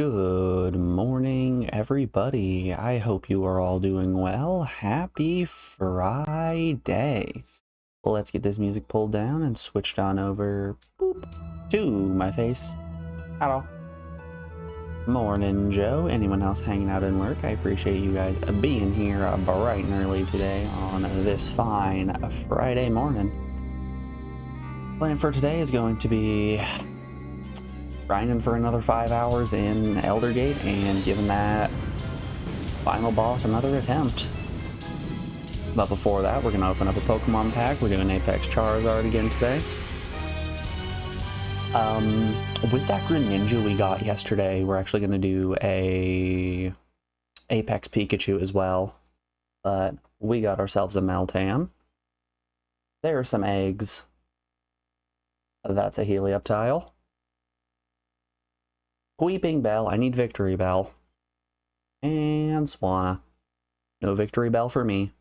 Good morning, everybody. I hope you are all doing well. Happy Friday. Let's get this music pulled down and switched on over to my face. Hello. Morning, Joe. Anyone else hanging out in Lurk? I appreciate you guys being here bright and early today on this fine Friday morning. Plan for today is going to be grinding for another 5 hours in Eldergate and giving that final boss another attempt. But before that, we're going to open up a Pokemon pack. We're doing Apex Charizard again today. With that Greninja we got yesterday, we're actually going to do a Apex Pikachu as well. But we got ourselves a Meltan. There are some eggs. That's a Helioptile. Weeping Bell, I need Victory Bell. And Swanna. No Victory Bell for me.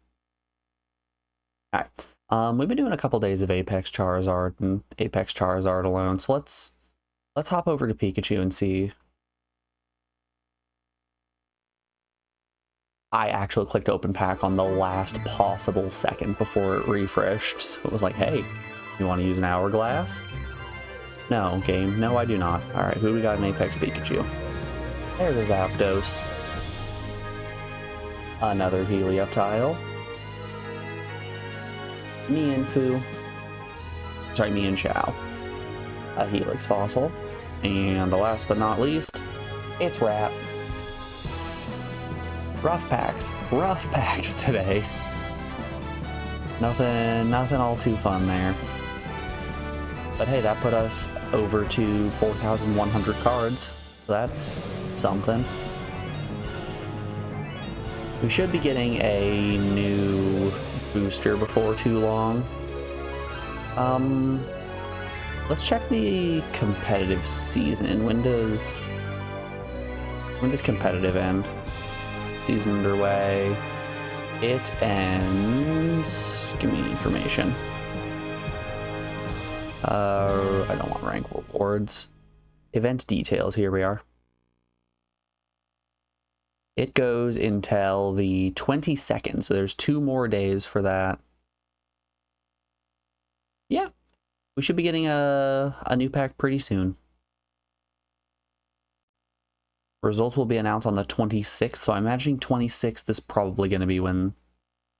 Alright. We've been doing a couple days of Apex Charizard and Apex Charizard alone, so let's hop over to Pikachu and see. I actually clicked open pack on the last possible second before it refreshed, so it was like, hey, you want to use an hourglass? No, game. No, I do not. Alright, who do we got in Apex Pikachu? There's a Zapdos. Another Helioptile. Mienfoo. Sorry, Mienshao. A Helix Fossil. And last but not least, it's Rat. Rough packs. Rough packs today. Nothing all too fun there. But hey, that put us over to 4,100 cards. So that's something. We should be getting a new booster before too long. Let's check the competitive season. When does competitive end? Season underway. It ends. Give me information. I don't want rank rewards. Event details, here we are. It goes until the 22nd, so there's 2 more days for that. Yeah, we should be getting a new pack pretty soon. Results will be announced on the 26th, so I'm imagining 26th is probably going to be when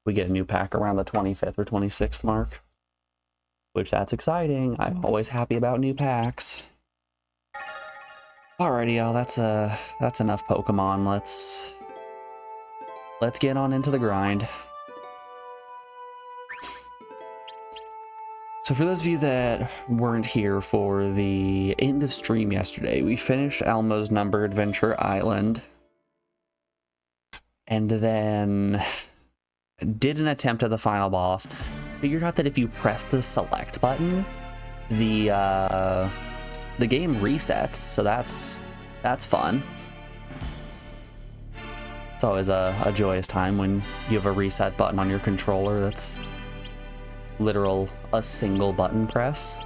we get a new pack, around the 25th or 26th mark. Which, that's exciting. I'm always happy about new packs. Alrighty, y'all, that's enough Pokemon. Let's get on into the grind. So for those of you that weren't here for the end of stream yesterday, we finished Elmo's Number Adventure Island. And then did an attempt at the final boss. Figured out that if you press the select button, the game resets, so that's fun. It's always a joyous time when you have a reset button on your controller. That's literal a single button press.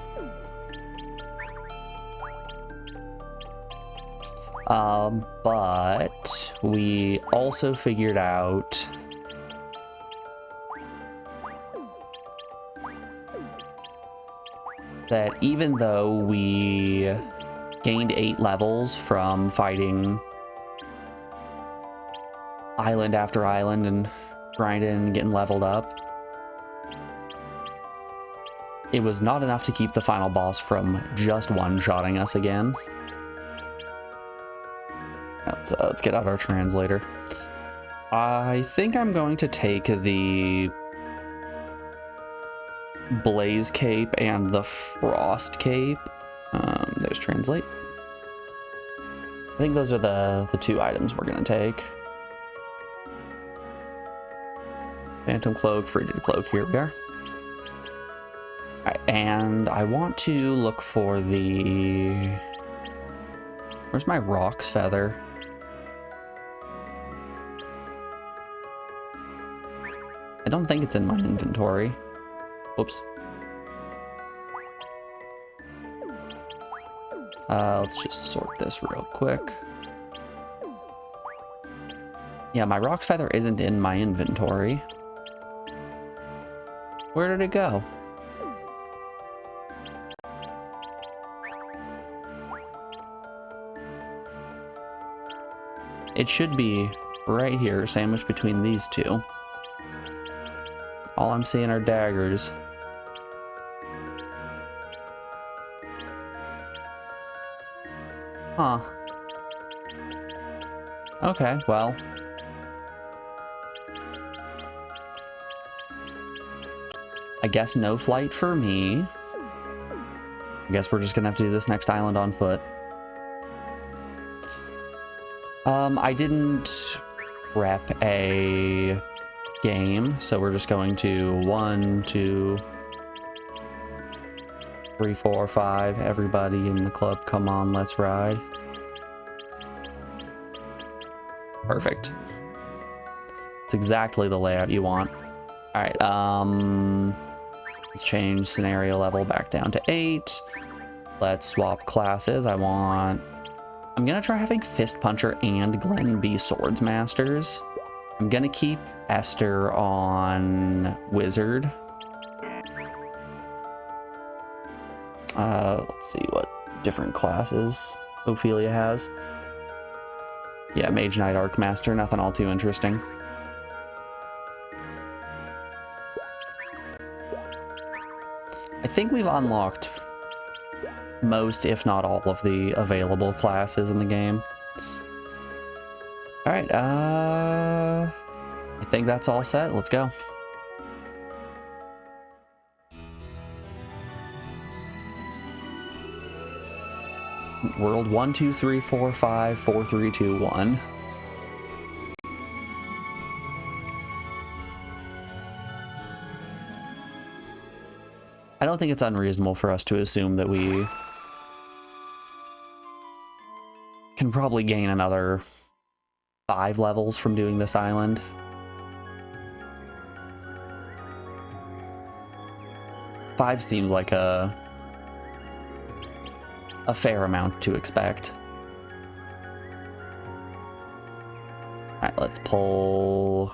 But we also figured out that even though we gained 8 levels from fighting island after island and grinding and getting leveled up, it was not enough to keep the final boss from just one-shotting us again. Let's get out our translator. I think I'm going to take the Blaze Cape and the Frost Cape. There's translate. I think those are the 2 items we're gonna take. Phantom Cloak, Frigid Cloak, here we are. Alright, and I want to look for the... Where's my Rock's Feather? I don't think it's in my inventory. Oops. Let's just sort this real quick. Yeah, my rock feather isn't in my inventory. Where did it go? It should be right here, sandwiched between these two. All I'm seeing are daggers. Huh. Okay, well. I guess no flight for me. I guess we're just gonna have to do this next island on foot. I didn't rep a game, so we're just going to 1, 2, 3, 4, 5. Everybody in the club, come on, let's ride. Perfect. It's exactly the layout you want. All right, let's change scenario level back down to 8. Let's swap classes. I'm gonna try having Fist Puncher and Glenn be Swords Masters. I'm gonna keep Esther on Wizard. Let's see what different classes Ophelia has. Yeah, Mage Knight Arcmaster, nothing all too interesting. I think we've unlocked most, if not all, of the available classes in the game. All right, I think that's all set. Let's go. World 1, 2, 3, 4, 5, 4, 3, 2, 1. I don't think it's unreasonable for us to assume that we can probably gain another 5 levels from doing this island. Five seems like a fair amount to expect. All right, let's pull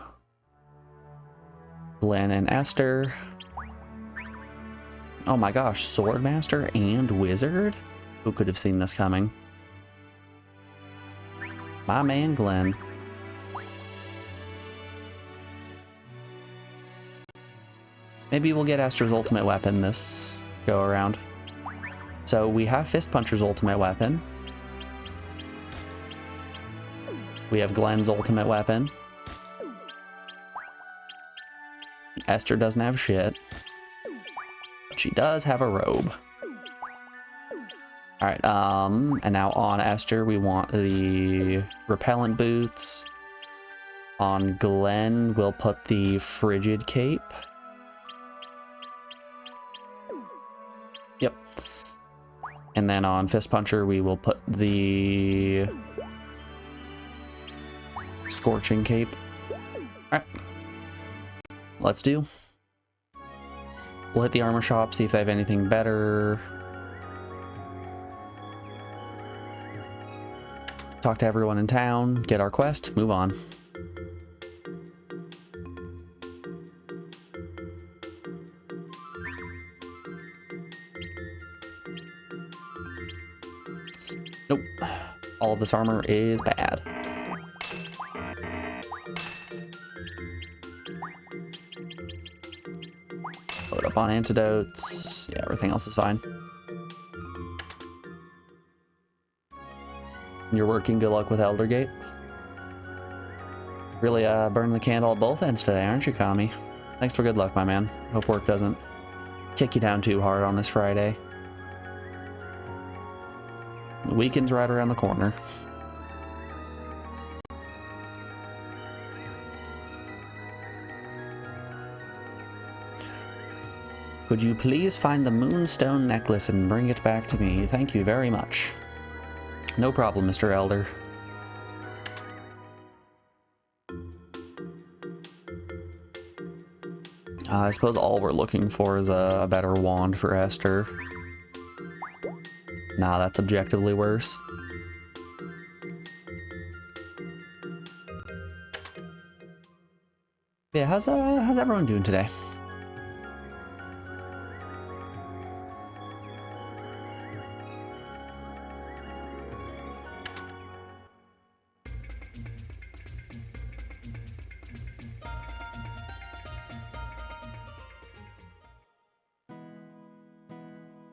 Glenn and Esther. Oh my gosh, Swordmaster and Wizard? Who could have seen this coming? My man, Glenn. Maybe we'll get Esther's ultimate weapon this go around. So we have Fist Puncher's ultimate weapon. We have Glenn's ultimate weapon. Esther doesn't have shit. But she does have a robe. Alright, and now on Esther, we want the repellent boots. On Glenn, we'll put the frigid cape. Yep. And then on Fist Puncher, we will put the scorching cape. Alright. Let's do. We'll hit the armor shop, see if they have anything better. Talk to everyone in town, get our quest, move on. Nope. All of this armor is bad. Load up on antidotes. Yeah, everything else is fine. You're working, good luck with Eldergate. Really burning the candle at both ends today, aren't you, Kami? Thanks for good luck, my man. Hope work doesn't kick you down too hard on this Friday. The weekend's right around the corner. Could you please find the Moonstone necklace and bring it back to me? Thank you very much. No problem, Mr. Elder. I suppose all we're looking for is a better wand for Esther. Nah, that's objectively worse. Yeah, how's everyone doing today?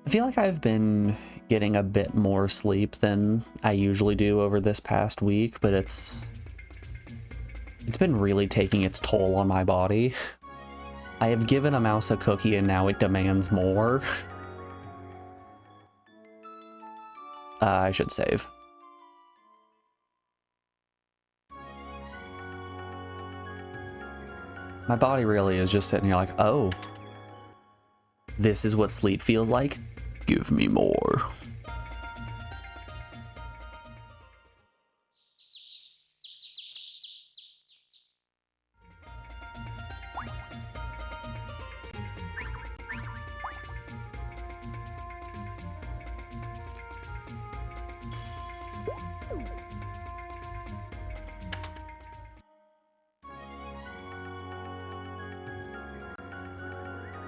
I feel like I've been getting a bit more sleep than I usually do over this past week, but it's been really taking its toll on my body. I have given a mouse a cookie and now it demands more. I should save. My body really is just sitting here like, oh, this is what sleep feels like? Give me more.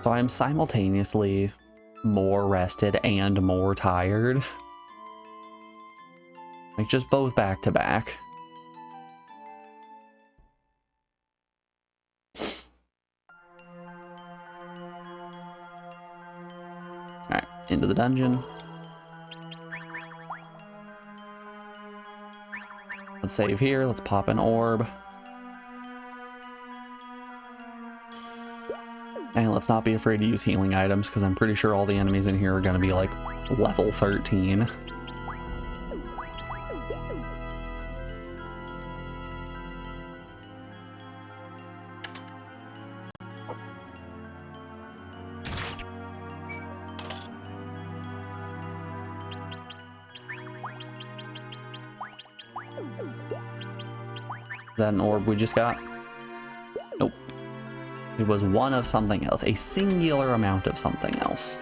So I'm simultaneously more rested and more tired. Like just both back to back. Alright, into the dungeon. Let's save here, let's pop an orb. And let's not be afraid to use healing items, because I'm pretty sure all the enemies in here are going to be like level 13. Is that an orb we just got? Nope. It was one of something else, a singular amount of something else.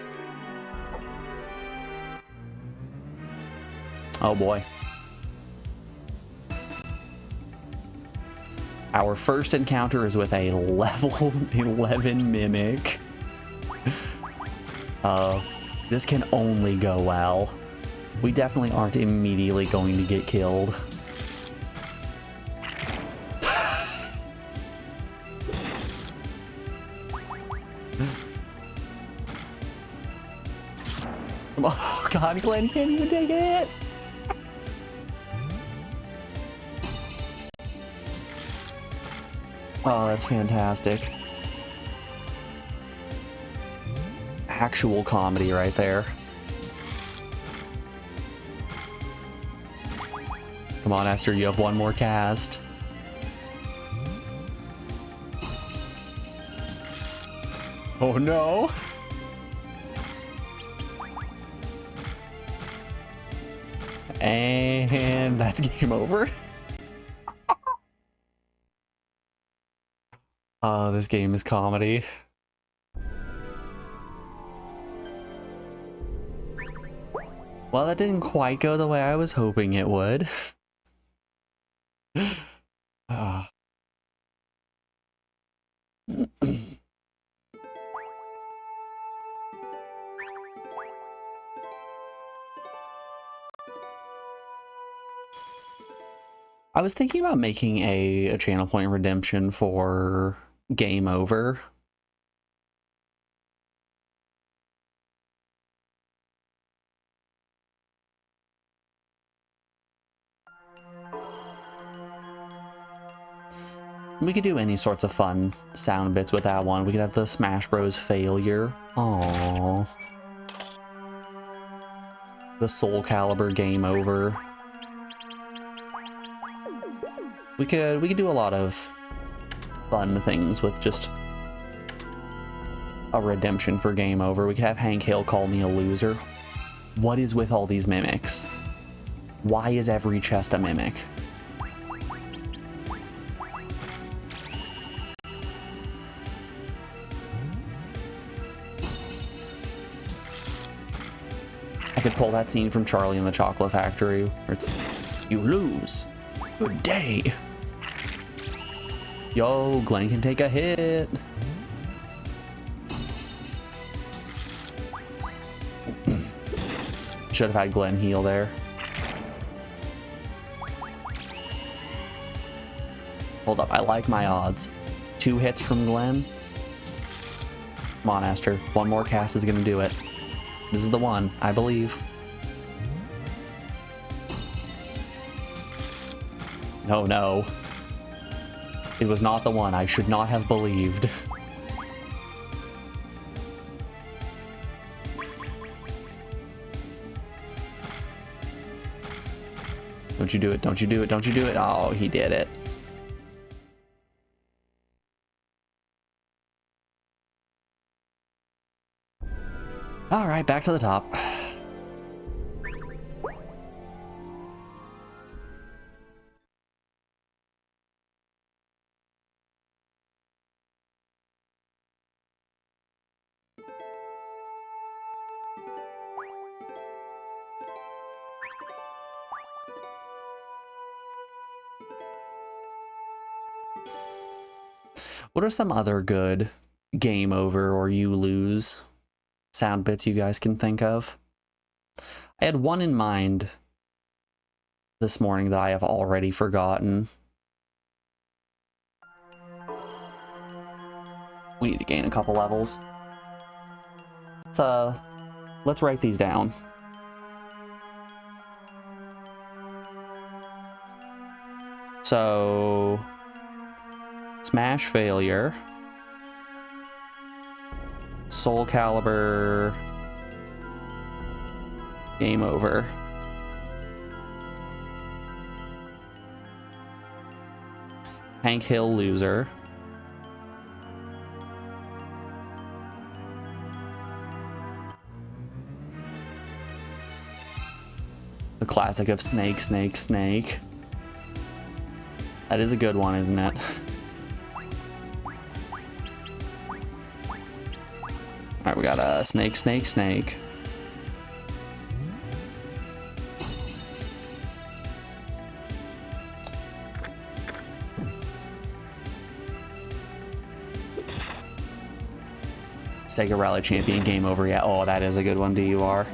Oh boy. Our first encounter is with a level 11 mimic. This can only go well. We definitely aren't immediately going to get killed. Oh god, Glenn can't even take it! Oh, that's fantastic. Actual comedy right there. Come on, Esther, you have one more cast. Oh no! And that's game over. Oh, this game is comedy. Well, that didn't quite go the way I was hoping it would. I was thinking about making a channel point redemption for game over. We could do any sorts of fun sound bits with that one. We could have the Smash Bros. Failure. Aww. The Soul Calibur game over. We could do a lot of fun things with just a redemption for game over. We could have Hank Hill call me a loser. What is with all these mimics? Why is every chest a mimic? I could pull that scene from Charlie and the Chocolate Factory where it's, you lose. Good day. Yo, Glenn can take a hit. Should have had Glenn heal there. Hold up, I like my odds. 2 hits from Glenn. Come on, Esther. One more cast is gonna do it. This is the one, I believe. Oh no. It was not the one. I should not have believed. Don't you do it, don't you do it, don't you do it. Oh, he did it. All right, back to the top. What are some other good game over or you lose sound bits you guys can think of? I had one in mind this morning that I have already forgotten. We need to gain a couple levels. Let's write these down. So, Smash failure. Soul Calibur. Game over. Hank Hill loser. The classic of Snake, Snake, Snake. That is a good one, isn't it? Alright, we got a Snake, Snake, Snake. Sega Rally Champion, game over. Yeah, oh, that is a good one, DUR.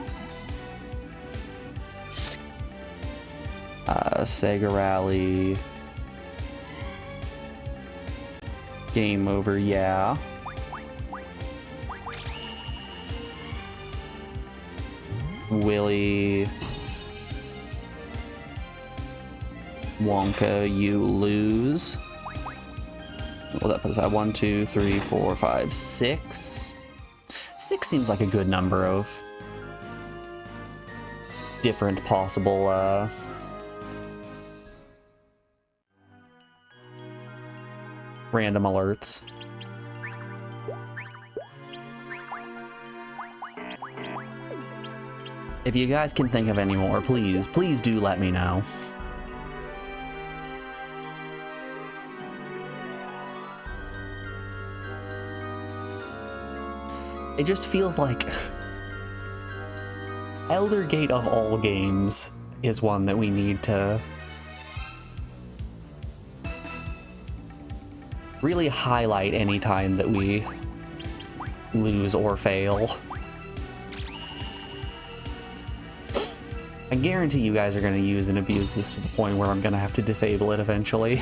Sega Rally. Game over, yeah. Willy Wonka, you lose. What was that put us at? 1, 2, 3, 4, 5, 6. 6 seems like a good number of different possible random alerts. If you guys can think of any more, please do let me know. It just feels like Elder Gate of all games is one that we need to really highlight any time that we lose or fail. I guarantee you guys are going to use and abuse this to the point where I'm going to have to disable it eventually.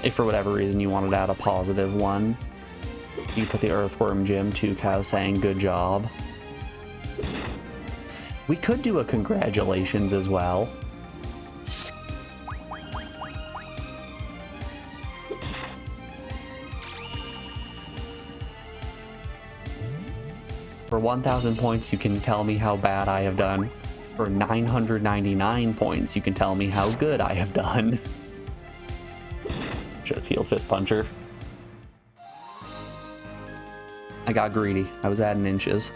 If for whatever reason you wanted to add a positive one, you put the Earthworm Jim 2 cow saying good job. We could do a congratulations as well. For 1,000 points, you can tell me how bad I have done. For 999 points, you can tell me how good I have done. Should have healed Fist Puncher. I got greedy. I was adding inches.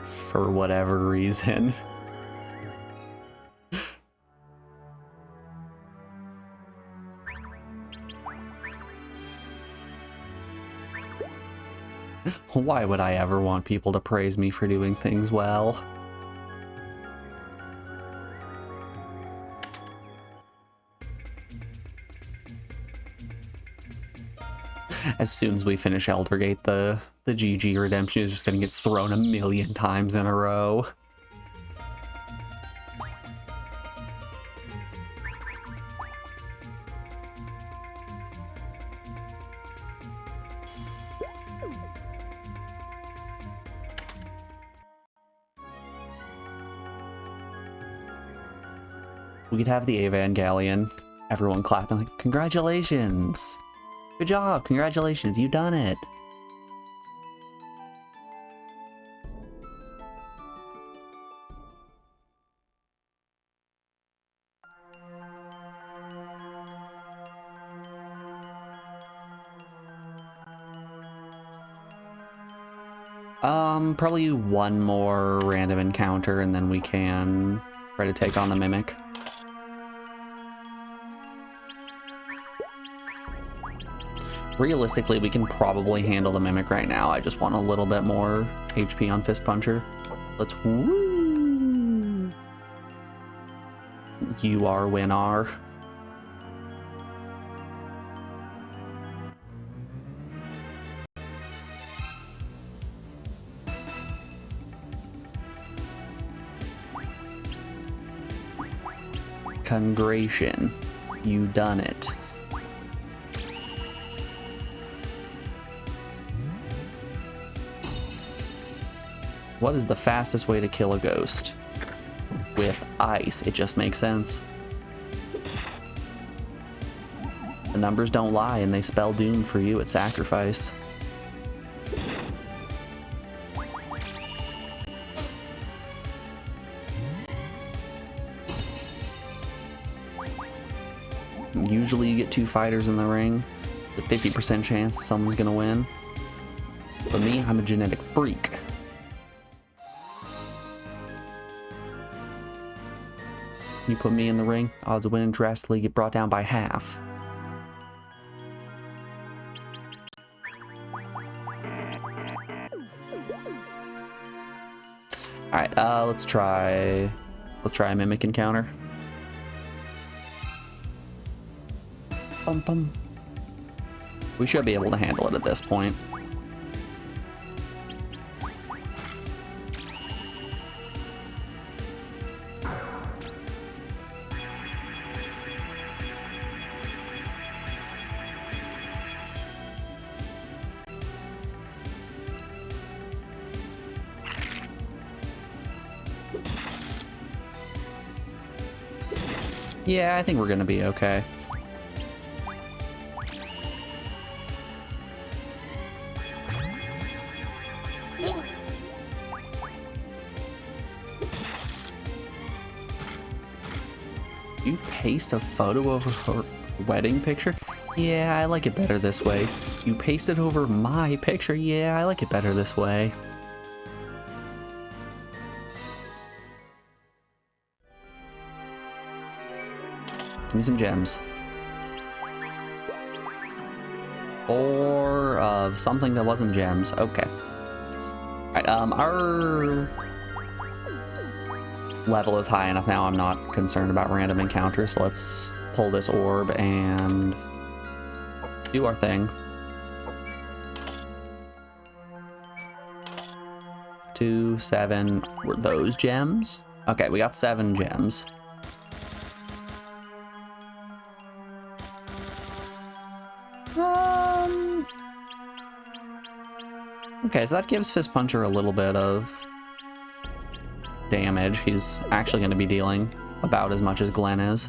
For whatever reason. Why would I ever want people to praise me for doing things well? As soon as we finish Eldergate, the GG redemption is just gonna get thrown a million times in a row. We could have the Evangelion, everyone clapping like, congratulations! Good job, congratulations, you done it! Probably one more random encounter and then we can try to take on the Mimic. Realistically, we can probably handle the Mimic right now. I just want a little bit more HP on Fist Puncher. Let's woo! You are winner. Congration. You done it. What is the fastest way to kill a ghost? With ice. It just makes sense. The numbers don't lie and they spell doom for you at sacrifice. Usually you get 2 fighters in the ring. The 50% chance someone's gonna win. But me, I'm a genetic freak. You put me in the ring, odds of winning drastically get brought down by half. Alright, let's try a Mimic encounter. Bum bum. We should be able to handle it at this point. Yeah, I think we're gonna be okay. You paste a photo over her wedding picture? Yeah, I like it better this way. You pasted over my picture? Yeah, I like it better this way. Give me some gems. Or of something that wasn't gems. Okay. Alright, our level is high enough now. I'm not concerned about random encounters, so let's pull this orb and do our thing. 2, 7. Were those gems? Okay, we got 7 gems. Okay, so that gives Fist Puncher a little bit of damage. He's actually going to be dealing about as much as Glenn is.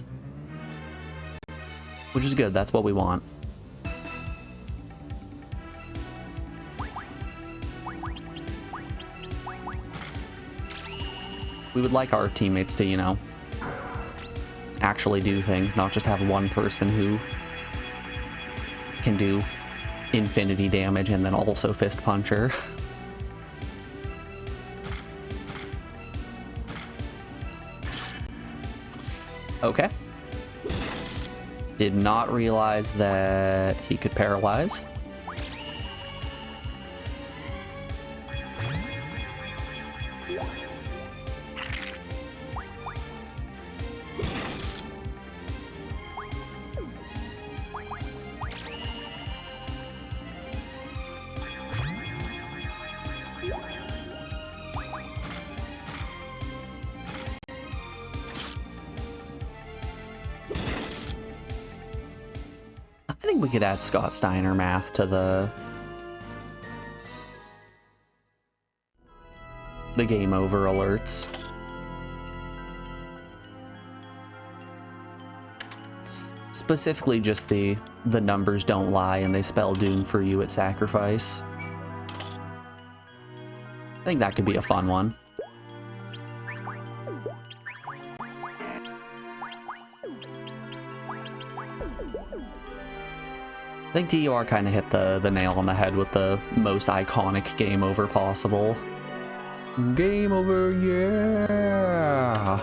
Which is good, that's what we want. We would like our teammates to, you know, actually do things, not just have one person who can do infinity damage and then also Fist Puncher. Okay. Did not realize that he could paralyze. I think we could add Scott Steiner math to the game over alerts. Specifically just the numbers don't lie and they spell doom for you at sacrifice. I think that could be a fun one. I think TUR kind of hit the nail on the head with the most iconic game over possible. Game over, yeah!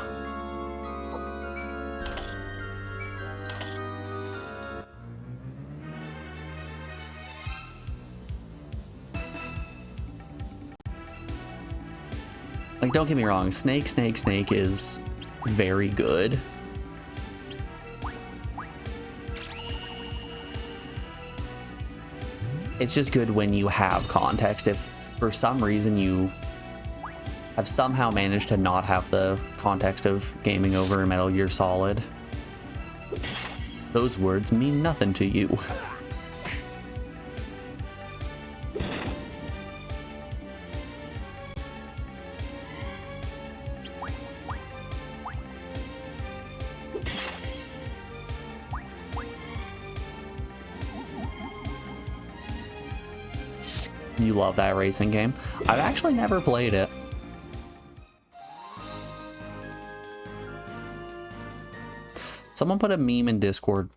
Like, don't get me wrong, Snake is very good. It's just good when you have context. If for some reason you have somehow managed to not have the context of gaming over in Metal Gear Solid, those words mean nothing to you. You love that racing game. I've actually never played it. Someone put a meme in Discord.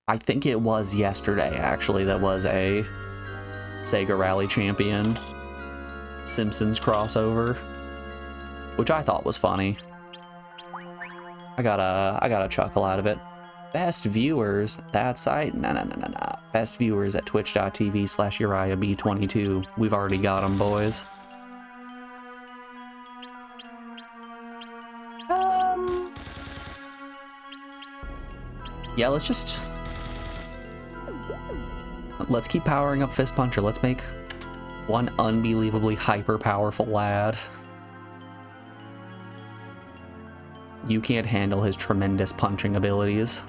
I think it was yesterday, actually, that was a Sega Rally Champion Simpsons crossover, which I thought was funny. I got a chuckle out of it. Best viewers, that site? Nah. Best viewers at twitch.tv/UriahB22. We've already got them, boys. Yeah, let's keep powering up Fist Puncher. Let's make one unbelievably hyper-powerful lad. You can't handle his tremendous punching abilities.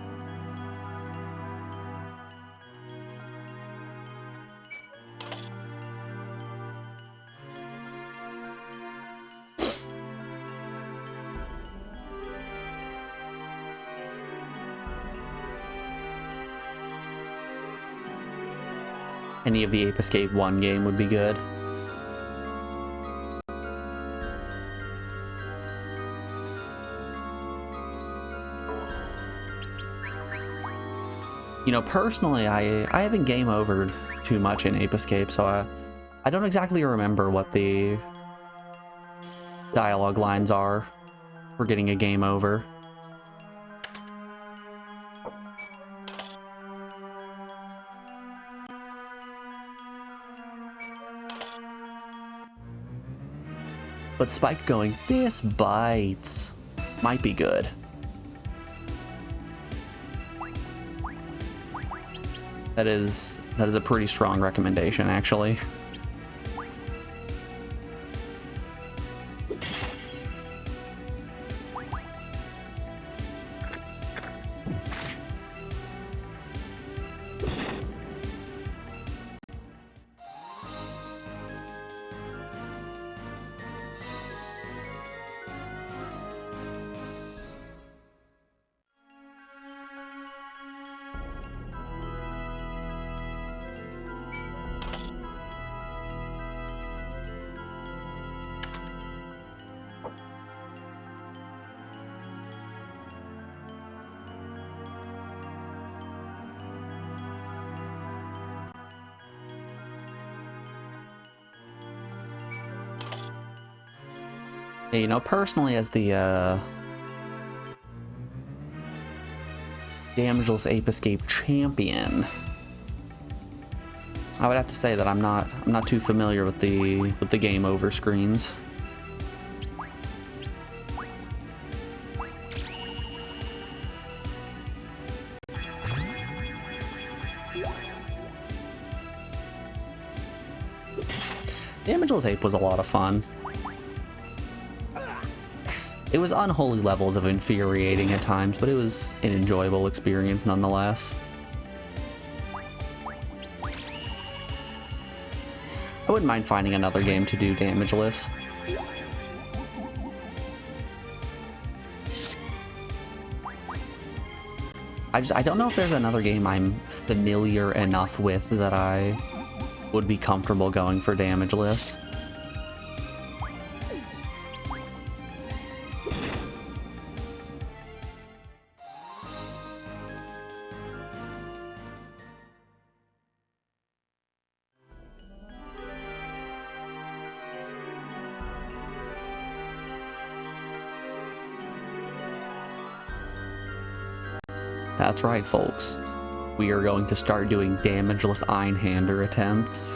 Any of the Ape Escape 1 game would be good. You know, personally, I haven't game overed too much in Ape Escape, so I don't exactly remember what the dialogue lines are for getting a game over. But Spike going, "This bites," might be good. That is a pretty strong recommendation, actually. Yeah, you know, personally, as the Damageless Ape Escape champion. I would have to say that I'm not too familiar with the game over screens. Damageless Ape was a lot of fun. It was unholy levels of infuriating at times, but it was an enjoyable experience nonetheless. I wouldn't mind finding another game to do damageless. I don't know if there's another game I'm familiar enough with that I would be comfortable going for damageless. That's right, folks. We are going to start doing damageless Einhander attempts.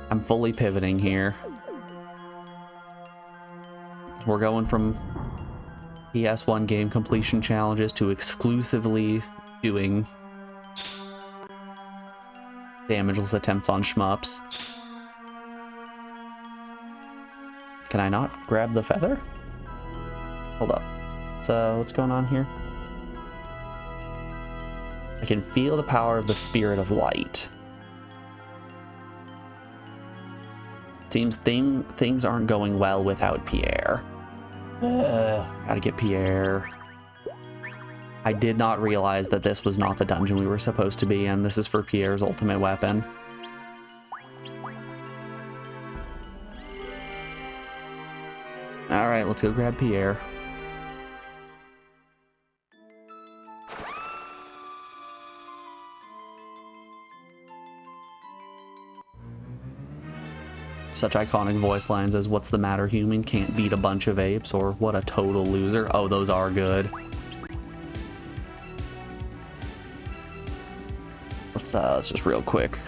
I'm fully pivoting here. We're going from ps1 game completion challenges to exclusively doing damageless attempts on shmups. Can I not grab the feather? Hold up. What's going on here? I can feel the power of the spirit of light. Seems things aren't going well without Pierre. Gotta get Pierre. I did not realize that this was not the dungeon we were supposed to be in. This is for Pierre's ultimate weapon. Alright, let's go grab Pierre. Such iconic voice lines as "What's the matter, human? Can't beat a bunch of apes," or "What a total loser." Oh, those are good. Let's just real quick.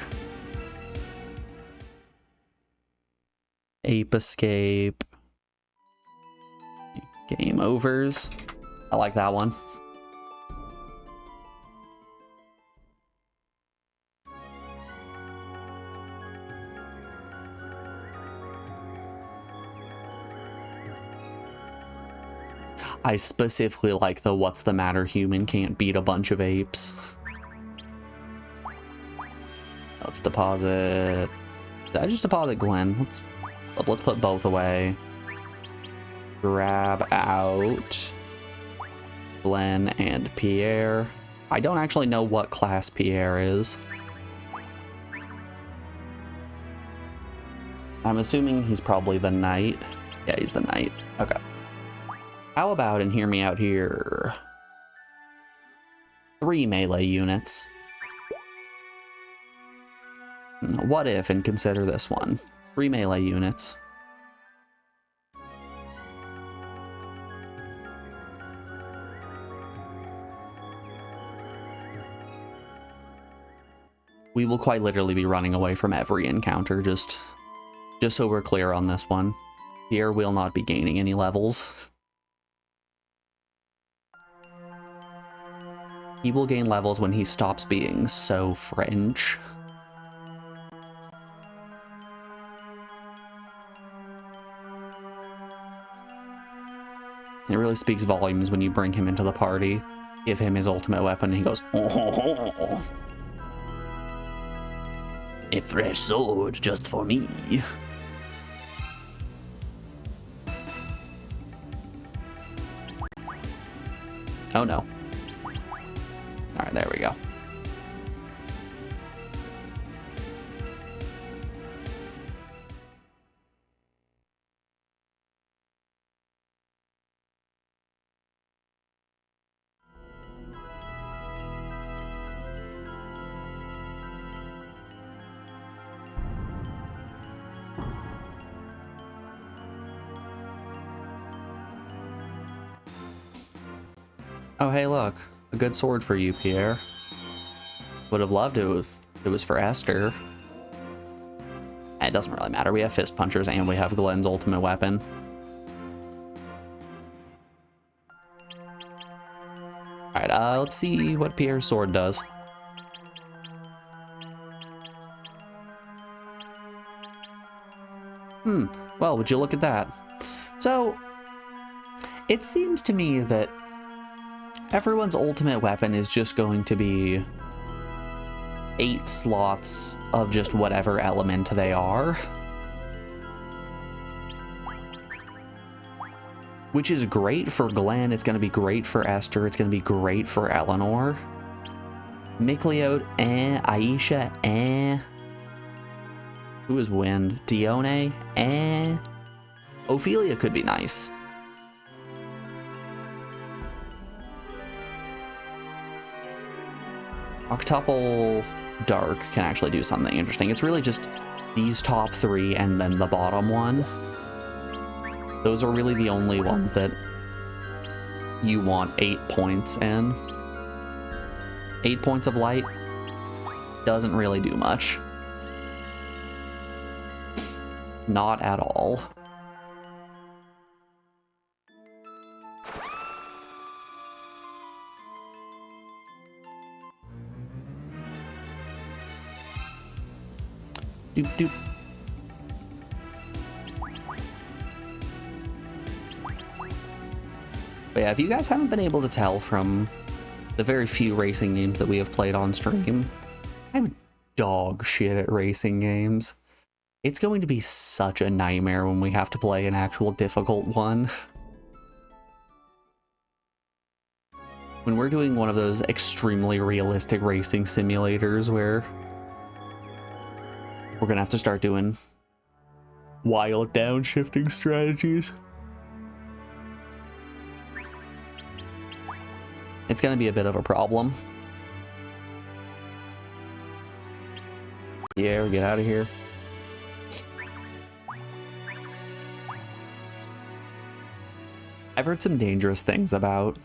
Ape Escape. Game overs. I like that one. I specifically like the "What's the matter, human? Can't beat a bunch of apes." Let's deposit. Did I just deposit Glenn? Let's put both away. Grab out Glenn and Pierre. I don't actually know what class Pierre is. I'm assuming he's probably the knight. Yeah, he's the knight. Okay. How about, and hear me out here, 3 melee units. What if, and consider this one, 3 melee units. We will quite literally be running away from every encounter, just so we're clear on this one. Pierre will not be gaining any levels. He will gain levels when he stops being so French. It really speaks volumes when you bring him into the party, give him his ultimate weapon, and he goes, "Oh, a fresh sword just for me." Oh no. Alright, there we go. Oh, hey, look. A good sword for you, Pierre. Would have loved it if it was for Esther. It doesn't really matter. We have fist punchers and we have Glenn's ultimate weapon. Alright, let's see what Pierre's sword does. Well, would you look at that? So, it seems to me that everyone's ultimate weapon is just going to be 8 slots of just whatever element they are. Which is great for Glenn, it's going to be great for Esther, it's going to be great for Eleanor. Micleod, Aisha, Who is Wind? Dione, Ophelia could be nice. Octuple Dark can actually do something interesting. It's really just these top 3 and then the bottom one. Those are really the only ones that you want 8 points in. 8 points of light doesn't really do much. Not at all. Doop doop. But yeah, if you guys haven't been able to tell from the very few racing games that we have played on stream, I'm dog shit at racing games. It's going to be such a nightmare when we have to play an actual difficult one. When we're doing one of those extremely realistic racing simulators where we're gonna have to start doing wild downshifting strategies. It's gonna be a bit of a problem. Yeah, get out of here. I've heard some dangerous things about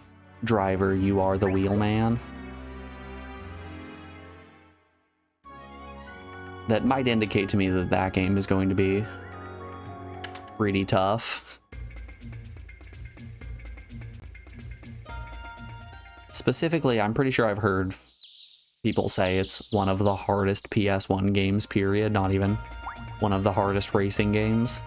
Driver, You Are the Wheelman. That might indicate to me that that game is going to be pretty tough. Specifically, I'm pretty sure I've heard people say it's one of the hardest PS1 games, period, not even one of the hardest racing games.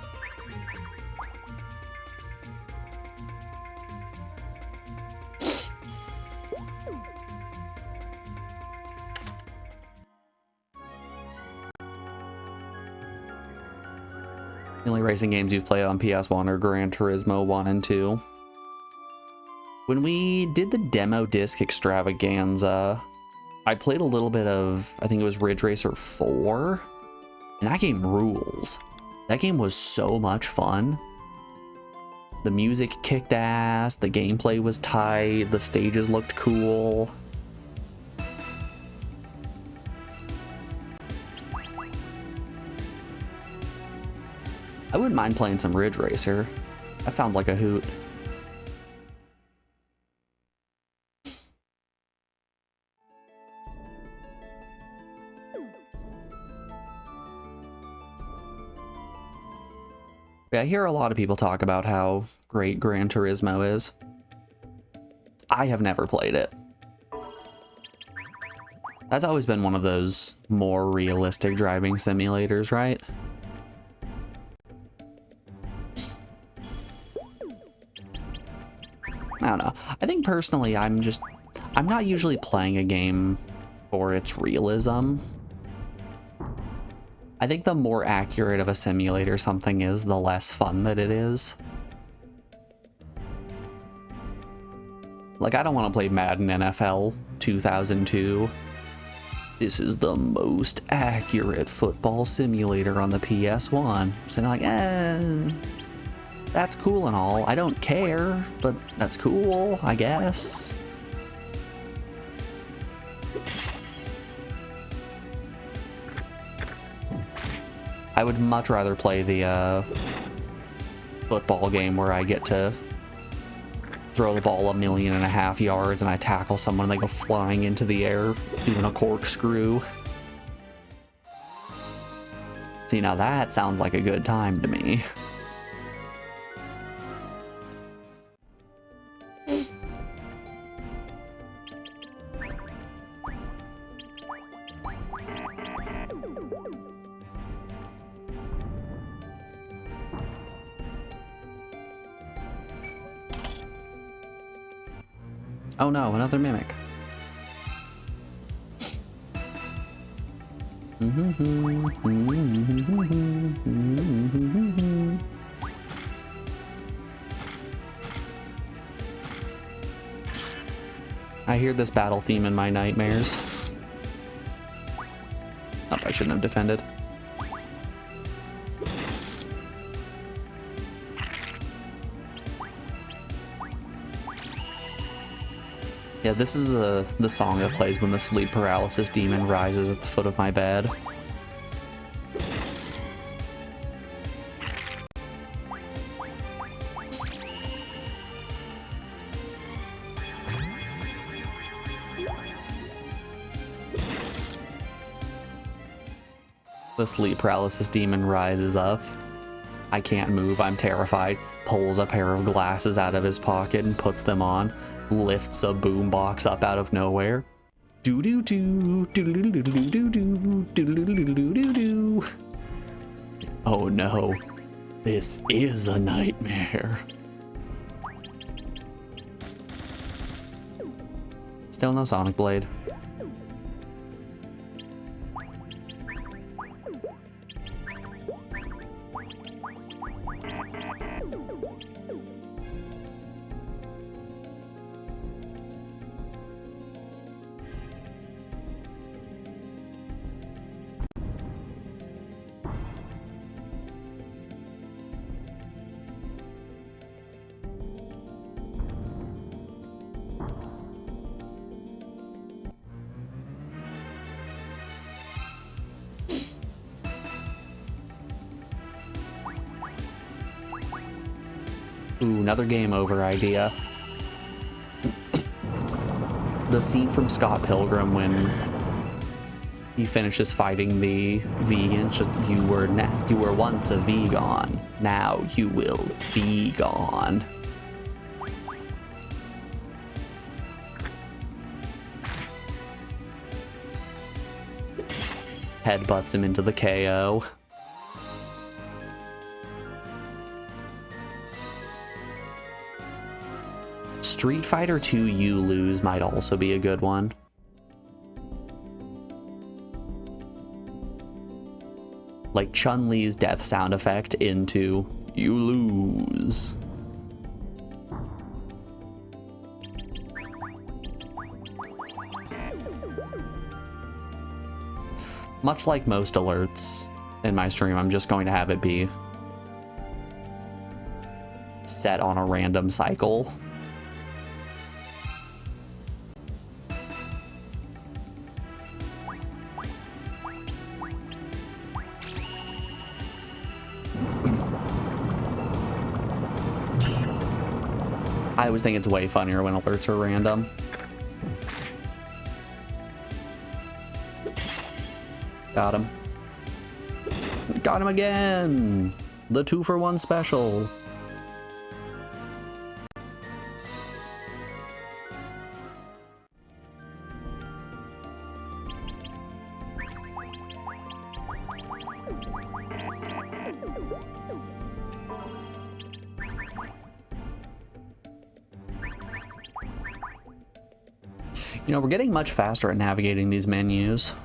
The only racing games you've played on PS1 are Gran Turismo 1 and 2. When we did the demo disc extravaganza, I played a little bit of, I think it was Ridge Racer 4, and that game rules. That game was so much fun. The music kicked ass, the gameplay was tight, the stages looked cool. I wouldn't mind playing some Ridge Racer. That sounds like a hoot. Yeah, I hear a lot of people talk about how great Gran Turismo is. I have never played it. That's always been one of those more realistic driving simulators, right? I don't know. I think personally, I'm not usually playing a game for its realism. I think the more accurate of a simulator something is, the less fun that it is. Like, I don't want to play Madden NFL 2002. This is the most accurate football simulator on the PS1. So I'm like, that's cool and all. I don't care, but that's cool, I guess. I would much rather play the football game where I get to throw the ball 1.5 million yards and I tackle someone and they go flying into the air doing a corkscrew. See, now that sounds like a good time to me. Oh no, another mimic. I hear this battle theme in my nightmares. Oh, I shouldn't have defended. Yeah, this is the song that plays when the sleep paralysis demon rises at the foot of my bed. The sleep paralysis demon rises up. I can't move, I'm terrified. Pulls a pair of glasses out of his pocket and puts them on. Lifts a boombox up out of nowhere. Do do do do do do do do do do do do do. Oh no, this is a nightmare. Still no Sonic Blade. Ooh, another game over idea. The scene from Scott Pilgrim when he finishes fighting the vegan, just, you were once a vegan, now you will be gone. Headbutts him into the KO. Street Fighter 2 You Lose might also be a good one. Like Chun-Li's death sound effect into You Lose. Much like most alerts in my stream, I'm just going to have it be set on a random cycle. I always think it's way funnier when alerts are random. Got him. Got him again! The 2-for-1 special. You know, we're getting much faster at navigating these menus.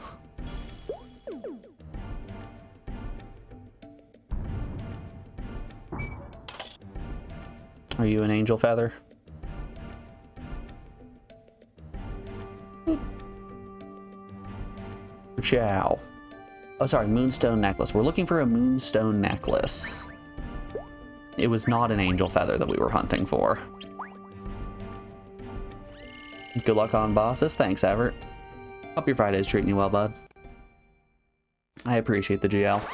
Are you an angel feather? Ciao. Oh, sorry, moonstone necklace. We're looking for a moonstone necklace. It was not an angel feather that we were hunting for. Good luck on bosses. Thanks, Everett. Hope your Friday's treating you well, bud. I appreciate the GL.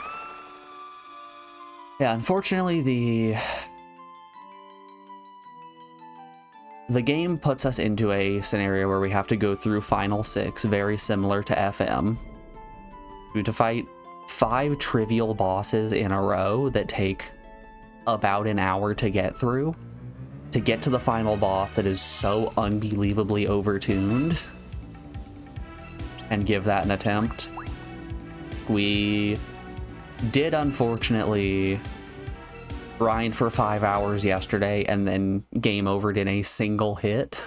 Yeah, unfortunately, the game puts us into a scenario where we have to go through Final 6, very similar to FM. We have to fight 5 trivial bosses in a row that take about an hour to get through, to get to the final boss that is so unbelievably overtuned, and give that an attempt. We did unfortunately grind for 5 hours yesterday and then game overed in a single hit.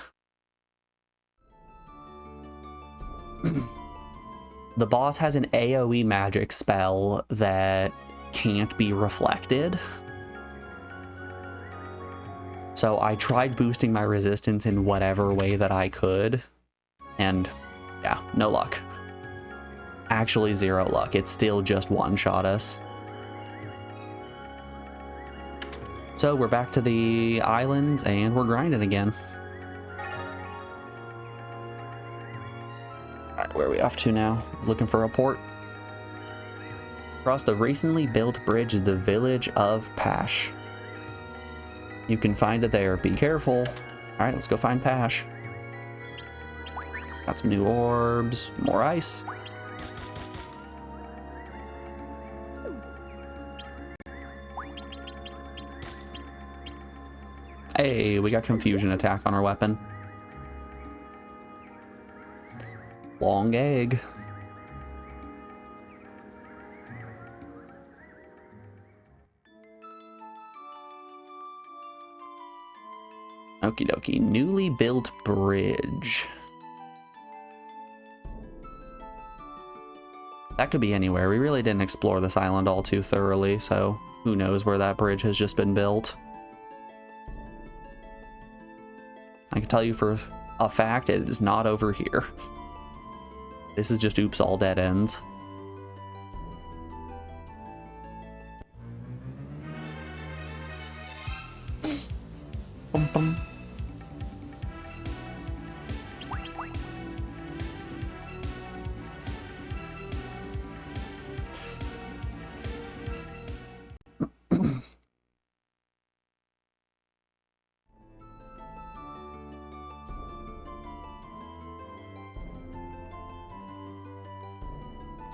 The boss has an AoE magic spell that can't be reflected. So I tried boosting my resistance in whatever way that I could, and yeah, no luck. Actually 0 luck. It still just one-shot us. So we're back to the islands and we're grinding again. Alright, where are we off to now? Looking for a port. Across the recently built bridge is the village of Pash. You can find it there. Be careful. Alright, let's go find Pash. Got some new orbs, more ice. Hey, we got confusion attack on our weapon. Long egg. Okie dokie, newly built bridge. That could be anywhere. We really didn't explore this island all too thoroughly, so who knows where that bridge has just been built. I can tell you for a fact it is not over here. This is just oops, all dead ends. Bum bum.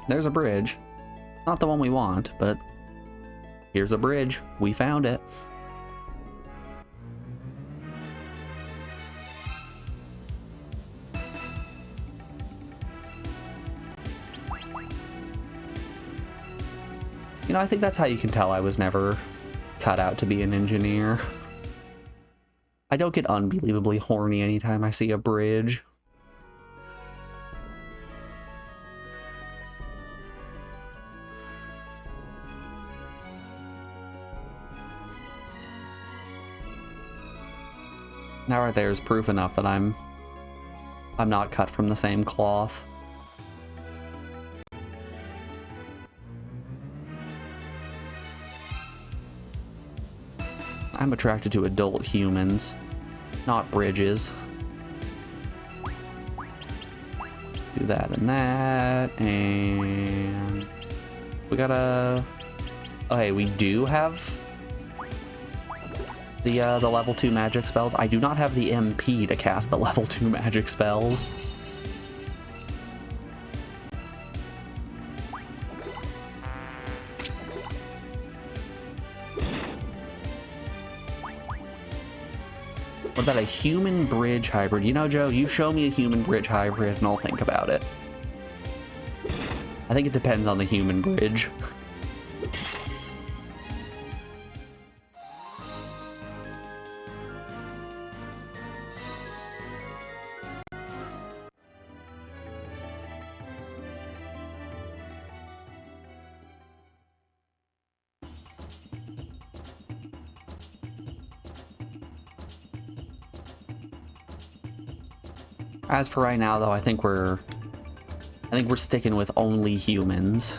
There's a bridge. Not the one we want, but here's a bridge. We found it. You know, I think that's how you can tell I was never cut out to be an engineer. I don't get unbelievably horny anytime I see a bridge. Now right there is proof enough that I'm not cut from the same cloth. I'm attracted to adult humans, not bridges. Do that and that, and we gotta... Oh, hey, we do have the level 2 magic spells. I do not have the MP to cast the level 2 magic spells. What about a human bridge hybrid? You know, Joe, you show me a human bridge hybrid and I'll think about it. I think it depends on the human bridge. As for right now, though, I think we're sticking with only humans.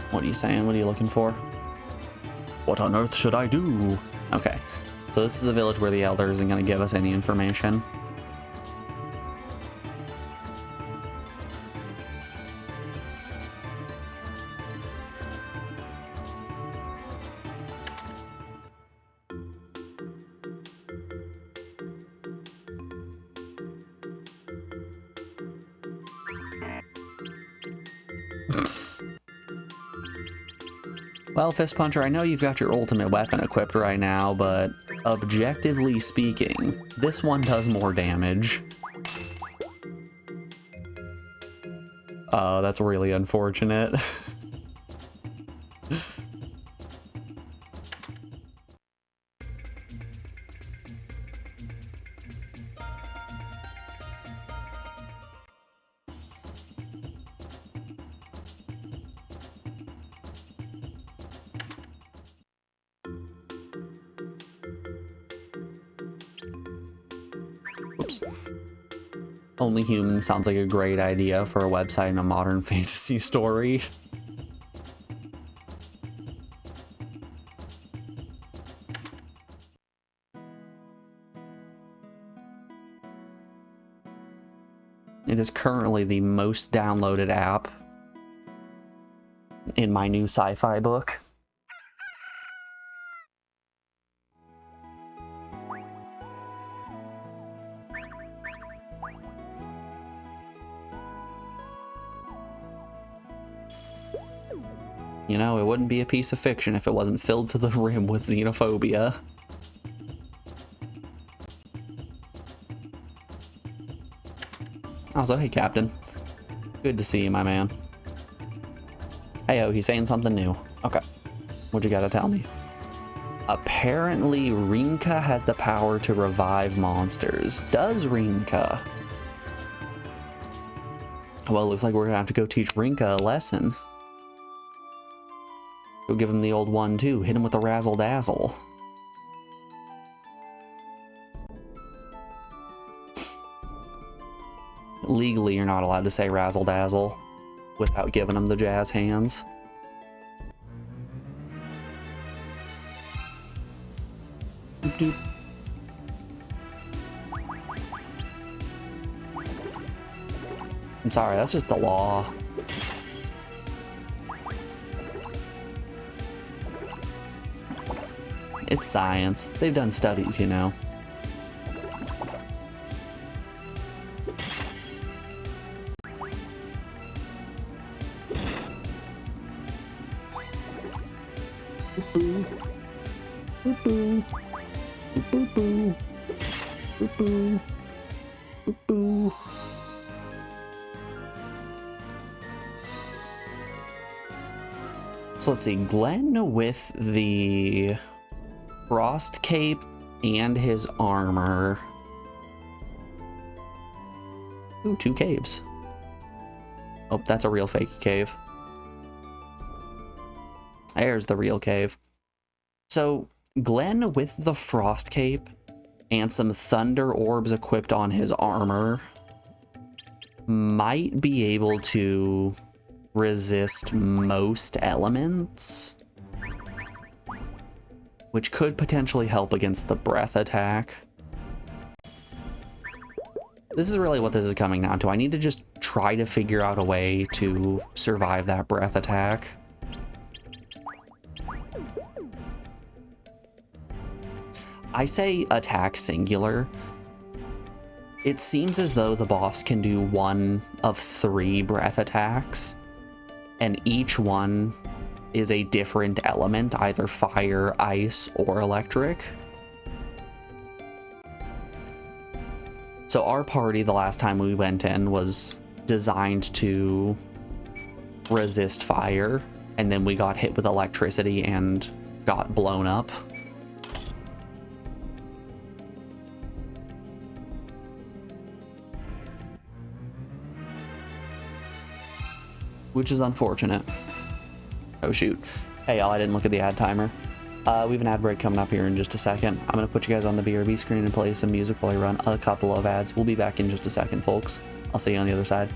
What are you saying? What are you looking for? What on earth should I do? Okay, so this is a village where the elder isn't going to give us any information. Well, Fist Puncher, I know you've got your ultimate weapon equipped right now, but objectively speaking, this one does more damage. Oh, that's really unfortunate. Oops. Only Human sounds like a great idea for a website in a modern fantasy story. It is currently the most downloaded app in my new sci-fi book. You know, it wouldn't be a piece of fiction if it wasn't filled to the rim with xenophobia. Also, hey, Captain. Good to see you, my man. Hey-oh, he's saying something new. Okay. What you gotta tell me? Apparently, Rinka has the power to revive monsters. Does Rinka? Well, it looks like we're gonna have to go teach Rinka a lesson. Go give him the old one, too. Hit him with a razzle-dazzle. Legally, you're not allowed to say razzle-dazzle without giving him the jazz hands. Doop. I'm sorry, that's just the law. It's science. They've done studies, you know. Boop-boo. Boop-boo. Boop-boo. Boop-boo. Boop-boo. So let's see, Glenn with the Frost Cape and his armor. Ooh, 2 caves. Oh, that's a real fake cave. There's the real cave. So, Glenn with the Frost Cape and some Thunder Orbs equipped on his armor might be able to resist most elements, which could potentially help against the breath attack. This is really what this is coming down to. I need to just try to figure out a way to survive that breath attack. I say attack singular. It seems as though the boss can do 1 of 3 breath attacks, and each one is a different element, either fire, ice, or electric. So our party, the last time we went in, was designed to resist fire, and then we got hit with electricity and got blown up. Which is unfortunate. Oh shoot. Hey y'all, I didn't look at the ad timer. We have an ad break coming up here in just a second. I'm gonna put you guys on the BRB screen and play some music while I run a couple of ads. We'll be back in just a second, folks. I'll see you on the other side.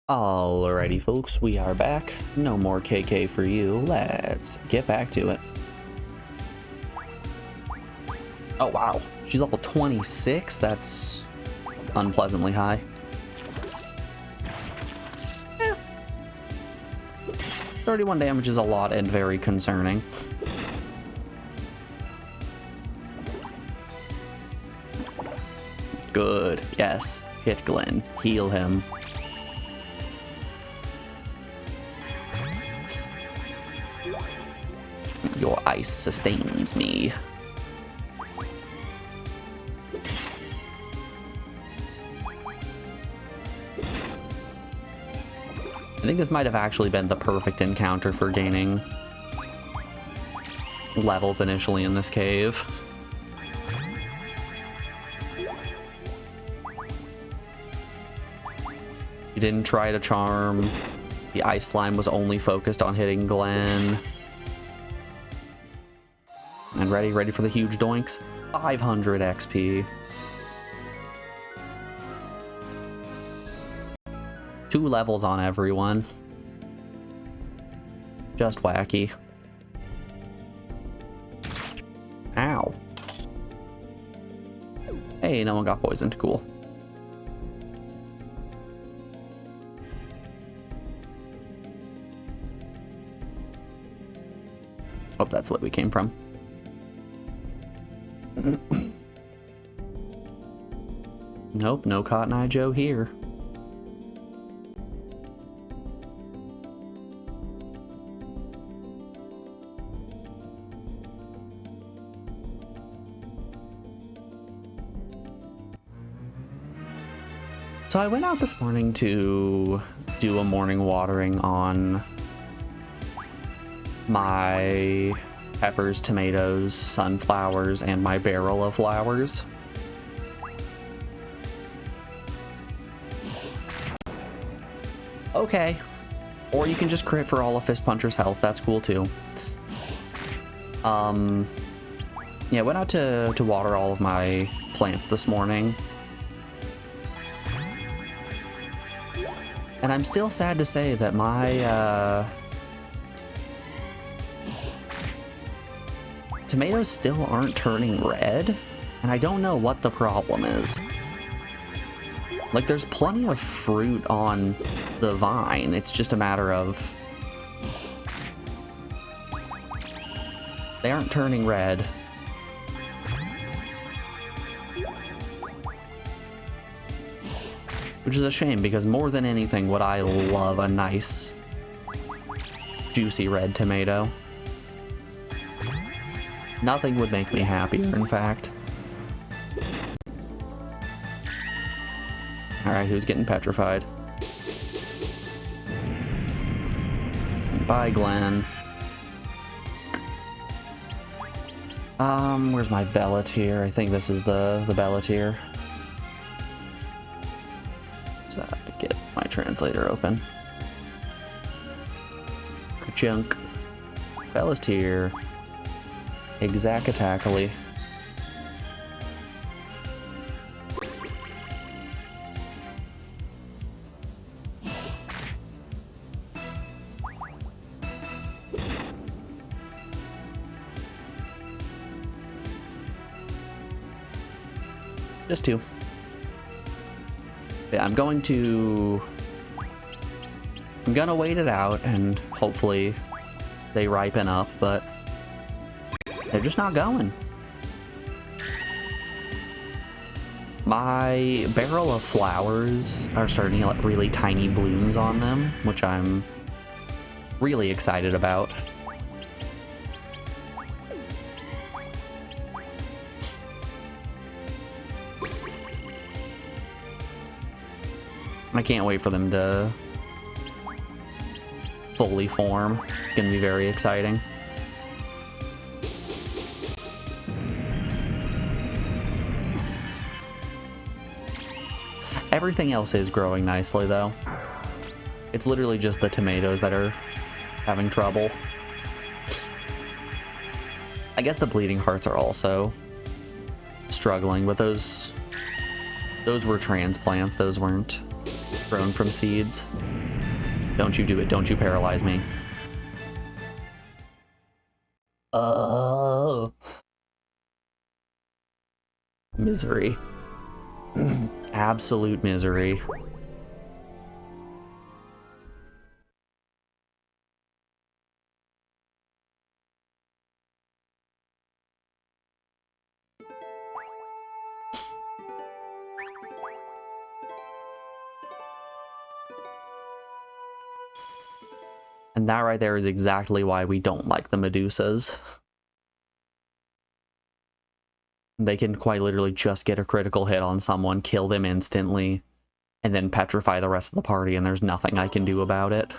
Alrighty folks, we are back. No more KK for you. Let's get back to it. Oh wow, she's level 26? That's unpleasantly high. 31 damage is a lot and very concerning. Good, yes. Hit Glenn. Heal him. Your ice sustains me. I think this might have actually been the perfect encounter for gaining levels initially in this cave. You didn't try to charm. The ice slime was only focused on hitting Glenn. And ready for the huge doinks. 500 XP. 2 levels on everyone. Just wacky. Ow. Hey, no one got poisoned. Cool. Oh, that's what we came from. Nope, no Cotton Eye Joe here. So I went out this morning to do a morning watering on my peppers, tomatoes, sunflowers, and my barrel of flowers. Okay. Or you can just crit for all of Fist Puncher's health. That's cool too. Yeah, I went out to water all of my plants this morning. And I'm still sad to say that my tomatoes still aren't turning red, and I don't know what the problem is. Like, there's plenty of fruit on the vine, it's just a matter of they aren't turning red. Which is a shame, because more than anything would I love a nice juicy red tomato. Nothing would make me happier, in fact. Alright, who's getting petrified? Bye, Glenn. Where's my Bellatear? I think this is the Bellatear. So get my translator open. Ka-chunk. Bellatear. Exactly. Just 2. Yeah, I'm gonna wait it out and hopefully they ripen up, but they're just not going. My barrel of flowers are starting to get really tiny blooms on them, which I'm really excited about. I can't wait for them to fully form. It's gonna be very exciting. Everything else is growing nicely, though. It's literally just the tomatoes that are having trouble. I guess the bleeding hearts are also struggling, but those were transplants. Those weren't grown from seeds. Don't you do it. Don't you paralyze me. Misery. Absolute misery. And that right there is exactly why we don't like the Medusas. They can quite literally just get a critical hit on someone, kill them instantly, and then petrify the rest of the party, and there's nothing I can do about it.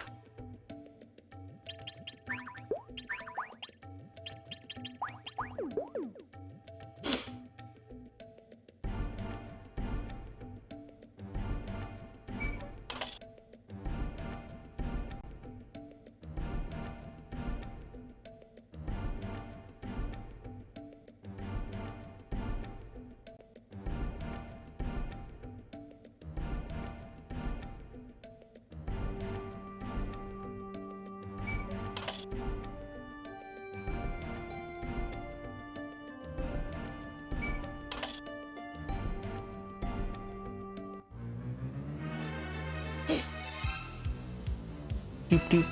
Doop doop.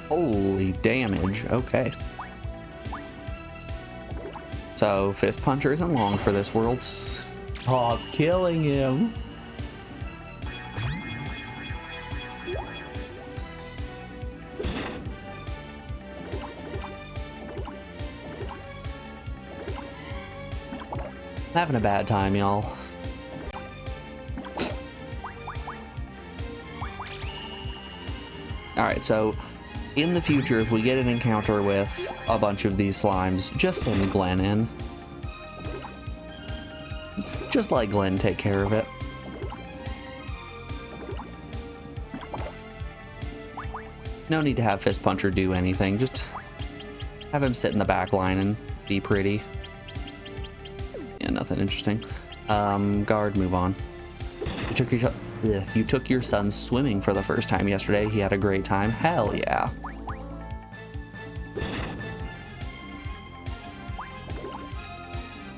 Holy damage. Okay. So, Fist Puncher isn't long for this world. Stop killing him. Having a bad time, y'all. Alright, so in the future, if we get an encounter with a bunch of these slimes, just send Glenn in. Just let Glenn take care of it. No need to have Fist Puncher do anything, just have him sit in the back line and be pretty. Yeah, nothing interesting. Guard, move on. You took your son swimming for the first time yesterday. He had a great time. Hell yeah.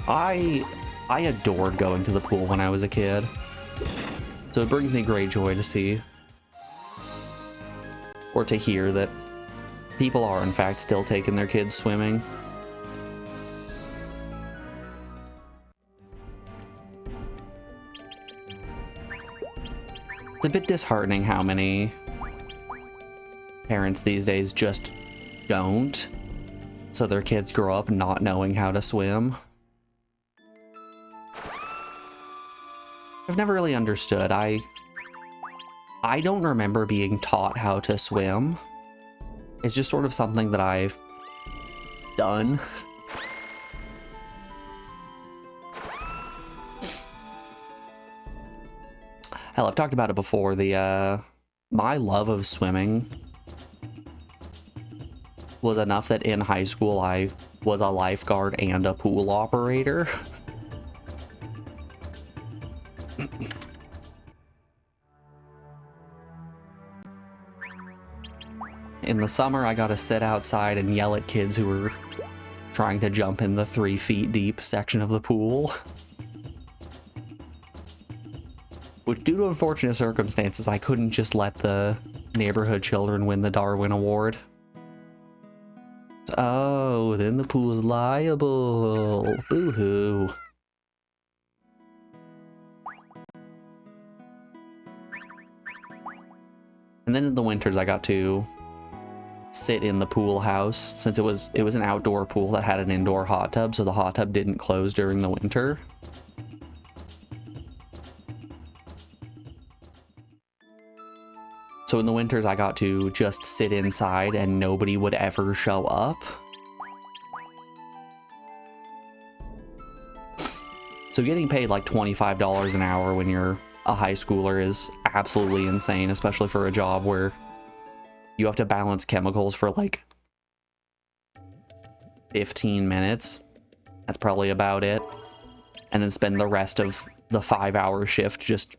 I adored going to the pool when I was a kid. So it brings me great joy to see or to hear that people are in fact still taking their kids swimming. It's a bit disheartening how many parents these days just don't, so their kids grow up not knowing how to swim. I've never really understood. I don't remember being taught how to swim. It's just sort of something that I've done. Hell, I've talked about it before. My love of swimming was enough that in high school I was a lifeguard and a pool operator. In the summer, I got to sit outside and yell at kids who were trying to jump in the 3 feet deep section of the pool. Which, due to unfortunate circumstances, I couldn't just let the neighborhood children win the Darwin Award. Oh, then the pool's liable. Boo-hoo. And then in the winters, I got to sit in the pool house, since it was an outdoor pool that had an indoor hot tub, so the hot tub didn't close during the winter. So in the winters, I got to just sit inside and nobody would ever show up. So getting paid like $25 an hour when you're a high schooler is absolutely insane, especially for a job where you have to balance chemicals for like 15 minutes. That's probably about it. And then spend the rest of the 5-hour shift just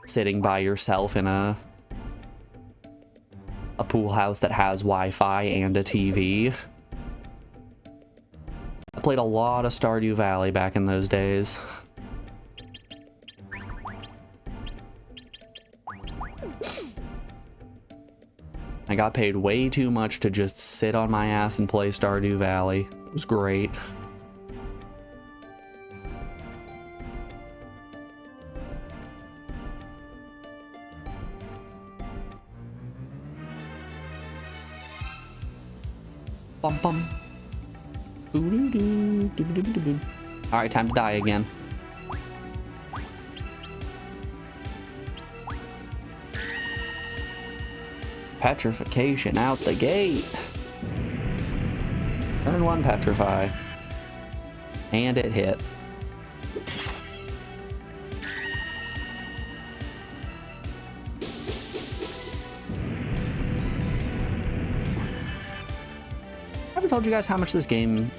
sitting by yourself in a pool house that has Wi-Fi and a TV. I played a lot of Stardew Valley back in those days. I got paid way too much to just sit on my ass and play Stardew Valley. It was great. Bum bum. Alright, time to die again. Petrification out the gate. Turn 1 petrify. And it hit. I ever told you guys how much this game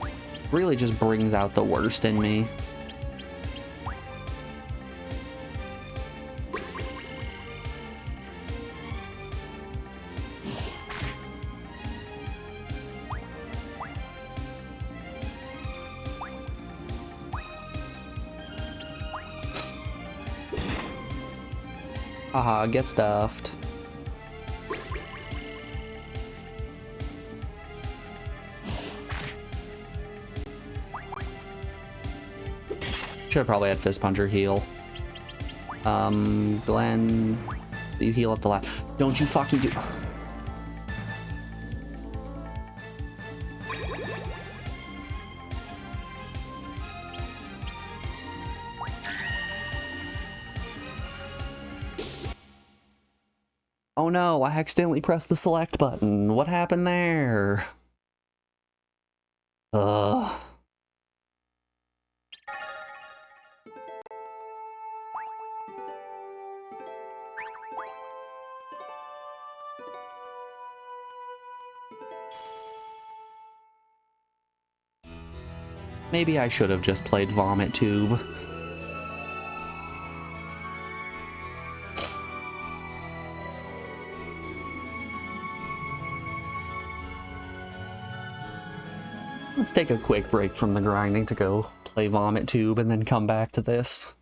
really just brings out the worst in me? Haha, get stuffed. Should've probably had Fist Puncher heal. Glenn, you heal up the last. Don't you fucking do. Oh no, I accidentally pressed the select button. What happened there? Ugh. Maybe I should have just played Vomit Tube. Let's take a quick break from the grinding to go play Vomit Tube and then come back to this.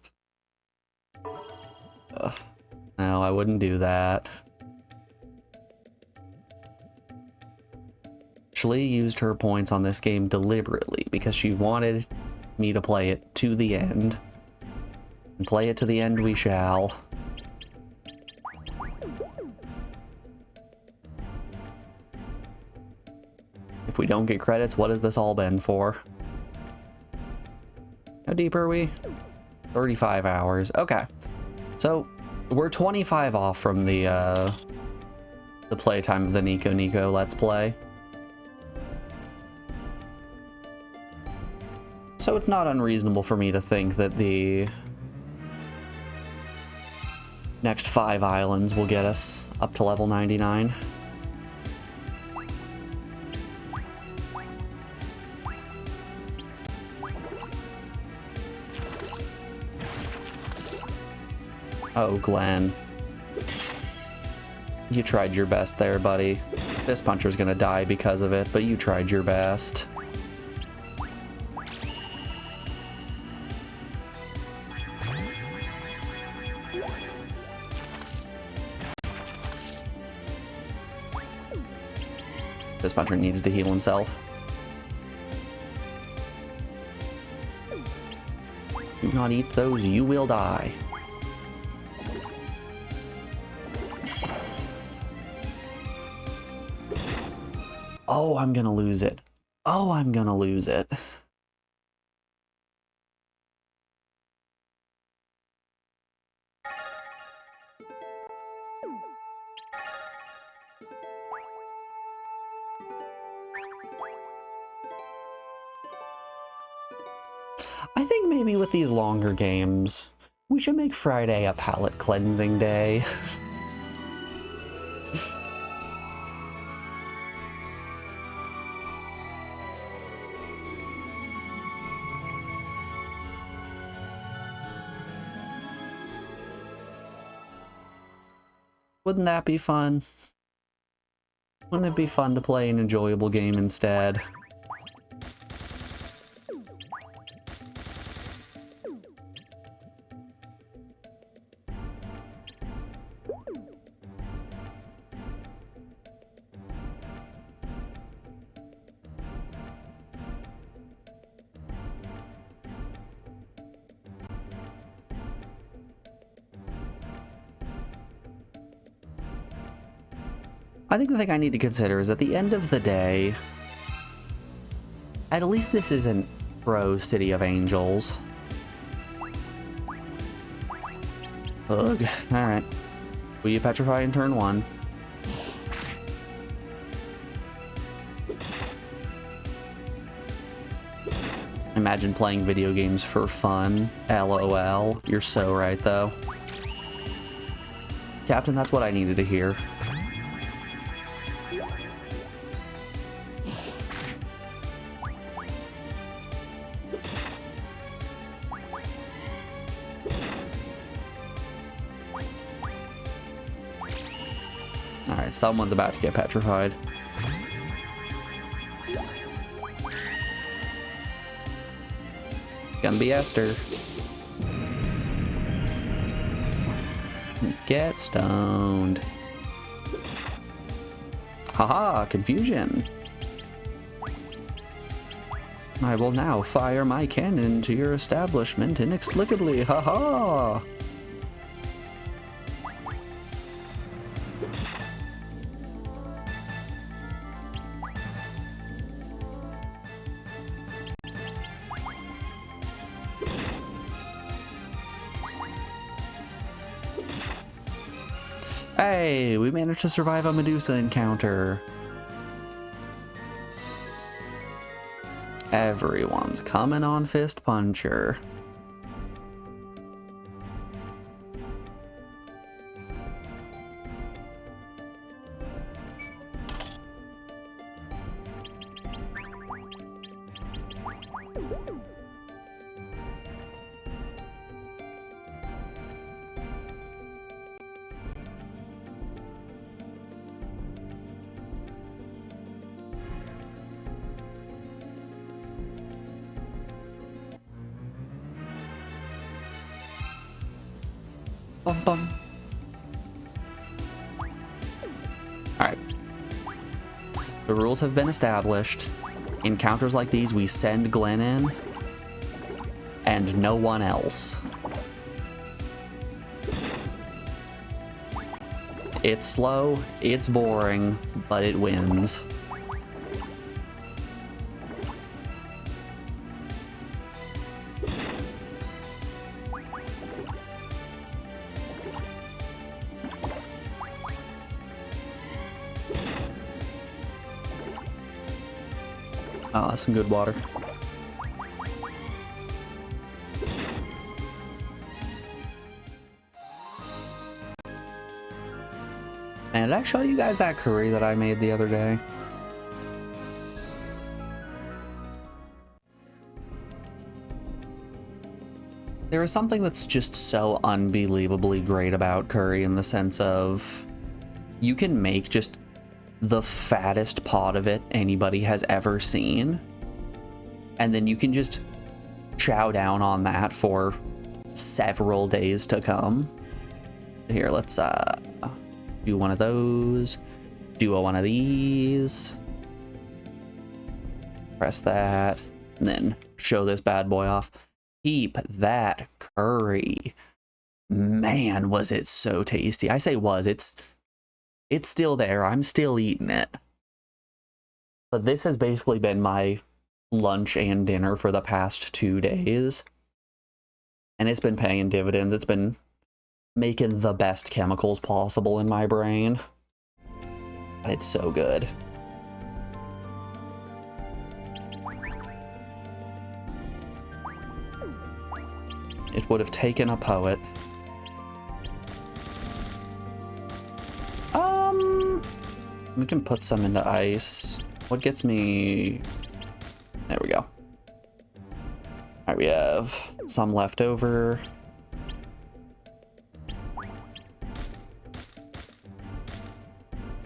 No, I wouldn't do that. Actually used her points on this game deliberately because she wanted me to play it to the end. And play it to the end we shall. If we don't get credits, what has this all been for? How deep are we? 35 hours. Okay. So, we're 25 off from the playtime of the Nico Let's Play. So it's not unreasonable for me to think that the next 5 islands will get us up to level 99. Oh, Glenn. You tried your best there, buddy. This puncher's gonna die because of it, but you tried your best. This puncher needs to heal himself. Do not eat those, you will die. Oh, I'm gonna lose it. Oh, I'm gonna lose it. I think maybe with these longer games, we should make Friday a palate cleansing day. Wouldn't that be fun? Wouldn't it be fun to play an enjoyable game instead? I think the thing I need to consider is at the end of the day, at least this isn't Pro City of Angels. Ugh. Alright. Will you petrify in turn 1? Imagine playing video games for fun. LOL. You're so right, though. Captain, that's what I needed to hear. Alright, someone's about to get petrified. Gonna be Esther. Get stoned. Haha, confusion. I will now fire my cannon to your establishment inexplicably. Haha. Hey, we managed to survive a Medusa encounter. Everyone's coming on Fist Puncher. Bum bum. Alright. The rules have been established. Encounters like these, we send Glenn in. And no one else. It's slow, it's boring, but it wins. Oh, that's some good water. And did I show you guys that curry that I made the other day? There is something that's just so unbelievably great about curry in the sense of you can make just the fattest pot of it anybody has ever seen, and then you can just chow down on that for several days to come. Here, let's do one of those, do one of these, press that, and then show this bad boy off. Keep that curry. Man, was it so tasty. I say was, it's still there. I'm still eating it. But this has basically been my lunch and dinner for the past 2 days. And it's been paying dividends. It's been making the best chemicals possible in my brain. But it's so good. It would have taken a poet. We can put some into ice. What gets me... There we go. Alright, we have some left over.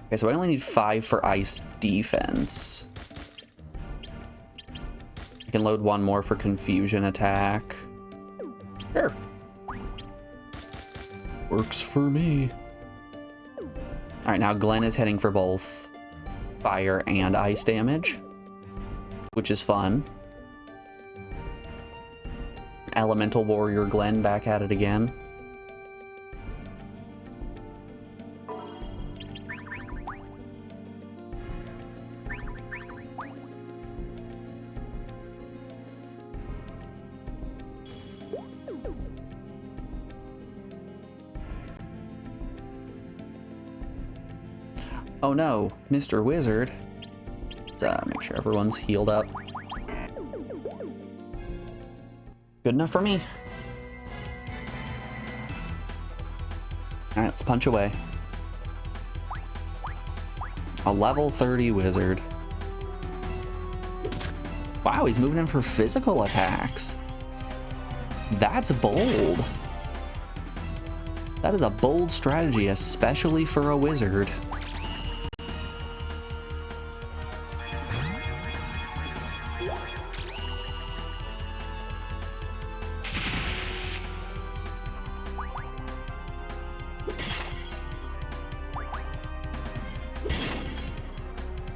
Okay, so I only need 5 for ice defense. I can load 1 more for confusion attack. Sure. Works for me. All right, now Glenn is heading for both fire and ice damage, which is fun. Elemental Warrior Glenn back at it again. Oh no, Mr. Wizard. Let's make sure everyone's healed up. Good enough for me. All right, let's punch away. A level 30 wizard. Wow, he's moving in for physical attacks. That's bold. That is a bold strategy, especially for a wizard.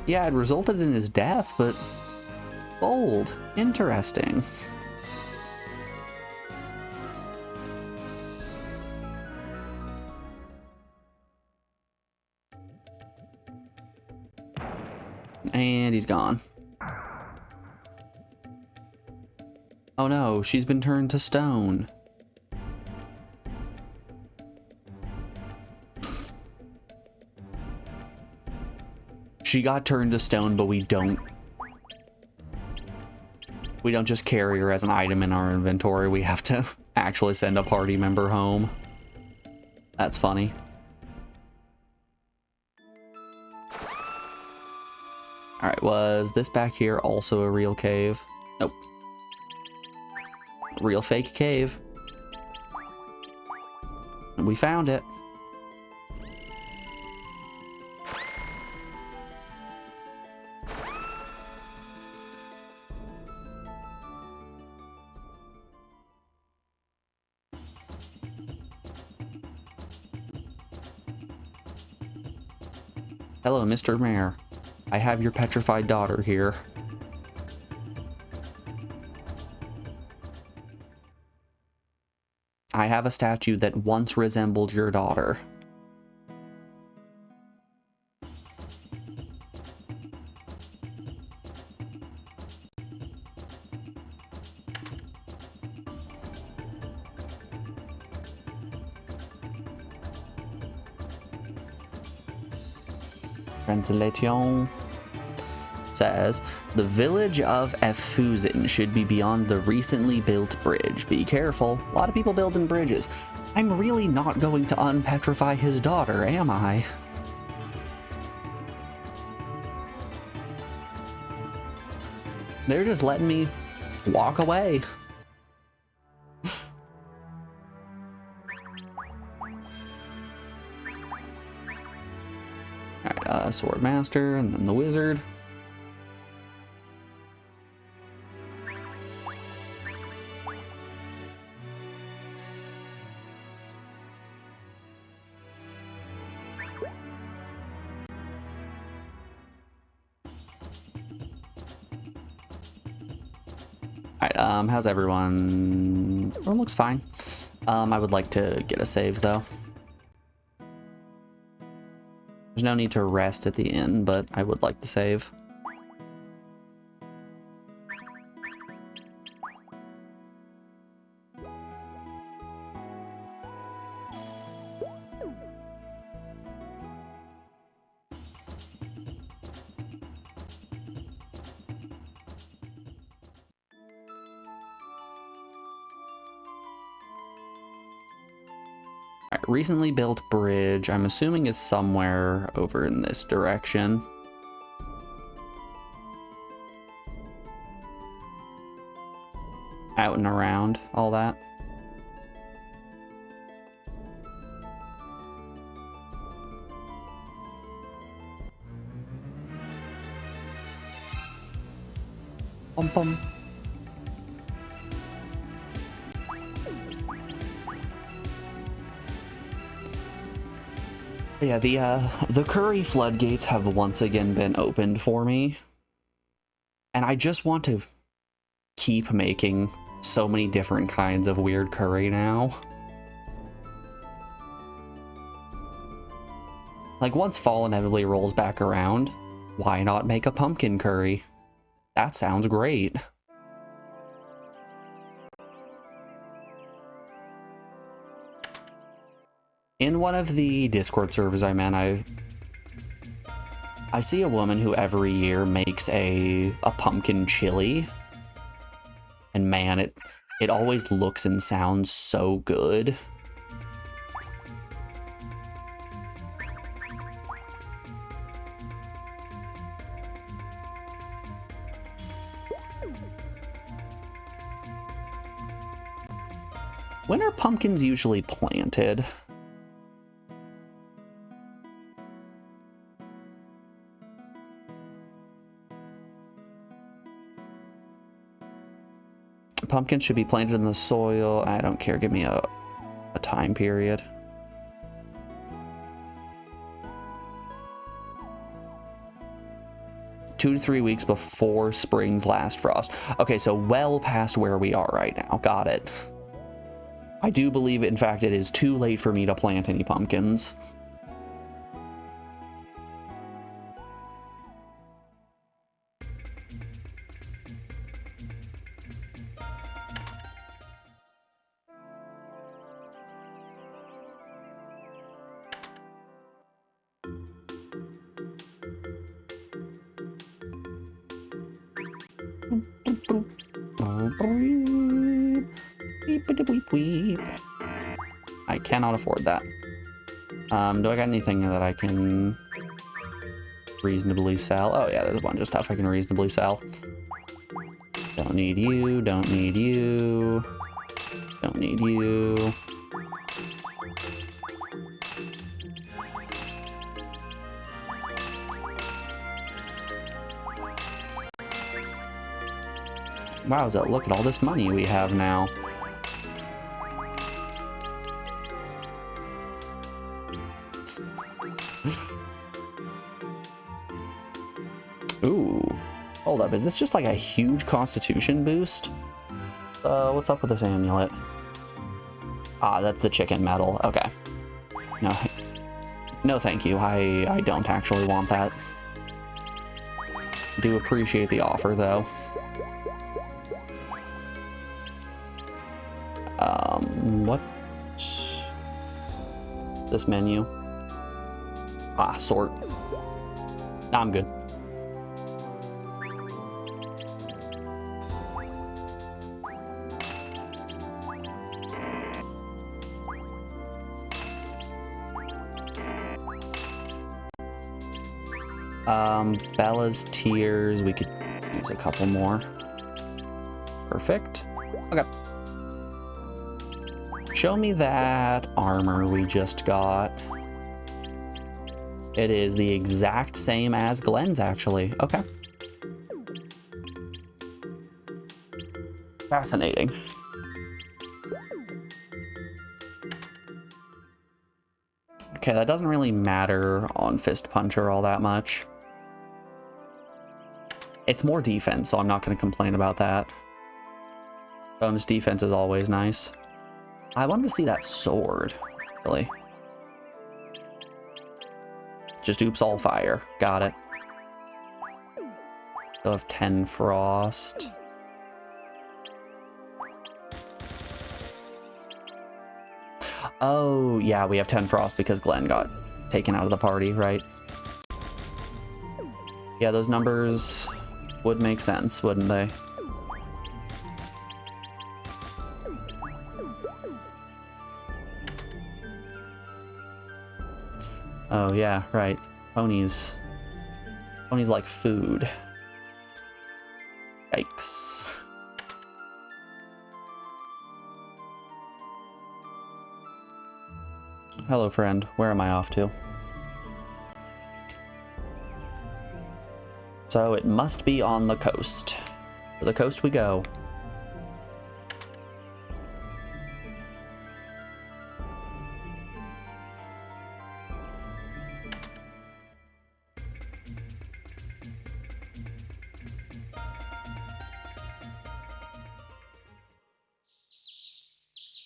Yeah, it resulted in his death, but bold. Interesting. And he's gone. Oh no, she's been turned to stone. Psst. She got turned to stone, but we don't just carry her as an item in our inventory. We have to actually send a party member home. That's funny. All right, was this back here also a real cave? Nope. Real fake cave. We found it. Hello, Mr. Mayor. I have your petrified daughter here. I have a statue that once resembled your daughter. Translation says, the village of Efuzin should be beyond the recently built bridge. Be careful. A lot of people building bridges. I'm really not going to unpetrify his daughter, am I? They're just letting me walk away. Alright, Sword Master, and then the Wizard. Alright, how's everyone? Everyone looks fine. I would like to get a save, though. There's no need to rest at the inn, but I would like to save. Alright, recently built bridge, I'm assuming is somewhere over in this direction. Out and around, all that. Bum bum. Yeah, the curry floodgates have once again been opened for me. And I just want to keep making so many different kinds of weird curry now. Like, once fall inevitably rolls back around, why not make a pumpkin curry? That sounds great. In one of the Discord servers I'm in, I see a woman who every year makes a pumpkin chili. And man, it always looks and sounds so good. When are pumpkins usually planted? Pumpkins should be planted in the soil. I don't care. Give me a time period. Two to 3 weeks before spring's last frost. Okay, so well past where we are right now. Got it. I do believe, in fact, it is too late for me to plant any pumpkins. I cannot afford that. Do I got anything that I can reasonably sell? Oh yeah, there's a bunch of stuff I can reasonably sell. Don't need you, don't need you, don't need you. Wowza, look at all this money we have now. Ooh, hold up, is this just like a huge constitution boost? What's up with this amulet? Ah, that's the chicken medal, okay. No thank you, I don't actually want that. Do appreciate the offer though. What? This menu? Ah, sort. Nah, I'm good. Bella's tears, we could use a couple more. Perfect. Okay. Show me that armor we just got. It is the exact same as Glenn's, actually. Okay. Fascinating. Okay, that doesn't really matter on Fist Puncher all that much. It's more defense, so I'm not going to complain about that. Bonus defense is always nice. I wanted to see that sword, really. Just oops all fire. Got it. Still have 10 frost. Oh, yeah, we have 10 frost because Glenn got taken out of the party, right? Yeah, those numbers would make sense, wouldn't they? Oh, yeah, right. Ponies. Ponies like food. Yikes. Hello, friend. Where am I off to? So it must be on the coast. To the coast we go.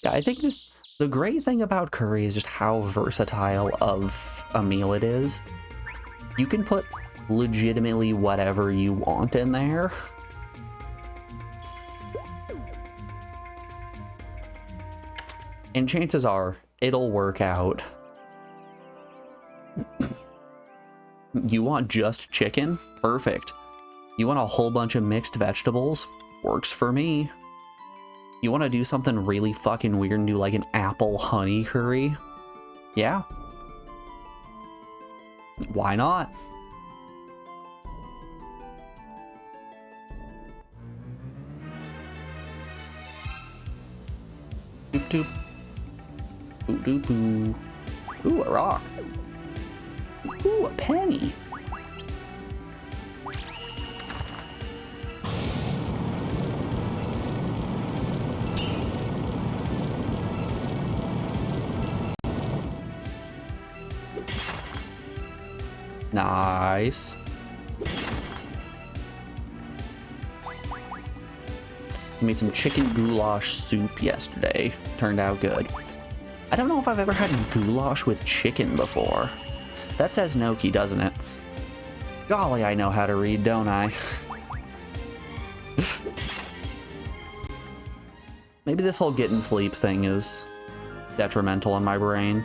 Yeah, I think just the great thing about curry is just how versatile of a meal it is. You can put legitimately whatever you want in there. And chances are, it'll work out. You want just chicken? Perfect. You want a whole bunch of mixed vegetables? Works for me. You want to do something really fucking weird and do like an apple honey curry? Yeah. Why not? Doop doop. Boo doop boo. Ooh, a rock. Ooh, a penny. Nice. Made some chicken goulash soup yesterday. Turned out good. I don't know if I've ever had goulash with chicken before. That says gnocchi, doesn't it? Golly, I know how to read, don't I? Maybe this whole getting sleep thing is detrimental on my brain.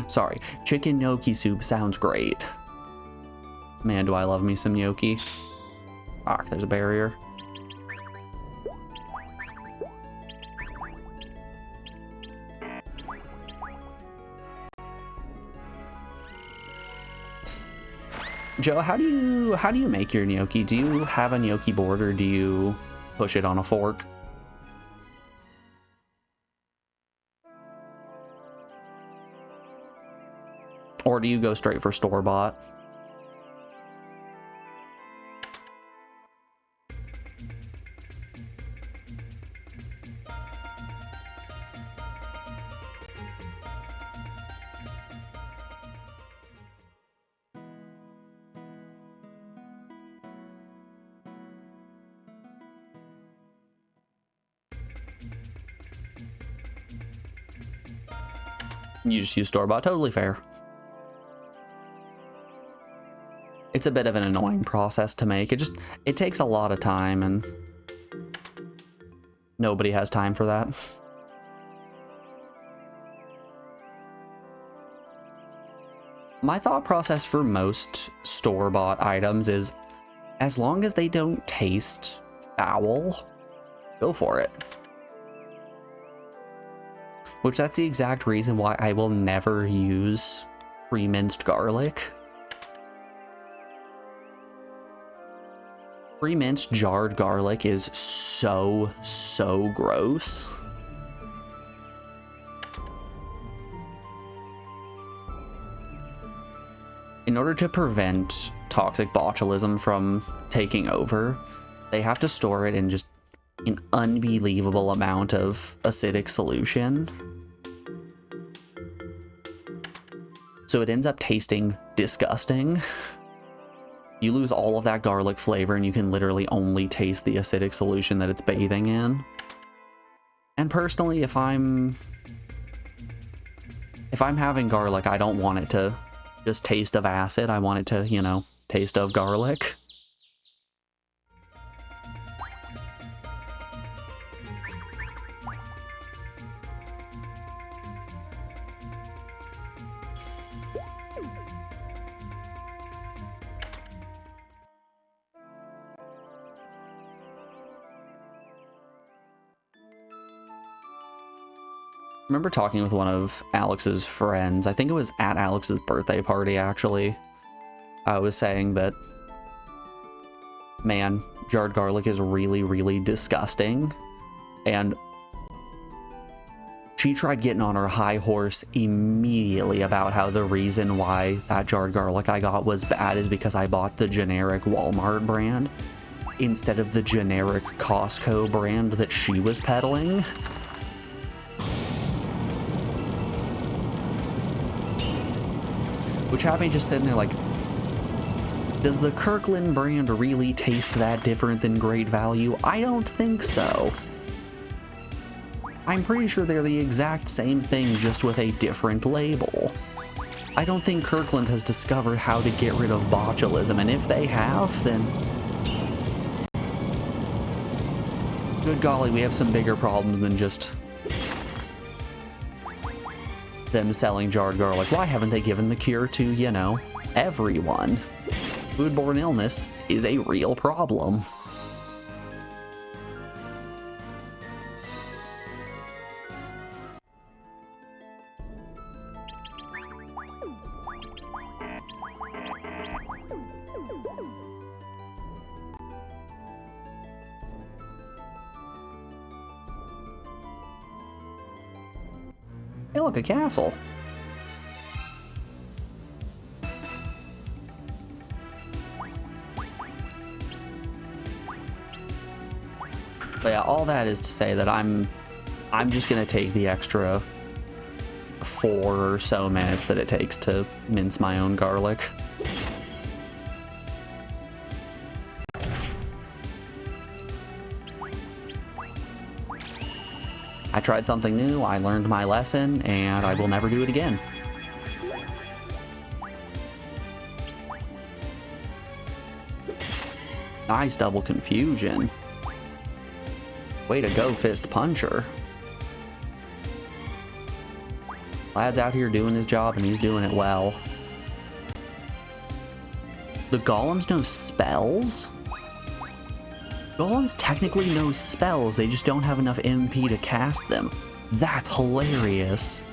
Sorry, chicken gnocchi soup sounds great. Man, do I love me some gnocchi. Ah, there's a barrier. Joe, how do you make your gnocchi? Do you have a gnocchi board or do you push it on a fork? Or do you go straight for store-bought? You just use store-bought, totally fair. It's a bit of an annoying process to make. It takes a lot of time and nobody has time for that. My thought process for most store-bought items is as long as they don't taste foul, go for it. Which that's the exact reason why I will never use pre-minced garlic. Pre-minced jarred garlic is so gross. In order to prevent toxic botulism from taking over, they have to store it in just an unbelievable amount of acidic solution. So it ends up tasting disgusting. You lose all of that garlic flavor and you can literally only taste the acidic solution that it's bathing in. And personally, if I'm having garlic, I don't want it to just taste of acid. I want it to, you know, taste of garlic. I remember talking with one of Alex's friends. I think it was at Alex's birthday party, actually. I was saying that, man, jarred garlic is really disgusting. And She tried getting on her high horse immediately about how the reason why that jarred garlic I got was bad is because I bought the generic Walmart brand instead of the generic Costco brand that she was peddling. Which had me just sitting there like, does the Kirkland brand really taste that different than Great Value? I don't think so. I'm pretty sure they're the exact same thing, just with a different label. I don't think Kirkland has discovered how to get rid of botulism, and if they have, then... good golly, we have some bigger problems than just them selling jarred garlic. Why haven't they given the cure to, you know, everyone? Foodborne illness is a real problem. Hey, look, a castle. But yeah, all that is to say that I'm just gonna take the extra 4 or so minutes that it takes to mince my own garlic. I tried something new, I learned my lesson, and I will never do it again. Nice double confusion. Way to go, Fist Puncher. Lad's out here doing his job, and he's doing it well. The golems know spells? Golems technically know spells, they just don't have enough MP to cast them. That's hilarious.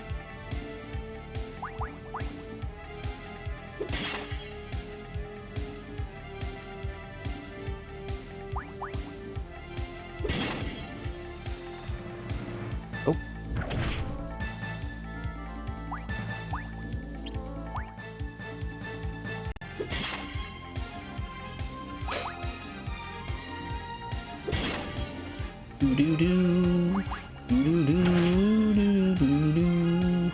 Oh. Do do do do do do do do.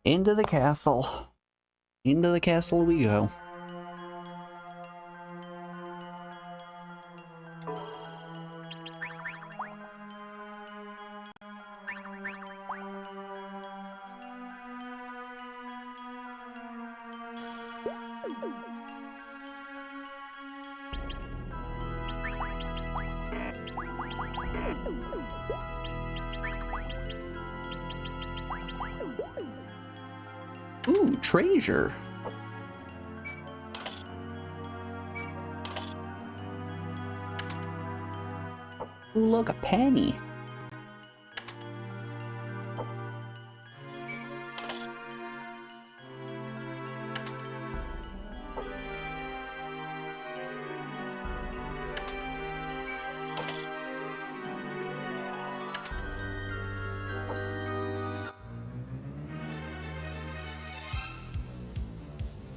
Into the castle. Into the castle we go. Ooh, treasure. Ooh, look, a penny.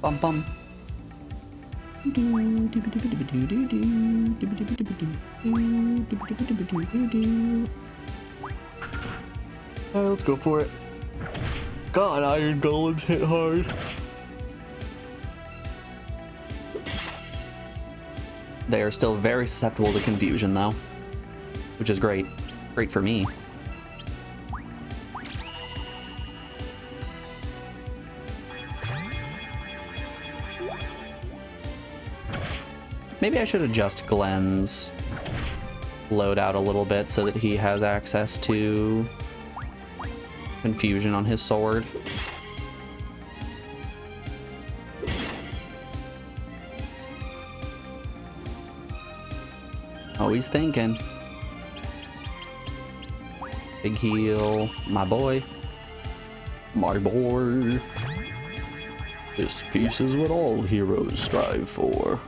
Bum bum. Alright, let's go for it. God, iron golems hit hard. They are still very susceptible to confusion, though, which is great. Great for me. Maybe I should adjust Glenn's load out a little bit so that he has access to confusion on his sword. Oh, he's thinking. Big heal, my boy. My boy. This peace is what all heroes strive for.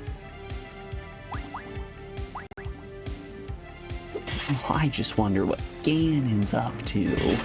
I just wonder what Ganon's up to.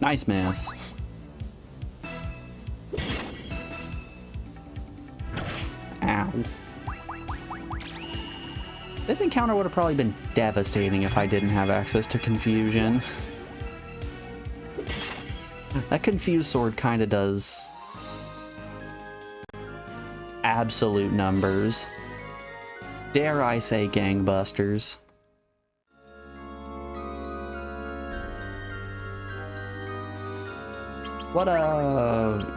Nice miss. Ow. This encounter would have probably been devastating if I didn't have access to confusion. That confused sword kind of does absolute numbers. Dare I say gangbusters. What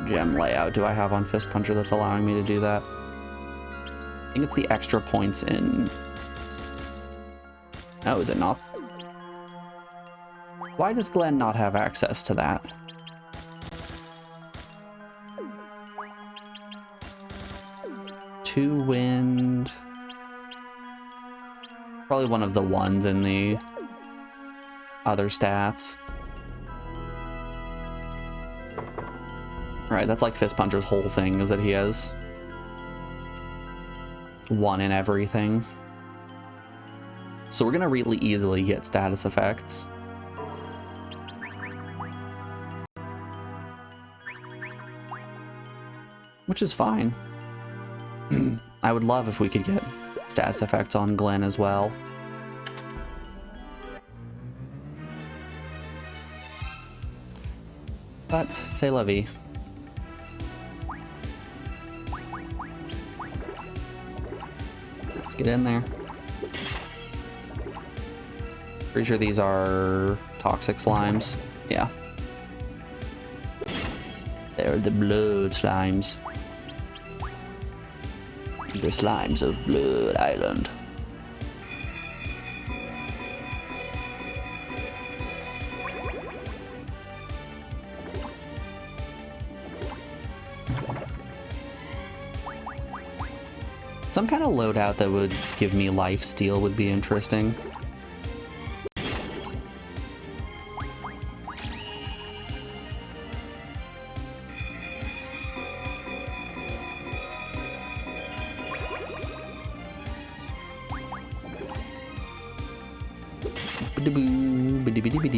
gem layout do I have on Fist Puncher that's allowing me to do that? I think it's the extra points in... Oh, is it not? Why does Glenn not have access to that? Two wind... Probably one of the ones in the other stats. Right, that's like Fist Puncher's whole thing, is that he has one in everything. So we're gonna really easily get status effects. Which is fine. I would love if we could get status effects on Glenn as well. But, c'est la vie. Let's get in there. Pretty sure these are toxic slimes. Yeah. They're the blood slimes. The slimes of Blood Island. Some kind of loadout that would give me life steal would be interesting.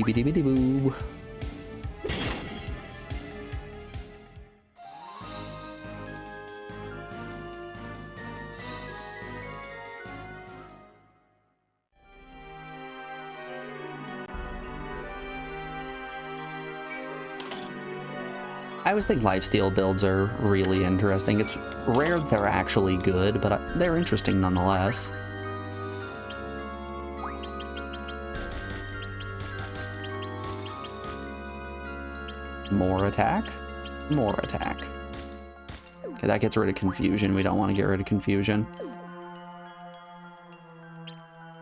Biddy-boo. I always think lifesteal builds are really interesting. It's rare that they're actually good, but they're interesting nonetheless. More attack? More attack. Okay, that gets rid of confusion. We don't want to get rid of confusion.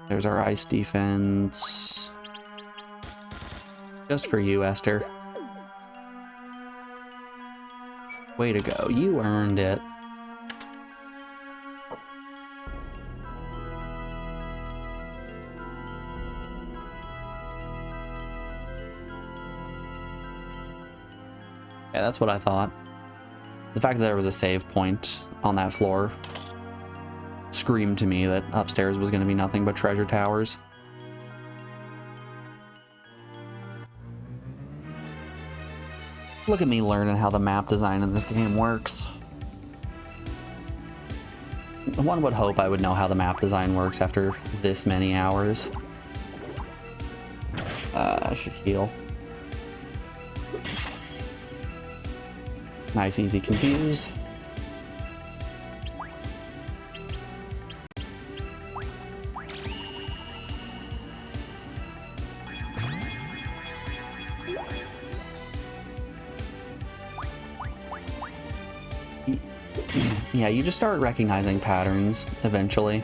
There's our ice defense. Just for you, Esther. Way to go. You earned it. Yeah, that's what I thought. The fact that there was a save point on that floor screamed to me that upstairs was going to be nothing but treasure towers. Look at me learning how the map design in this game works. One would hope I would know how the map design works after this many hours. I should heal. Nice, easy confuse. Yeah, you just start recognizing patterns eventually.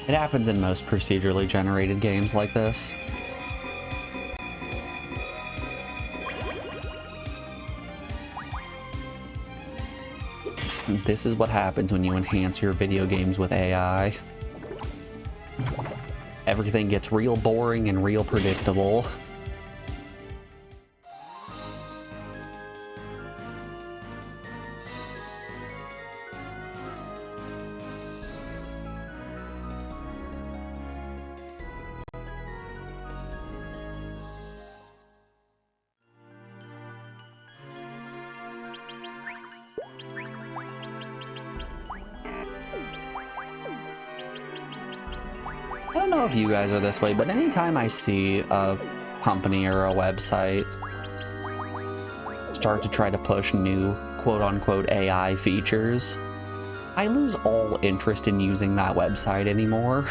It happens in most procedurally generated games like this. This is what happens when you enhance your video games with AI. Everything gets real boring and real predictable. I don't know if you guys are this way, but anytime I see a company or a website start to try to push new quote-unquote AI features, I lose all interest in using that website anymore.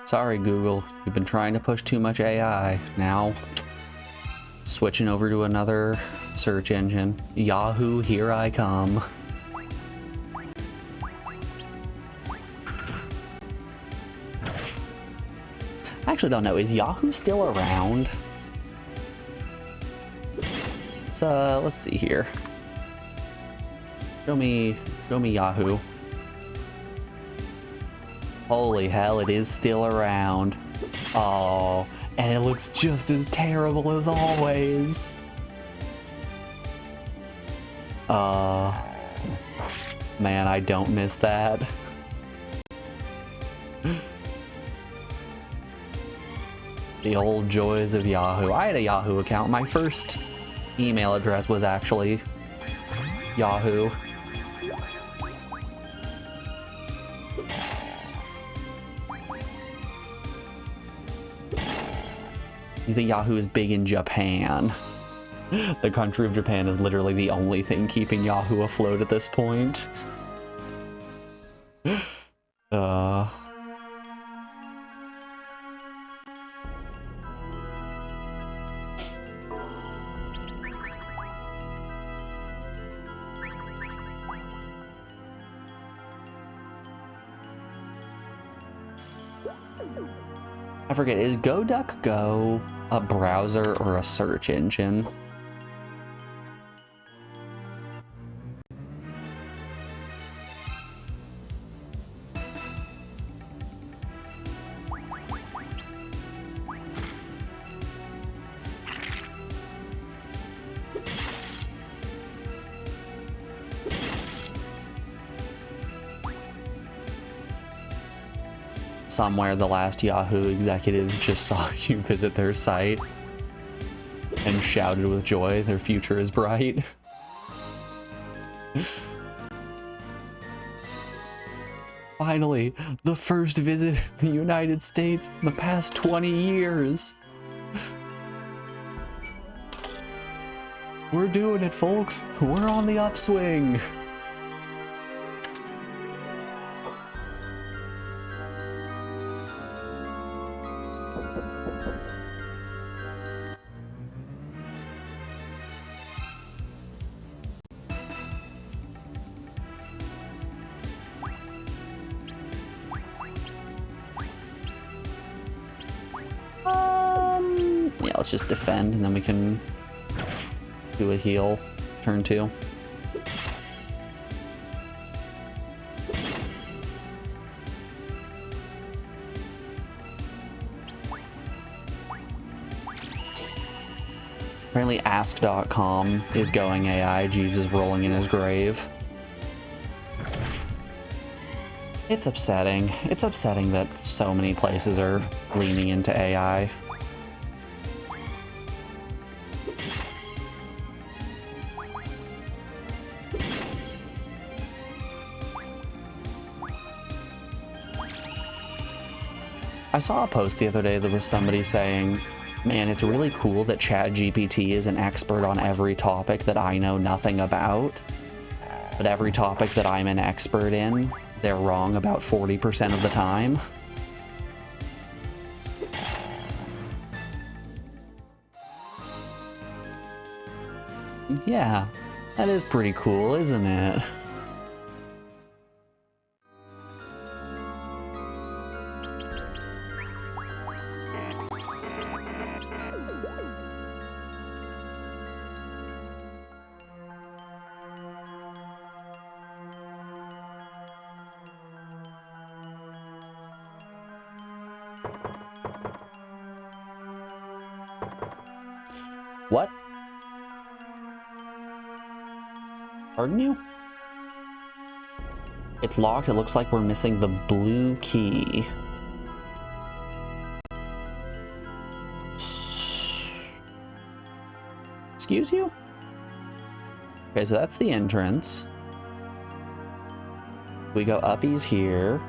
Sorry, Google, you've been trying to push too much AI. Now, switching over to another search engine. Yahoo, here I come. I actually don't know, is Yahoo still around? Let's see here. Show me Yahoo. Holy hell, it is still around. Oh, and it looks just as terrible as always. Man, I don't miss that. The old joys of Yahoo. I had a Yahoo account. My first email address was actually Yahoo. You think Yahoo is big in Japan? The country of Japan is literally the only thing keeping Yahoo afloat at this point. I forget, is GoDuckGo a browser or a search engine? Somewhere the last Yahoo executives just saw you visit their site and shouted with joy, their future is bright. Finally, the first visit to the United States in the past 20 years. We're doing it, folks. We're on the upswing. Yeah, let's just defend and then we can do a heal turn 2. Apparently ask.com is going AI. Jeeves is rolling in his grave. It's upsetting. It's upsetting that so many places are leaning into AI. I saw a post the other day that was somebody saying, man, it's really cool that ChatGPT is an expert on every topic that I know nothing about. But every topic that I'm an expert in, they're wrong about 40% of the time. Yeah, that is pretty cool, isn't it? What? Pardon you? It's locked. It looks like we're missing the blue key. Excuse you? Okay, so that's the entrance. We go uppies here.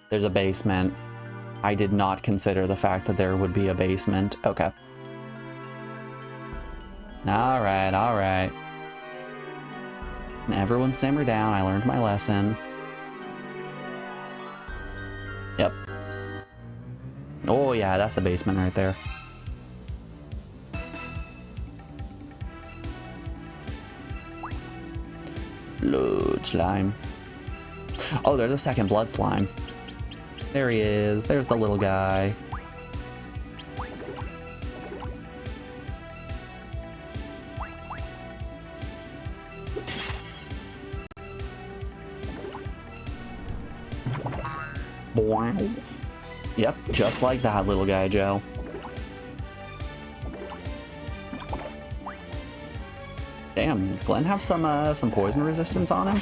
There's a basement. I did not consider the fact that there would be a basement. Okay. Alright, alright. Everyone simmer down. I learned my lesson. Yep. Oh yeah, that's a basement right there. Blood slime. Oh, there's a second blood slime. There he is. There's the little guy. Yep, just like that, little guy, Joe. Damn, does Glenn have some poison resistance on him?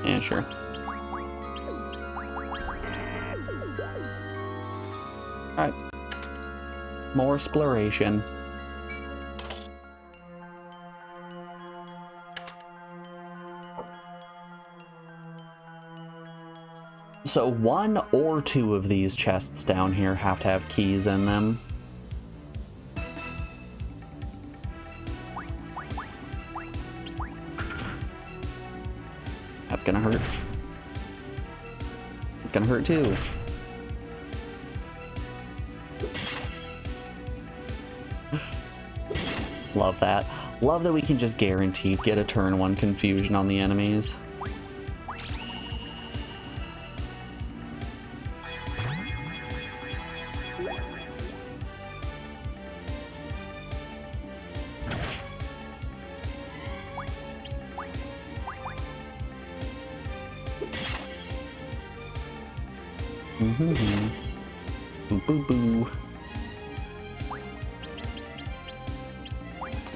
Yeah, sure. Alright. More exploration. So one or two of these chests down here have to have keys in them. That's gonna hurt. It's gonna hurt too. Love that. Love that we can just guaranteed get a turn one confusion on the enemies. Boo boo boo.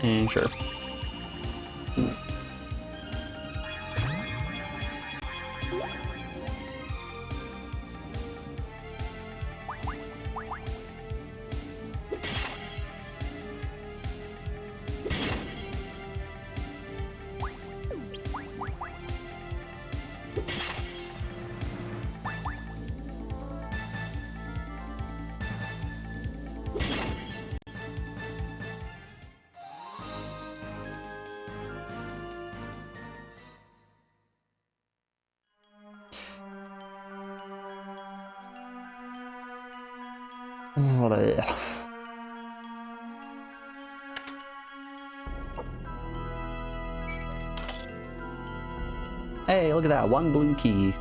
And sure. Hey, look at that. One blue key.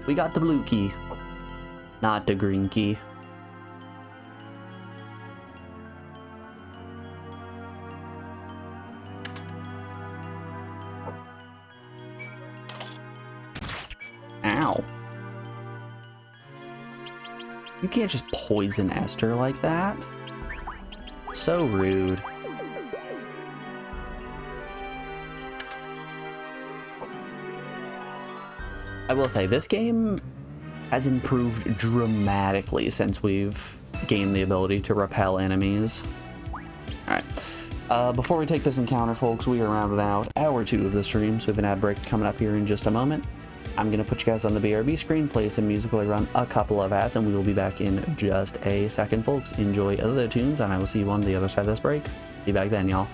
We got the blue key. Not the green key. Ow. You can't just poison Esther like that. So rude. I will say, this game has improved dramatically since we've gained the ability to repel enemies. Alright. Before we take this encounter, folks, we are rounded out hour 2 of the stream, so we have an ad break coming up here in just a moment. I'm going to put you guys on the BRB screen, play some music while I run a couple of ads, and we will be back in just a second, folks. Enjoy the tunes, and I will see you on the other side of this break. Be back then, y'all.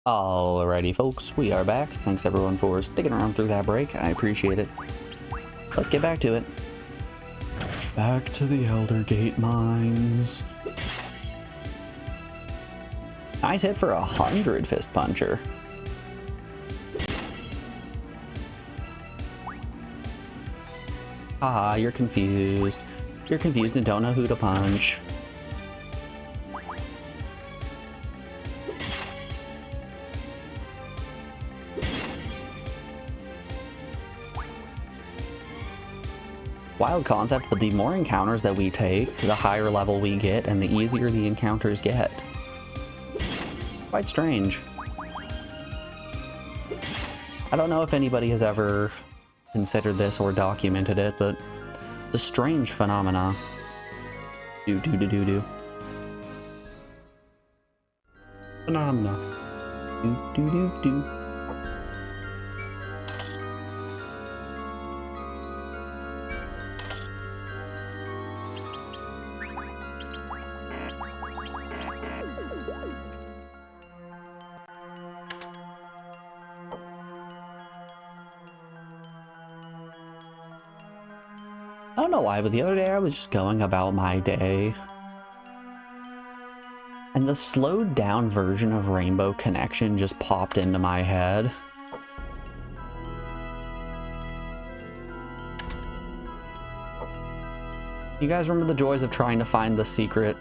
Alrighty, folks, we are back. Thanks everyone for sticking around through that break. I appreciate it. Let's get back to it. Back to the Elder Gate mines. Nice hit for 100, Fist Puncher. Haha, you're confused. You're confused and don't know who to punch. Wild concept, but the more encounters that we take, the higher level we get, and the easier the encounters get. Quite strange. I don't know if anybody has ever considered this or documented it, but the strange phenomena. Do. Phenomena. Do. I don't know why, but the other day I was just going about my day, and the slowed down version of Rainbow Connection just popped into my head. You guys remember the joys of trying to find the secret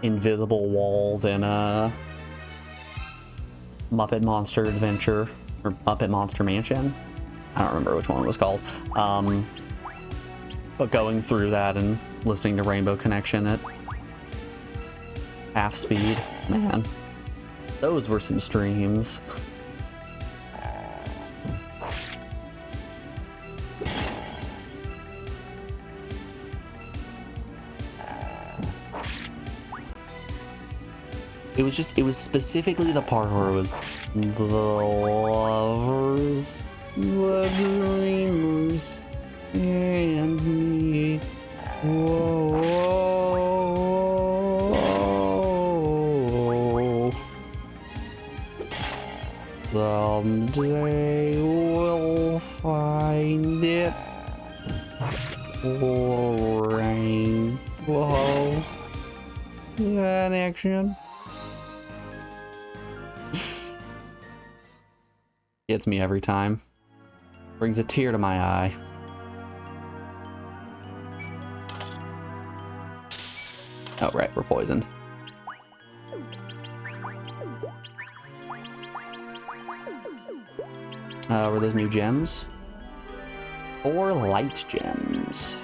invisible walls in a Muppet Monster Adventure or Muppet Monster Mansion? I don't remember which one it was called. But going through that and listening to Rainbow Connection at half speed, man, those were some streams. It was specifically the part where it was the lovers, the dreamers, and me. Whoa. Someday we'll find it. Rainbow connection. Gets me every time. Brings a tear to my eye. Oh, right, we're poisoned. Were those new gems? 4 light gems.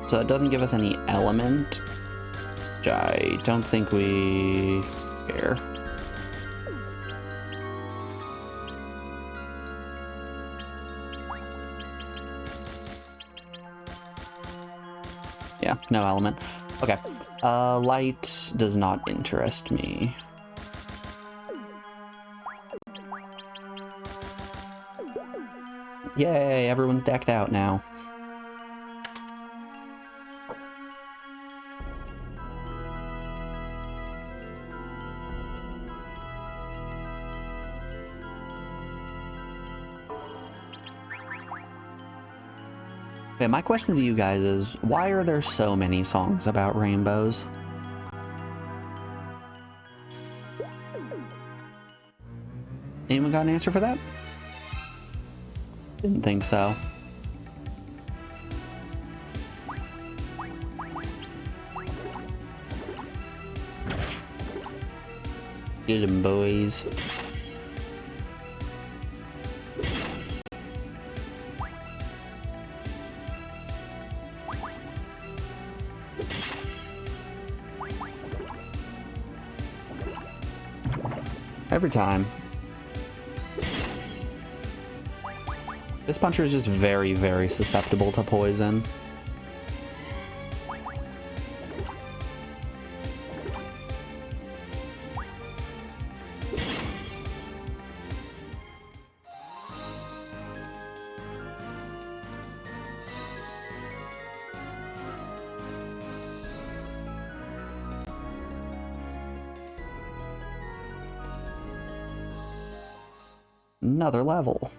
So it doesn't give us any element, which I don't think we care. Yeah, no element. Okay. Light does not interest me. Yay, everyone's decked out now. Okay, my question to you guys is, why are there so many songs about rainbows? Anyone got an answer for that? Didn't think so. Get 'em, boys. Every time. This puncher is just very, very susceptible to poison. Another level.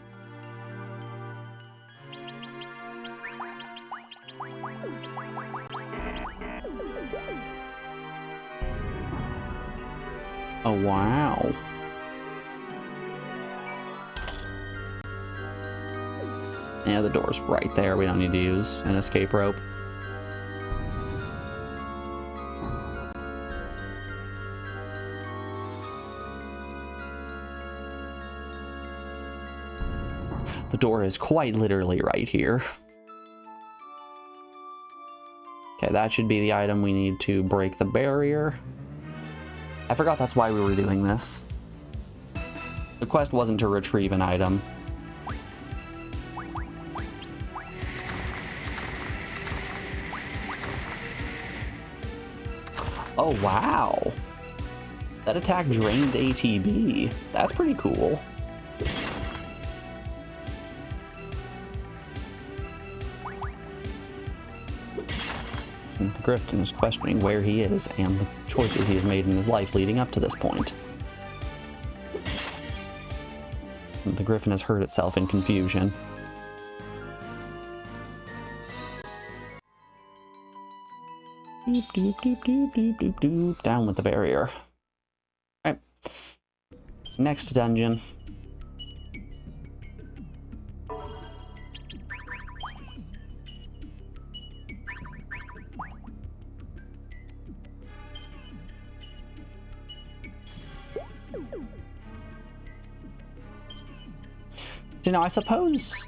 Oh, wow. Yeah, the door's right there. We don't need to use an escape rope. The door is quite literally right here. Okay, that should be the item we need to break the barrier. I forgot that's why we were doing this. The quest wasn't to retrieve an item. Oh, wow. That attack drains ATB. That's pretty cool. The Griffin is questioning where he is and the choices he has made in his life leading up to this point. The Griffin has hurt itself in confusion. Doop, doop, doop, doop, doop, doop, doop. Down with the barrier. Alright. Next dungeon. You know, I suppose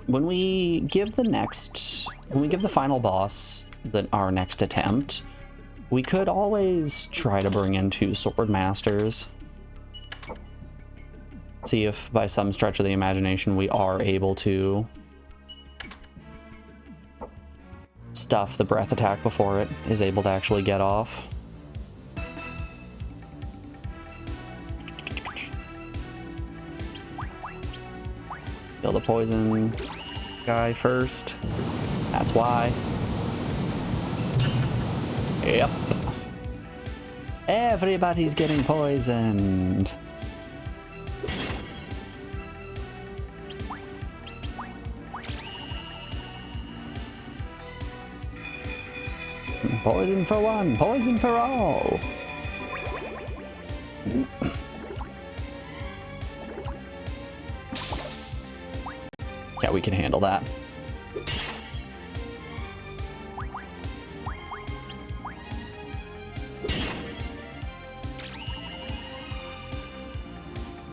when we give the final boss our next attempt, we could always try to bring in 2 sword masters. See if by some stretch of the imagination we are able to stuff the breath attack before it is able to actually get off. Kill the poison guy first. That's why. Yep. Everybody's getting poisoned. Poison for one, poison for all. Yeah, we can handle that.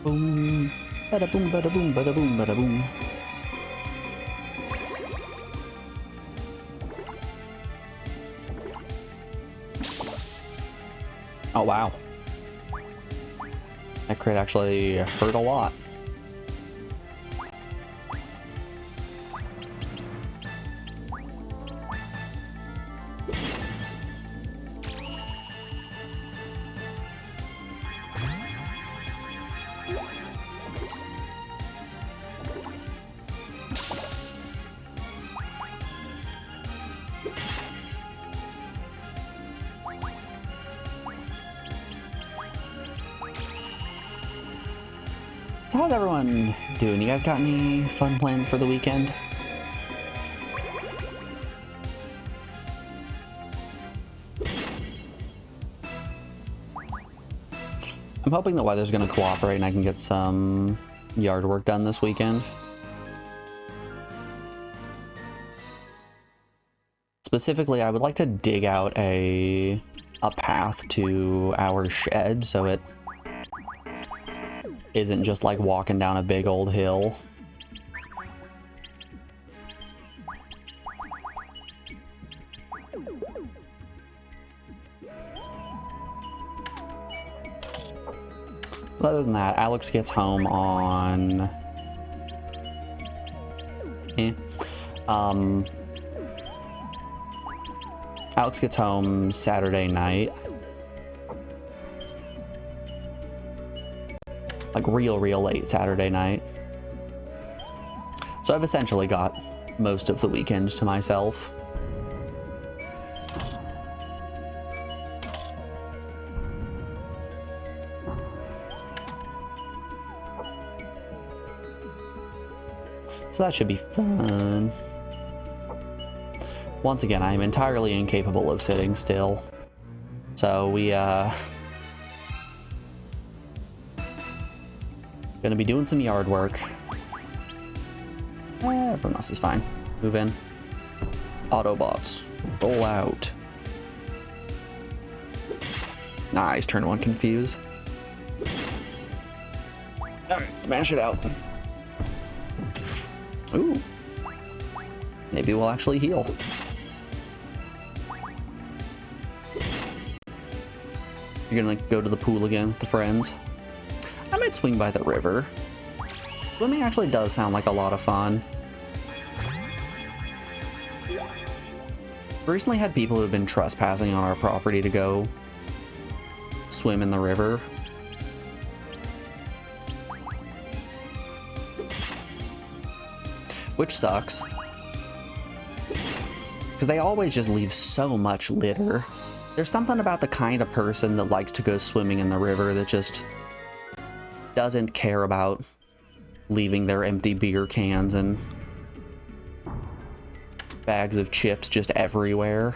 Boom, bada boom, bada boom, bada boom, bada boom. Oh wow. That crit actually hurt a lot. So how's everyone doing? You guys got any fun plans for the weekend? I'm hoping the weather's going to cooperate and I can get some yard work done this weekend. Specifically, I would like to dig out a path to our shed so it isn't just like walking down a big old hill. Other than that, Alex gets home on... Alex gets home Saturday night. Like real late Saturday night. So I've essentially got most of the weekend to myself. So that should be fun. Once again, I am entirely incapable of sitting still. So we, gonna be doing some yard work. Everyone else is fine. Move in. Autobots, roll out. Nice, turn 1 confuse. Alright, smash it out. Maybe we'll actually heal. You're gonna go to the pool again with the friends. I might swing by the river. Swimming actually does sound like a lot of fun. We recently had people who have been trespassing on our property to go swim in the river. Which sucks. Because they always just leave so much litter. There's something about the kind of person that likes to go swimming in the river that just doesn't care about leaving their empty beer cans and bags of chips just everywhere.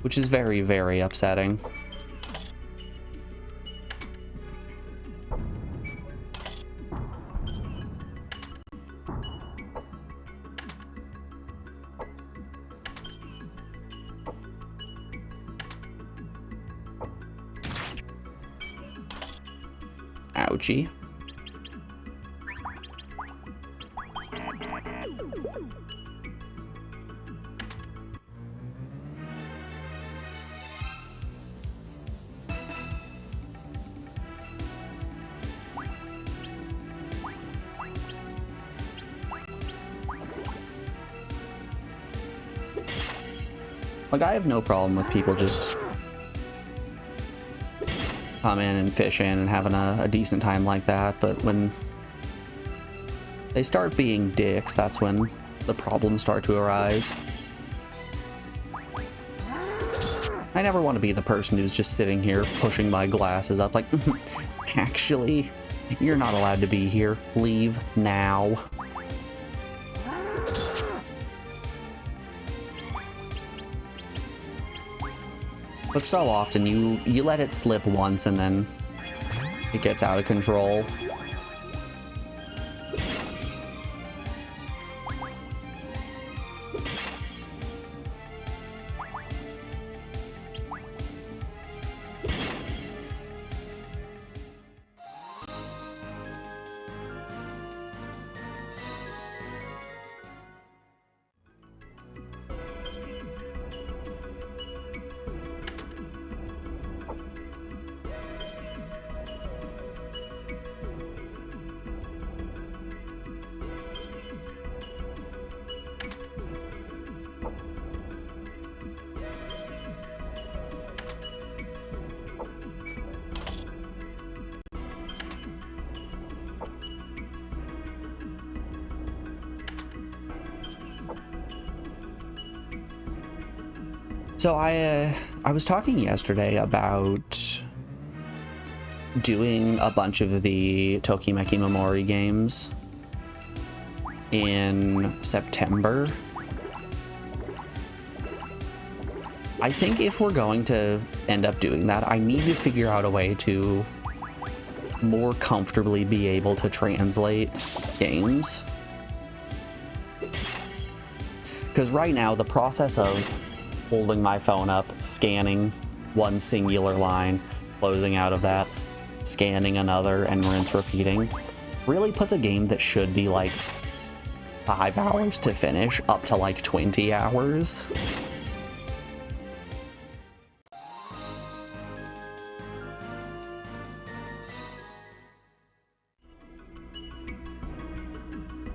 Which is very, very upsetting. Ouchie. Like, I have no problem with people just come in and fish in and having a decent time like that, but when they start being dicks, that's when the problems start to arise. I never want to be the person who's just sitting here pushing my glasses up like, actually, you're not allowed to be here. Leave now. But so often you let it slip once and then it gets out of control. So I was talking yesterday about doing a bunch of the Tokimeki Memori games in September. I think if we're going to end up doing that, I need to figure out a way to more comfortably be able to translate games. Because right now, the process of holding my phone up, scanning one singular line, closing out of that, scanning another, and rinse repeating, really puts a game that should be like 5 hours to finish up to like 20 hours.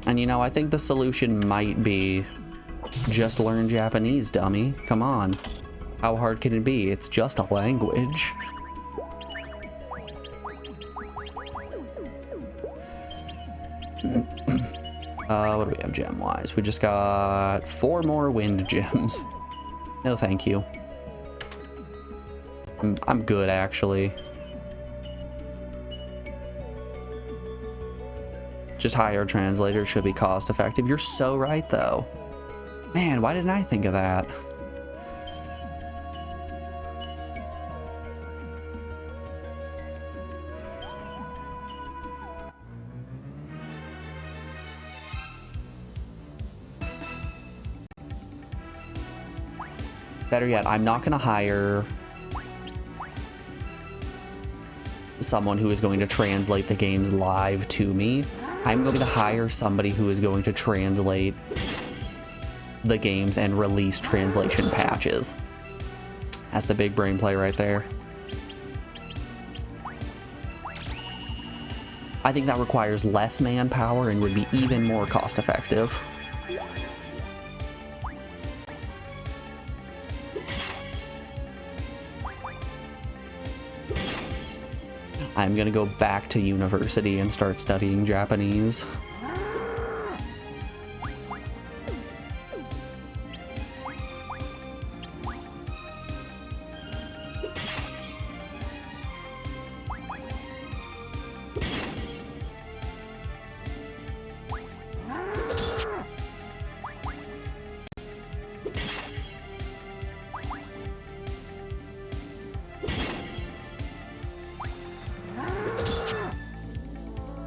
And you know, I think the solution might be just learn Japanese, dummy. Come on. How hard can it be? It's just a language. What do we have gem-wise? We just got 4 more wind gems. No, thank you. I'm good, actually. Just hire translators should be cost-effective. You're so right, though. Man, why didn't I think of that? Better yet, I'm not gonna hire someone who is going to translate the games live to me. I'm going to hire somebody who is going to translate the games and release translation patches. That's the big brain play right there. I think that requires less manpower and would be even more cost effective. I'm gonna go back to university and start studying Japanese.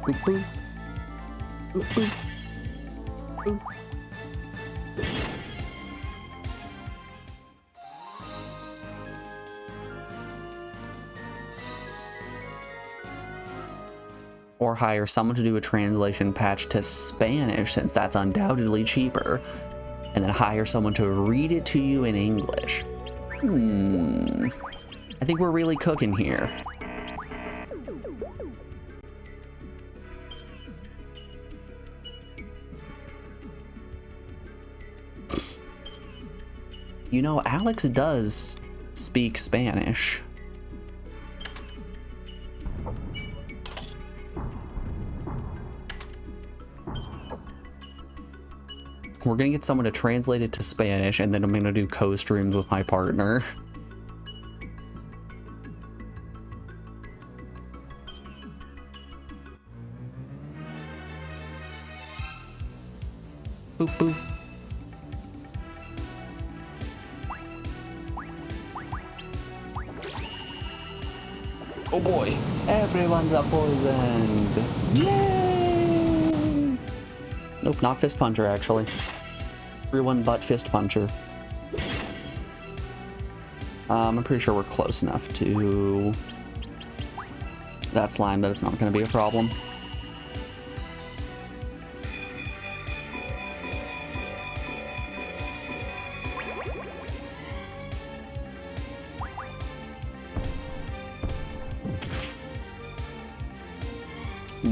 Boop, boop. Boop, boop. Boop. Or hire someone to do a translation patch to Spanish, since that's undoubtedly cheaper, and then hire someone to read it to you in English. I think we're really cooking here. You know, Alex does speak Spanish. We're gonna get someone to translate it to Spanish, and then I'm gonna do co-streams with my partner. Boop boop. Oh boy, everyone's a poisoned. Yay! Nope, not fist puncher actually. Everyone but fist puncher. I'm pretty sure we're close enough to that slime that it's not going to be a problem.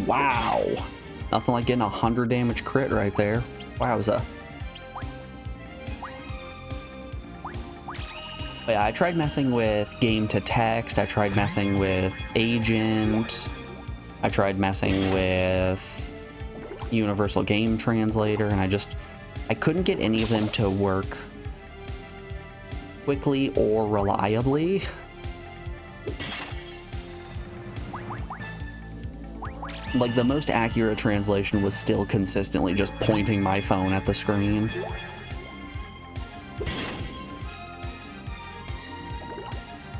Wow. Nothing like getting 100 damage crit right there. Wowza. But yeah, I tried messing with game to text. I tried messing with agent. I tried messing with universal game translator, and I couldn't get any of them to work quickly or reliably. Like, the most accurate translation was still consistently just pointing my phone at the screen.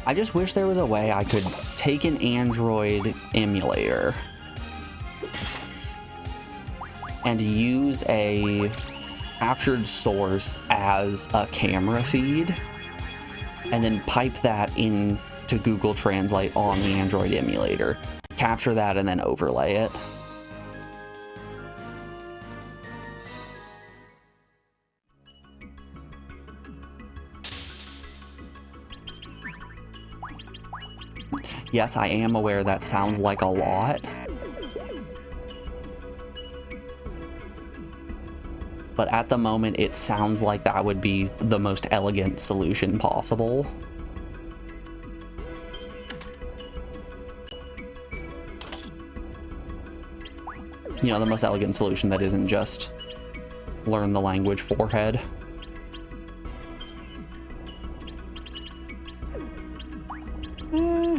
I just wish there was a way I could take an Android emulator and use a captured source as a camera feed, and then pipe that into Google Translate on the Android emulator. Capture that and then overlay it. Yes, I am aware that sounds like a lot. But at the moment, it sounds like that would be the most elegant solution possible. You know, the most elegant solution that isn't just learn the language forehead.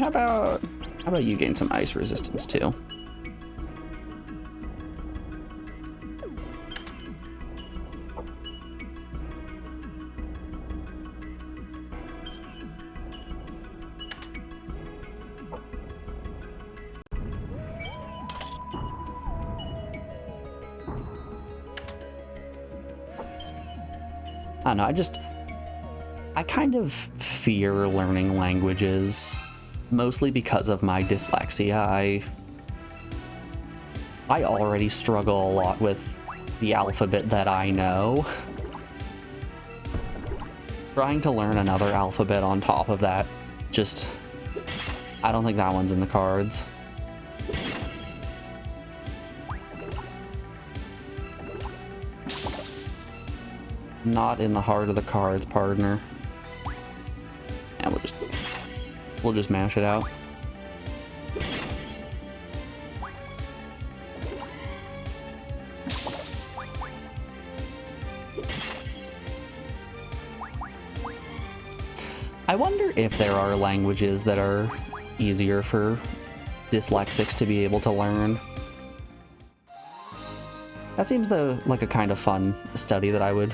How about you gain some ice resistance too? I don't know, I kind of fear learning languages. mostly because of my dyslexia. I already struggle a lot with the alphabet that I know. Trying to learn another alphabet on top of that, just, I don't think that one's in the cards. Not in the heart of the cards, partner. And we'll just mash it out. I wonder if there are languages that are easier for dyslexics to be able to learn. That seems like a kind of fun study that I would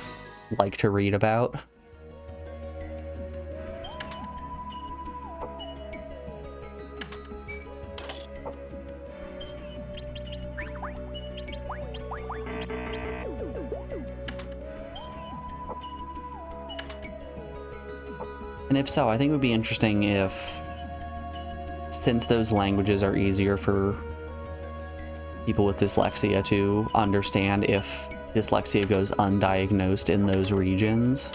like to read about. And if so, I think it would be interesting if, since those languages are easier for people with dyslexia to understand, if dyslexia goes undiagnosed in those regions.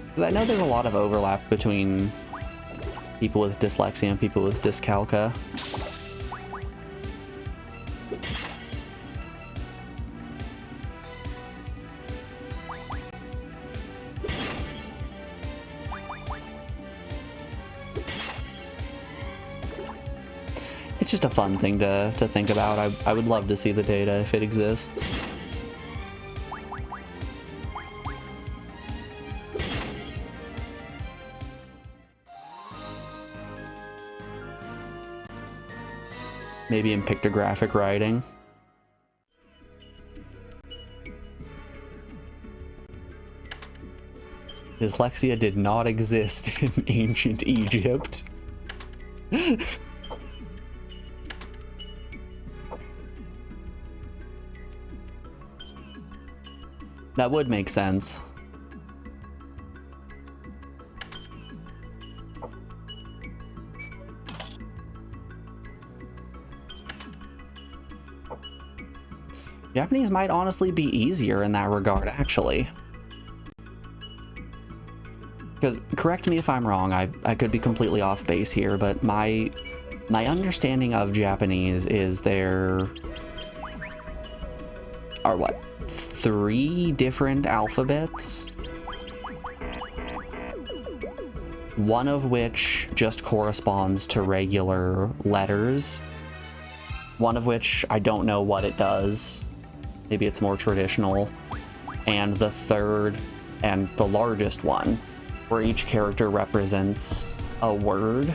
Because I know there's a lot of overlap between people with dyslexia and people with dyscalculia. It's just a fun thing to think about. I would love to see the data if it exists. Maybe in pictographic writing. Dyslexia did not exist in ancient Egypt. That would make sense. Japanese might honestly be easier in that regard, actually. Because, correct me if I'm wrong, I could be completely off base here, but my understanding of Japanese is there are, what, 3 different alphabets? One of which just corresponds to regular letters. One of which I don't know what it does. Maybe it's more traditional. And the third, and the largest one, where each character represents a word.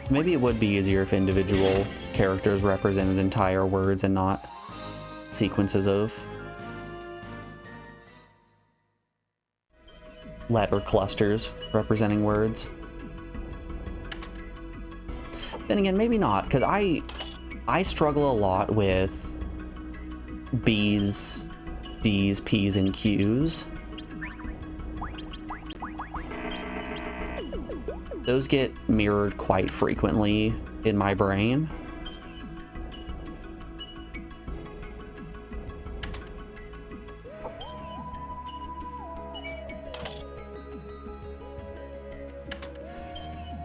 Maybe it would be easier if individual characters represented entire words and not sequences of letter clusters representing words. Then again, maybe not, because I struggle a lot with B's, D's, P's, and Q's. Those get mirrored quite frequently in my brain.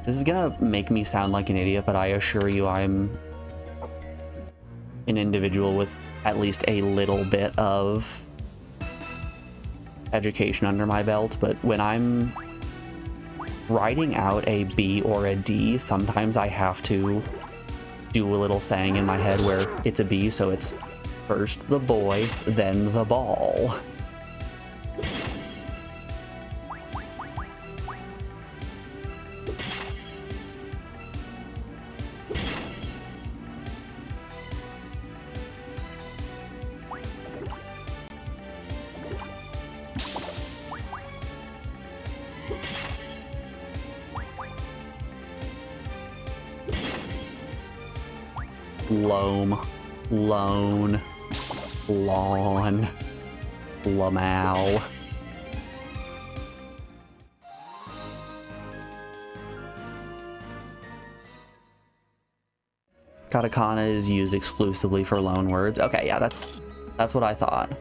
This is gonna make me sound like an idiot, but I assure you I'm an individual with at least a little bit of education under my belt, but when I'm writing out a B or a D, sometimes I have to do a little saying in my head where it's a B, so it's first the boy, then the ball. Loam, loan, lawn, lamau. Katakana is used exclusively for loan words. Okay, yeah, that's what I thought.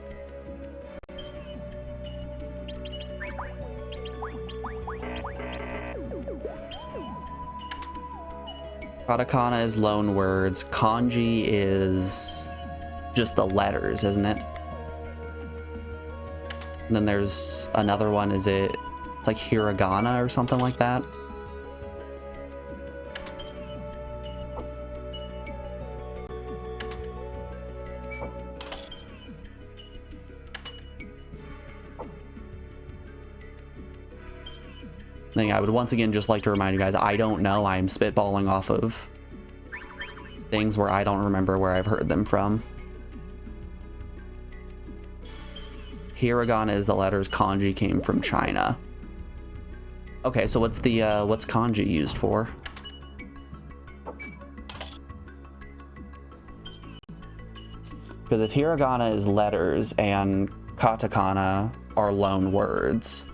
Katakana is loan words. Kanji is just the letters, isn't it? And then there's another one, it's like hiragana or something like that? I would once again just like to remind you guys, I don't know. I'm spitballing off of things where I don't remember where I've heard them from. Hiragana is the letters. Kanji came from China. Okay, so what's kanji used for? Because if hiragana is letters and katakana are loan words,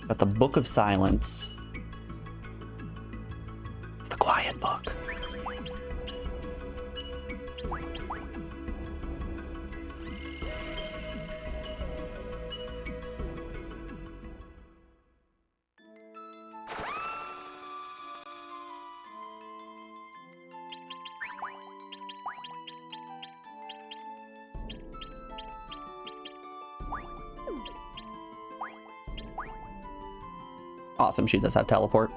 but the Book of Silence, it's the quiet book. Awesome, she does have teleport.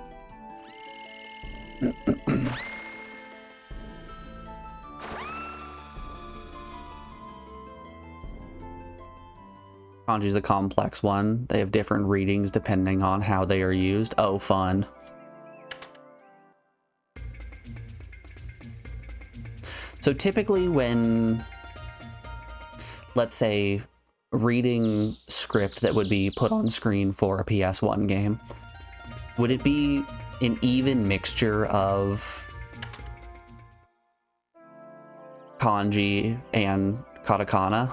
Kanji's the complex one. They have different readings depending on how they are used. Oh, fun. So typically when, let's say, reading script that would be put on screen for a PS1 game, would it be an even mixture of kanji and katakana?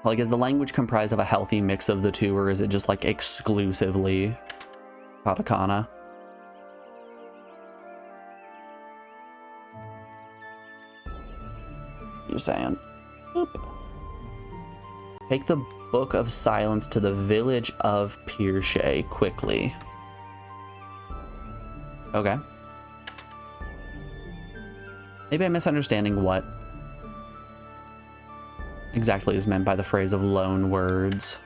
Like, is the language comprised of a healthy mix of the two, or is it just like exclusively katakana? You're saying, boop. Take the Book of Silence to the village of Pirshe quickly. Okay. Maybe I'm misunderstanding what exactly is meant by the phrase of loan words.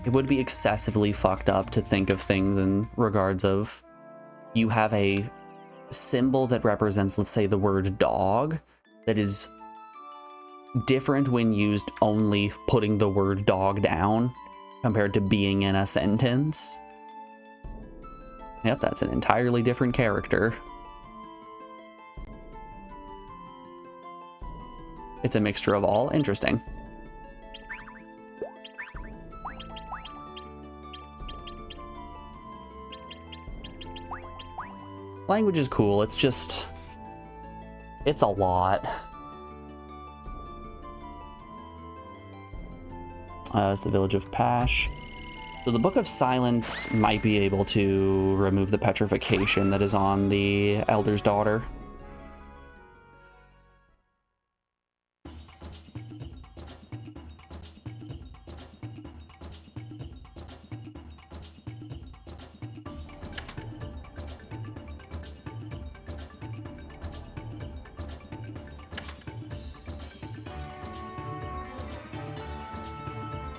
It would be excessively fucked up to think of things in regards of you have a symbol that represents, let's say, the word dog that is different when used only putting the word dog down compared to being in a sentence. Yep, that's an entirely different character. It's a mixture of all. Interesting. Language is cool, it's just... it's a lot. It's the village of Pash. So the Book of Silence might be able to remove the petrification that is on the Elder's Daughter.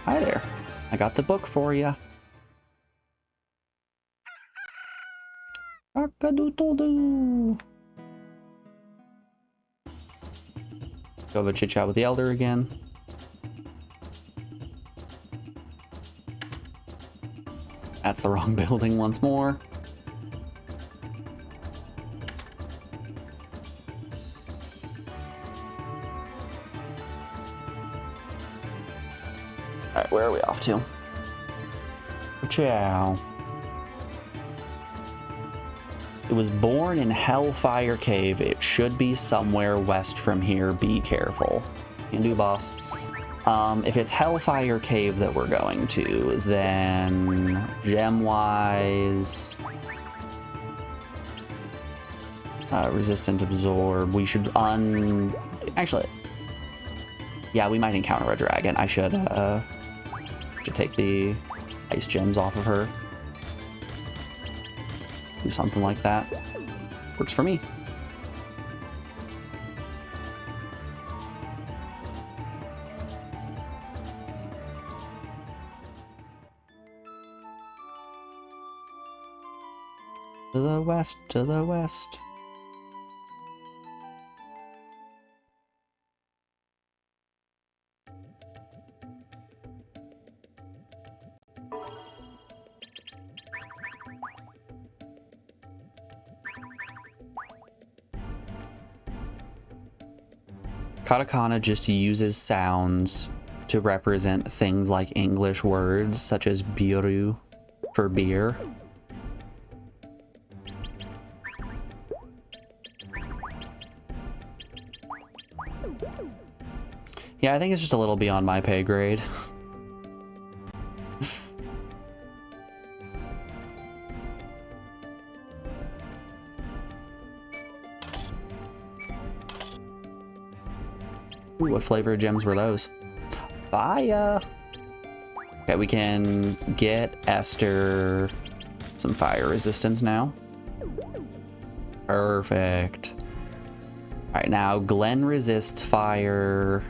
Hi there. I got the book for ya. Cock-a-doodle-doo. Go have a chit chat with the elder again. That's the wrong building once more. Alright, where are we off to? Ciao. It was born in Hellfire Cave. It should be somewhere west from here. Be careful. Can do, boss. If it's Hellfire Cave that we're going to, then gem-wise... resistant absorb. We should Actually... yeah, we might encounter a dragon. I should take the ice gems off of her. Do something like that. Works for me. To the west, to the west. Katakana just uses sounds to represent things like English words, such as biru for beer. Yeah, I think it's just a little beyond my pay grade. Ooh, what flavor of gems were those? Fire! Okay, we can get Esther some fire resistance now. Perfect. Alright, now Glenn resists fire.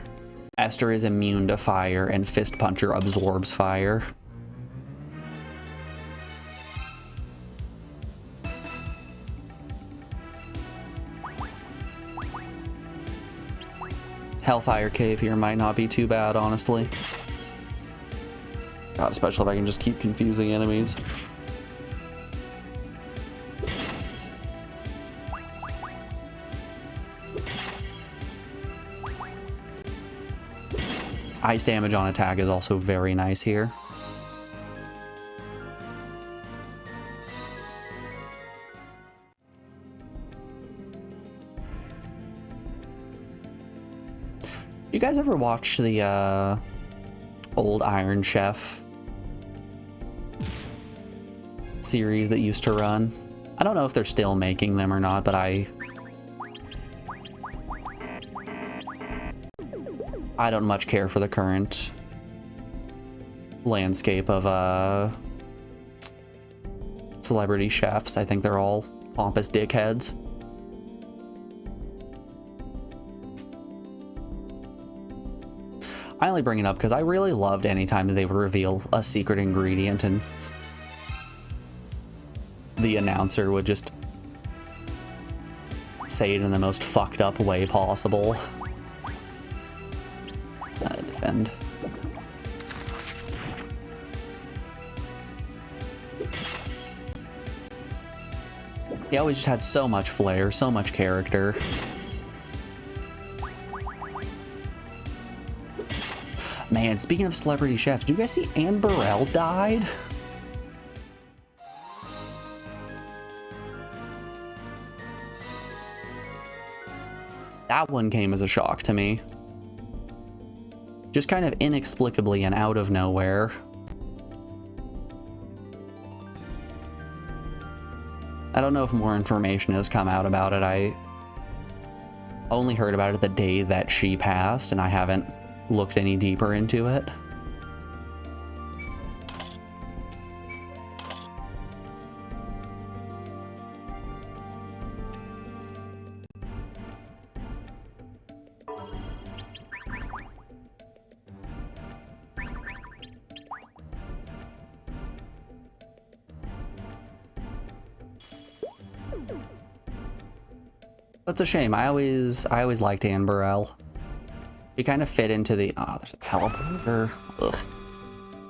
Esther is immune to fire, and Fist Puncher absorbs fire. Hellfire Cave here might not be too bad, honestly. God, especially if I can just keep confusing enemies. Ice damage on attack is also very nice here. You guys ever watch the old Iron Chef series that used to run? I don't know if they're still making them or not, but I don't much care for the current landscape of celebrity chefs. I think they're all pompous dickheads. I only bring it up because I really loved any time that they would reveal a secret ingredient and the announcer would just say it in the most fucked up way possible. Defend. He always just had so much flair, so much character. Man, speaking of celebrity chefs, do you guys see Anne Burrell died? That one came as a shock to me. Just kind of inexplicably and out of nowhere. I don't know if more information has come out about it. I only heard about it the day that she passed, and I haven't looked any deeper into it. That's a shame. I always liked Anne Burrell. She kind of fit into the there's a teleporter. Ugh.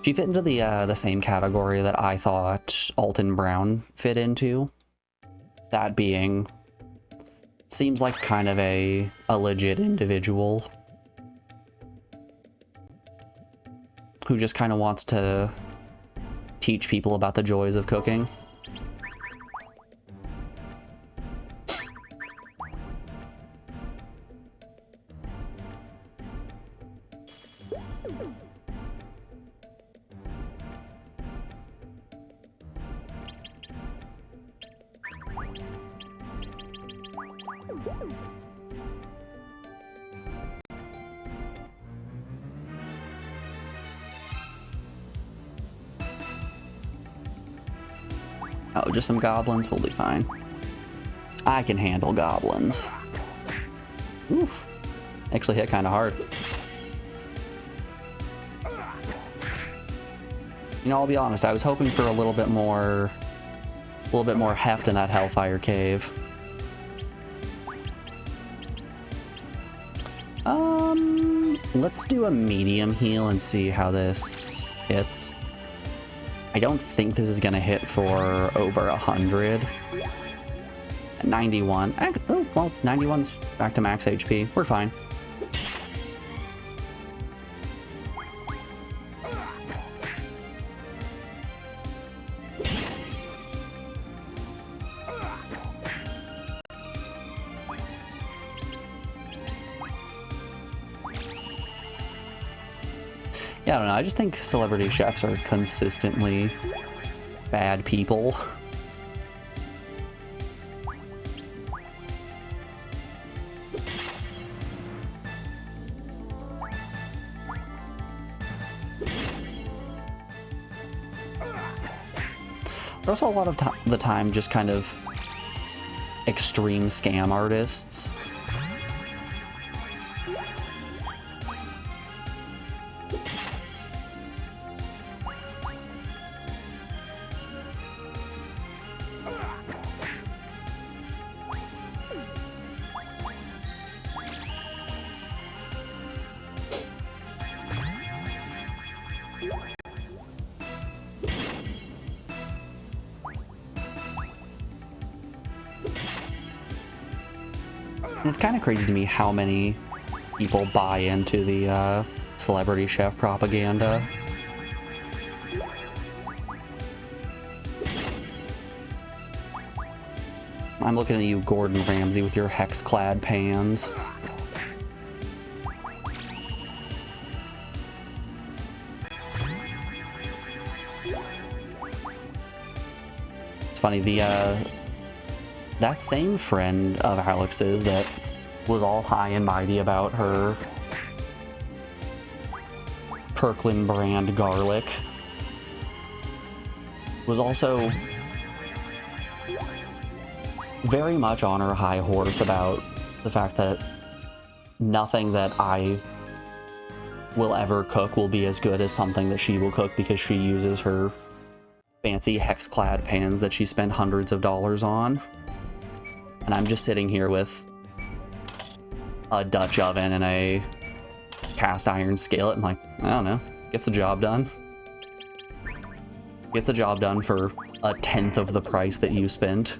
She fit into the same category that I thought Alton Brown fit into. That being, seems like kind of a legit individual who just kind of wants to teach people about the joys of cooking. Oh, just some goblins? We'll be fine. I can handle goblins. Oof. Actually hit kind of hard. You know, I'll be honest, I was hoping for a little bit more heft in that Hellfire Cave. Let's do a medium heal and see how this hits. I don't think this is gonna hit for over 100. 91. Oh, well, 91's back to max HP. We're fine. Yeah, I don't know. I just think celebrity chefs are consistently bad people. There's also a lot of the time just kind of extreme scam artists. And it's kind of crazy to me how many people buy into the celebrity chef propaganda. I'm looking at you, Gordon Ramsay, with your hex-clad pans. It's funny, that same friend of Alex's that was all high and mighty about her Kirkland brand garlic was also very much on her high horse about the fact that nothing that I will ever cook will be as good as something that she will cook because she uses her fancy hex-clad pans that she spent hundreds of dollars on. And I'm just sitting here with a Dutch oven and a cast iron skillet and like, I don't know, gets the job done. Gets the job done for 1/10 of the price that you spent.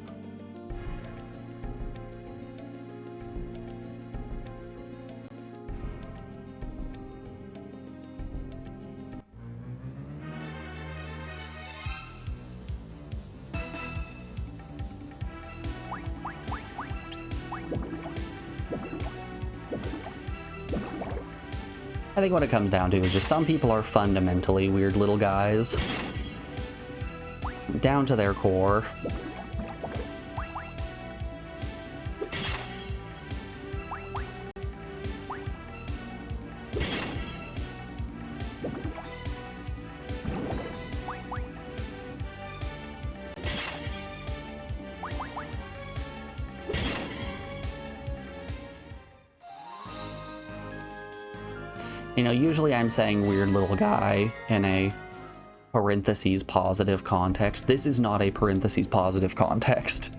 I think what it comes down to is just some people are fundamentally weird little guys. Down to their core. You know, usually I'm saying weird little guy in a parentheses positive context. This is not a parentheses positive context.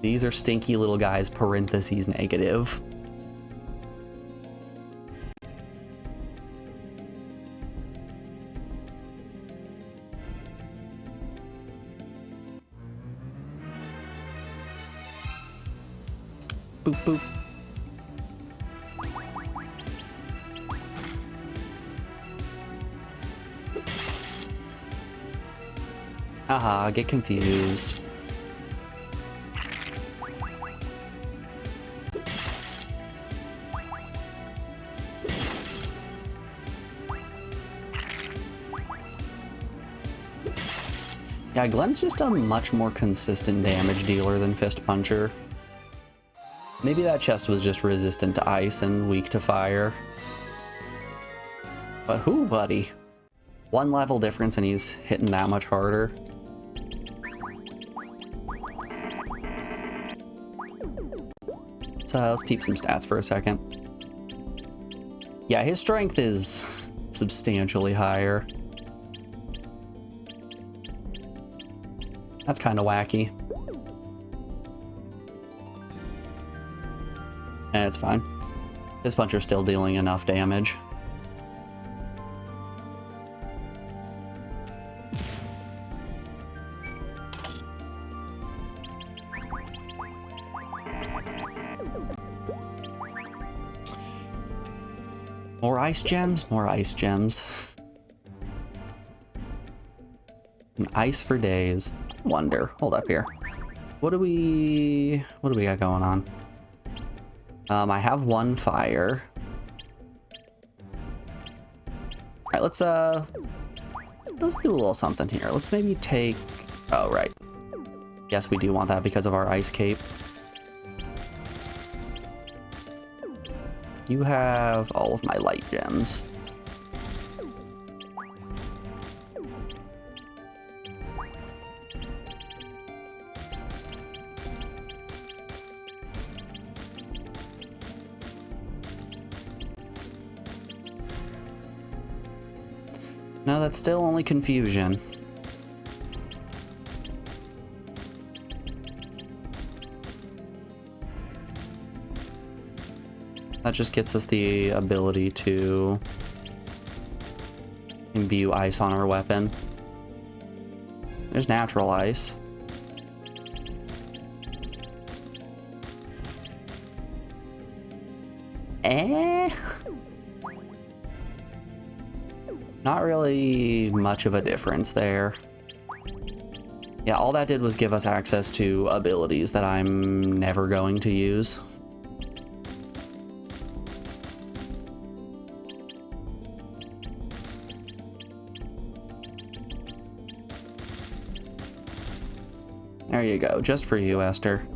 These are stinky little guys, parentheses negative. Boop, boop. Haha, get confused. Yeah, Glenn's just a much more consistent damage dealer than Fist Puncher. Maybe that chest was just resistant to ice and weak to fire. But whoo, buddy. One level difference and he's hitting that much harder. So let's peep some stats for a second. Yeah, his strength is substantially higher. That's kind of wacky. And it's fine. This puncher's still dealing enough damage. More ice gems, more ice gems. And ice for days. Wonder. Hold up here. What do we got going on? I have one fire. Alright, let's do a little something here. Let's maybe take... Oh, right. Yes, we do want that because of our ice cape. You have all of my light gems. No, that's still only confusion. That just gets us the ability to imbue ice on our weapon. There's natural ice. Not really much of a difference there. Yeah, all that did was give us access to abilities that I'm never going to use. There you go, just for you, Esther.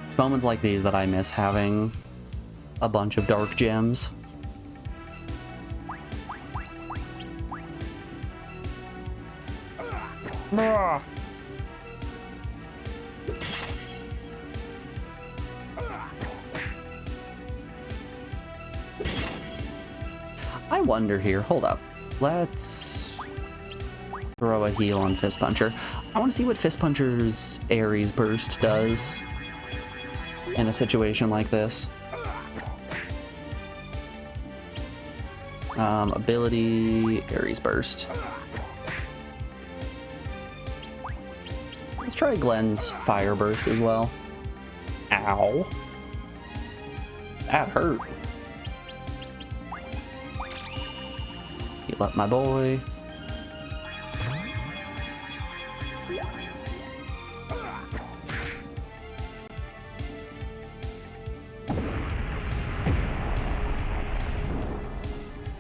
It's moments like these that I miss having a bunch of dark gems. I wonder here, hold up. Let's throw a heal on Fist Puncher. I want to see what Fist Puncher's Ares Burst does in a situation like this. Ability, Ares Burst. Let's try Glenn's Fire Burst as well. Ow. That hurt. Heal up my boy.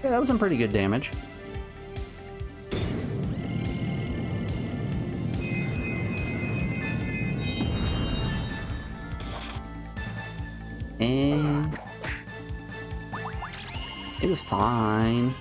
Yeah, that was some pretty good damage. And it was fine.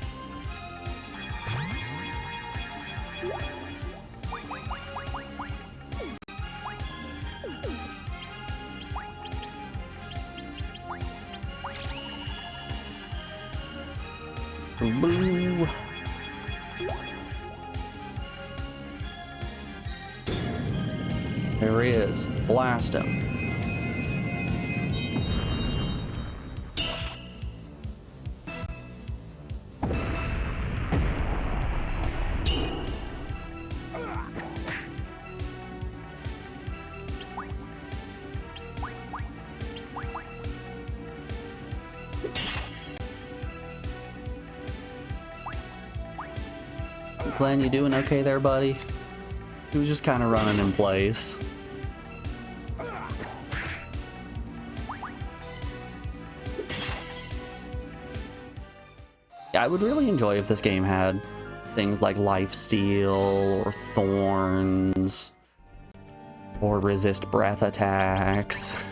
Boo. There he is. Blast him. Glenn, you doing okay there, buddy? He was just kind of running in place. Yeah, I would really enjoy if this game had things like lifesteal or thorns or resist breath attacks.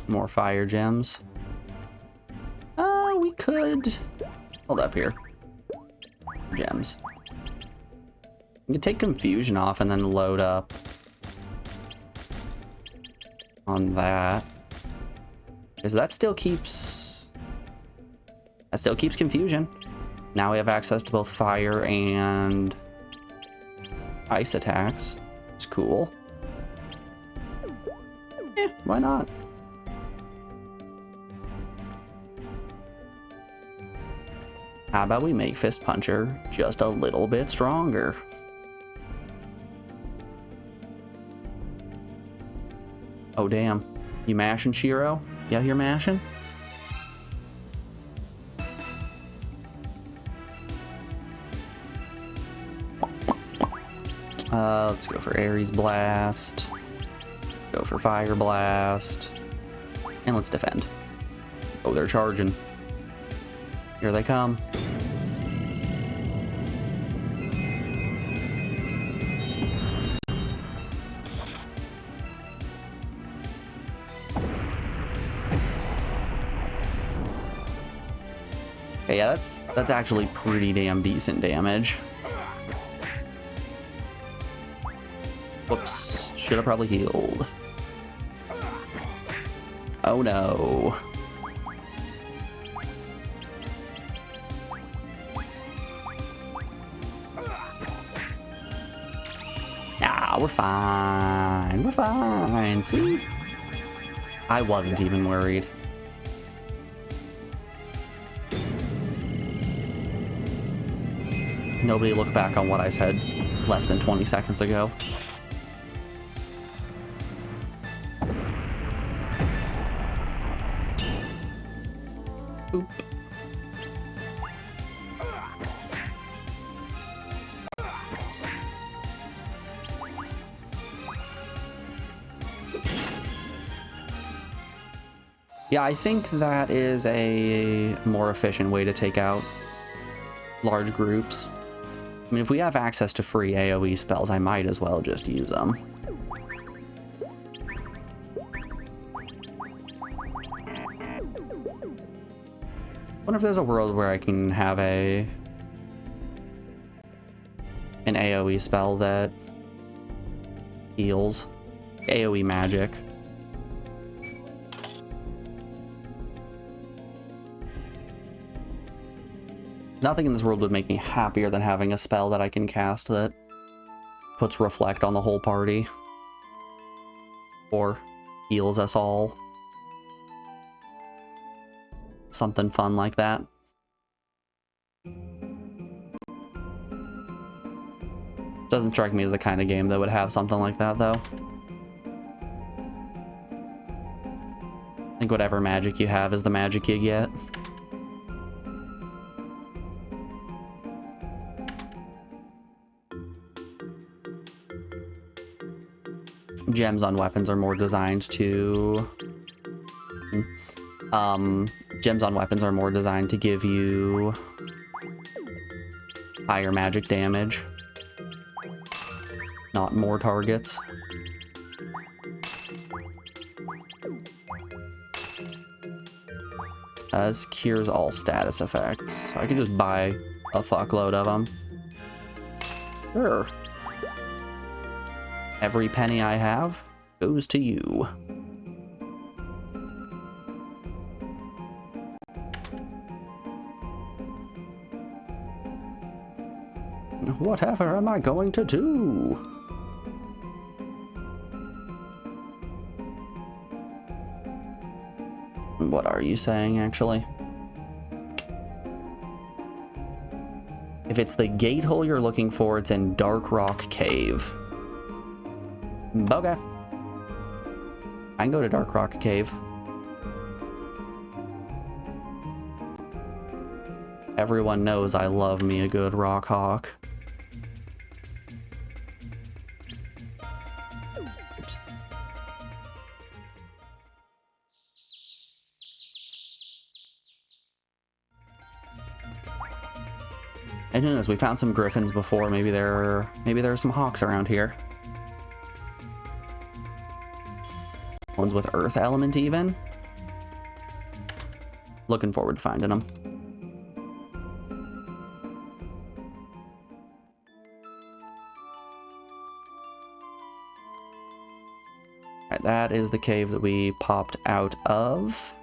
More fire gems. We could hold up here. Gems. We could take confusion off and then load up on that. Because that still keeps confusion. Now we have access to both fire and ice attacks. It's cool. Eh, why not? How about we make Fist Puncher just a little bit stronger? Oh damn. You mashing, Shiro? Yeah, you're mashing? Let's go for Ares Blast. Go for Fire Blast. And let's defend. Oh, they're charging. Here they come. Okay, yeah, that's actually pretty damn decent damage. Whoops, should have probably healed. Oh no. Ah, we're fine. We're fine. See? I wasn't even worried. Nobody look back on what I said less than 20 seconds ago. Boop. Yeah, I think that is a more efficient way to take out large groups. I mean, if we have access to free AoE spells, I might as well just use them. Wonder if there's a world where I can have an AoE spell that heals. AoE magic. Nothing in this world would make me happier than having a spell that I can cast that puts Reflect on the whole party. Or heals us all. Something fun like that. Doesn't strike me as the kind of game that would have something like that, though. I think whatever magic you have is the magic you get. Gems on weapons are more designed to... gems on weapons are more designed to give you higher magic damage, not more targets. This cures all status effects, so I could just buy a fuckload of them. Sure. Every penny I have goes to you. Whatever am I going to do? What are you saying, actually? If it's the gate hole you're looking for, it's in Dark Rock Cave. Okay. I can go to Dark Rock Cave. Everyone knows I love me a good rock hawk. Oops. And who knows, we found some griffins before. Maybe there are some hawks around here. Ones with earth element even. Looking forward to finding them. Alright, that is the cave that we popped out of.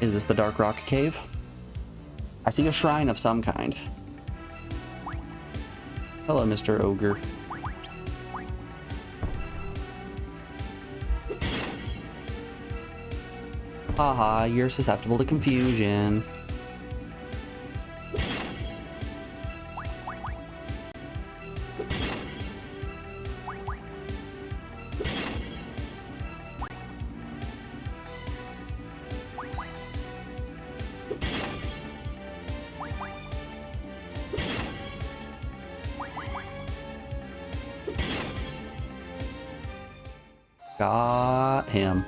Is this the Dark Rock Cave? I see a shrine of some kind. Hello, Mr. Ogre. Haha, you're susceptible to confusion. Got him.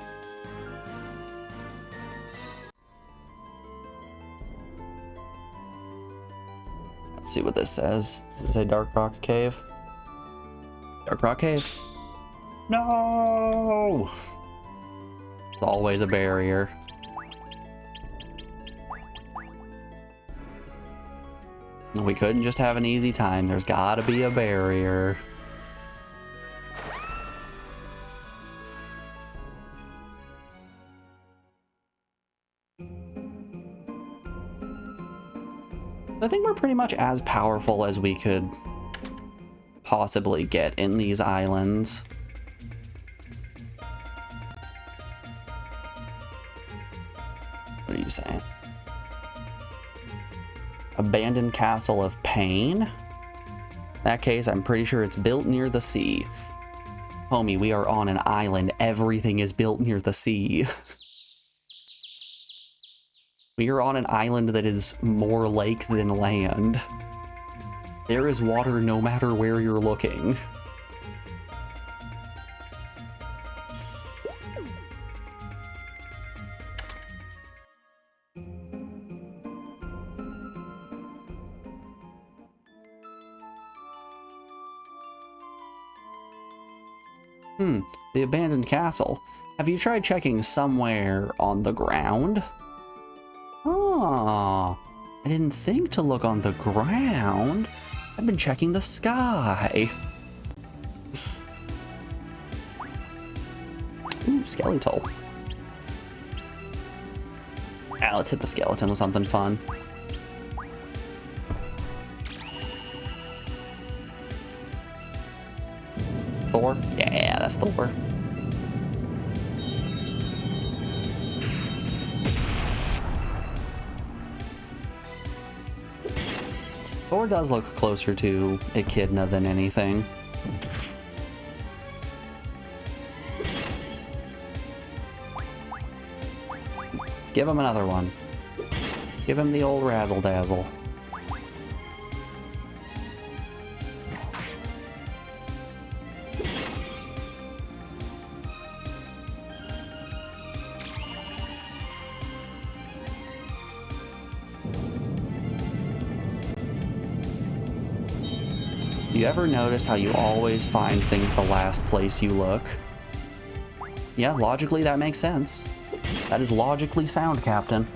Let's see what this says. Does it say Dark Rock Cave? Dark Rock Cave. No! There's always a barrier. We couldn't just have an easy time. There's gotta be a barrier. I think we're pretty much as powerful as we could possibly get in these islands. What are you saying? Abandoned Castle of Pain? In that case, I'm pretty sure it's built near the sea. Homie, we are on an island. Everything is built near the sea. We are on an island that is more lake than land. There is water no matter where you're looking. The abandoned castle. Have you tried checking somewhere on the ground? Oh, I didn't think to look on the ground. I've been checking the sky. Ooh, skeletal. Ah, let's hit the skeleton with something fun. Thor? Yeah, that's Thor. Thor does look closer to Echidna than anything. Give him another one. Give him the old razzle-dazzle. You ever notice how you always find things the last place you look? Yeah, logically that makes sense. That is logically sound, Captain.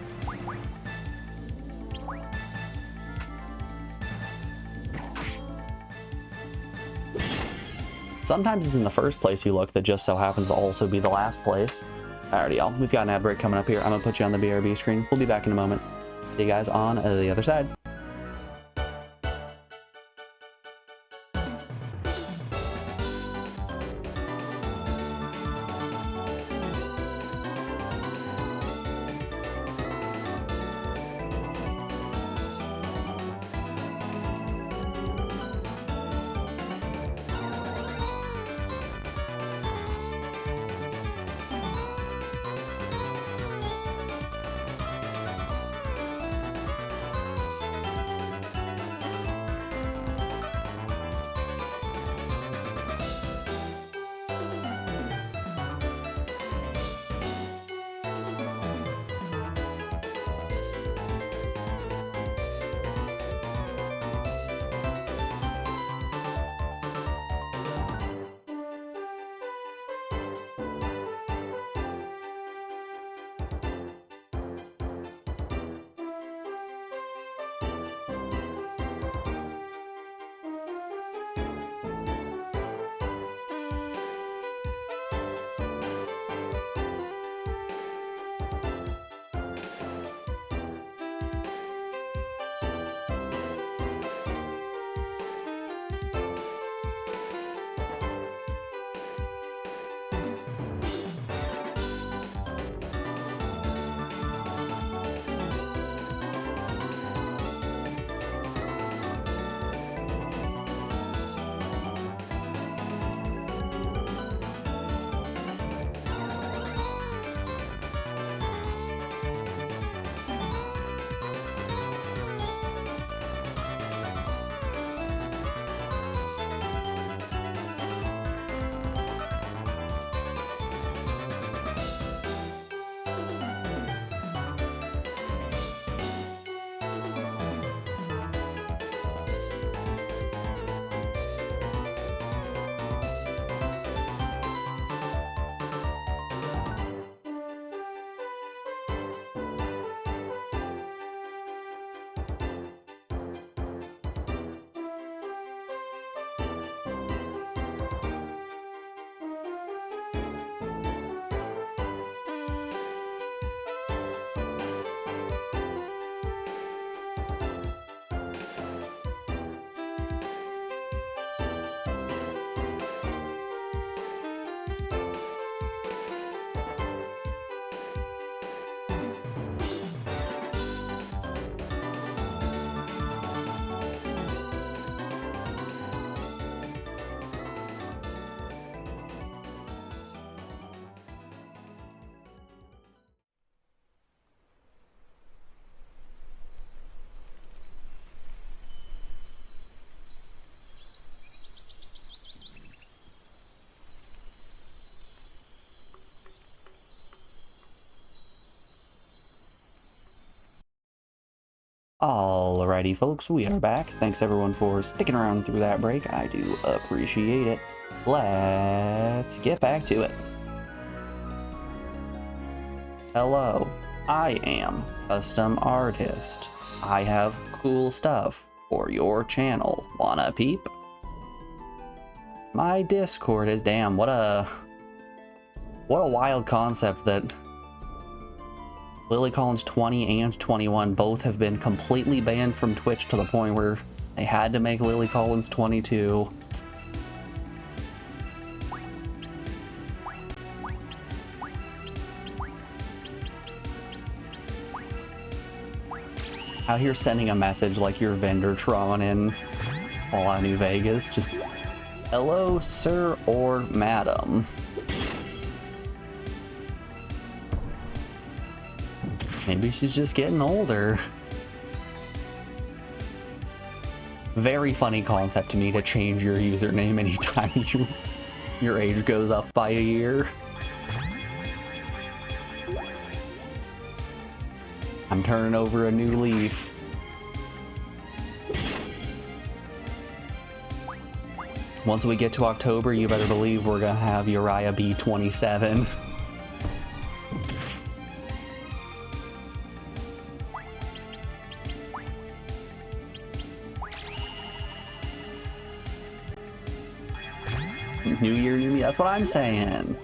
Sometimes it's in the first place you look that just so happens to also be the last place. Alrighty, y'all. We've got an ad break coming up here. I'm gonna put you on the BRB screen. We'll be back in a moment. See you guys on the other side. Alrighty, folks, we are back. Thanks everyone for sticking around through that break. I do appreciate it. Let's get back to it. Hello, I am Custom Artist. I have cool stuff for your channel. Wanna peep? My Discord is what a wild concept that Lily Collins 20 and 21 both have been completely banned from Twitch to the point where they had to make Lily Collins 22. Out here sending a message like your Vendortron in Fallout New Vegas. Just, hello, sir or madam. Maybe she's just getting older. Very funny concept to me to change your username anytime your age goes up by a year. I'm turning over a new leaf. Once we get to October, you better believe we're gonna have Uriah B 27. New year, new me. That's what I'm saying.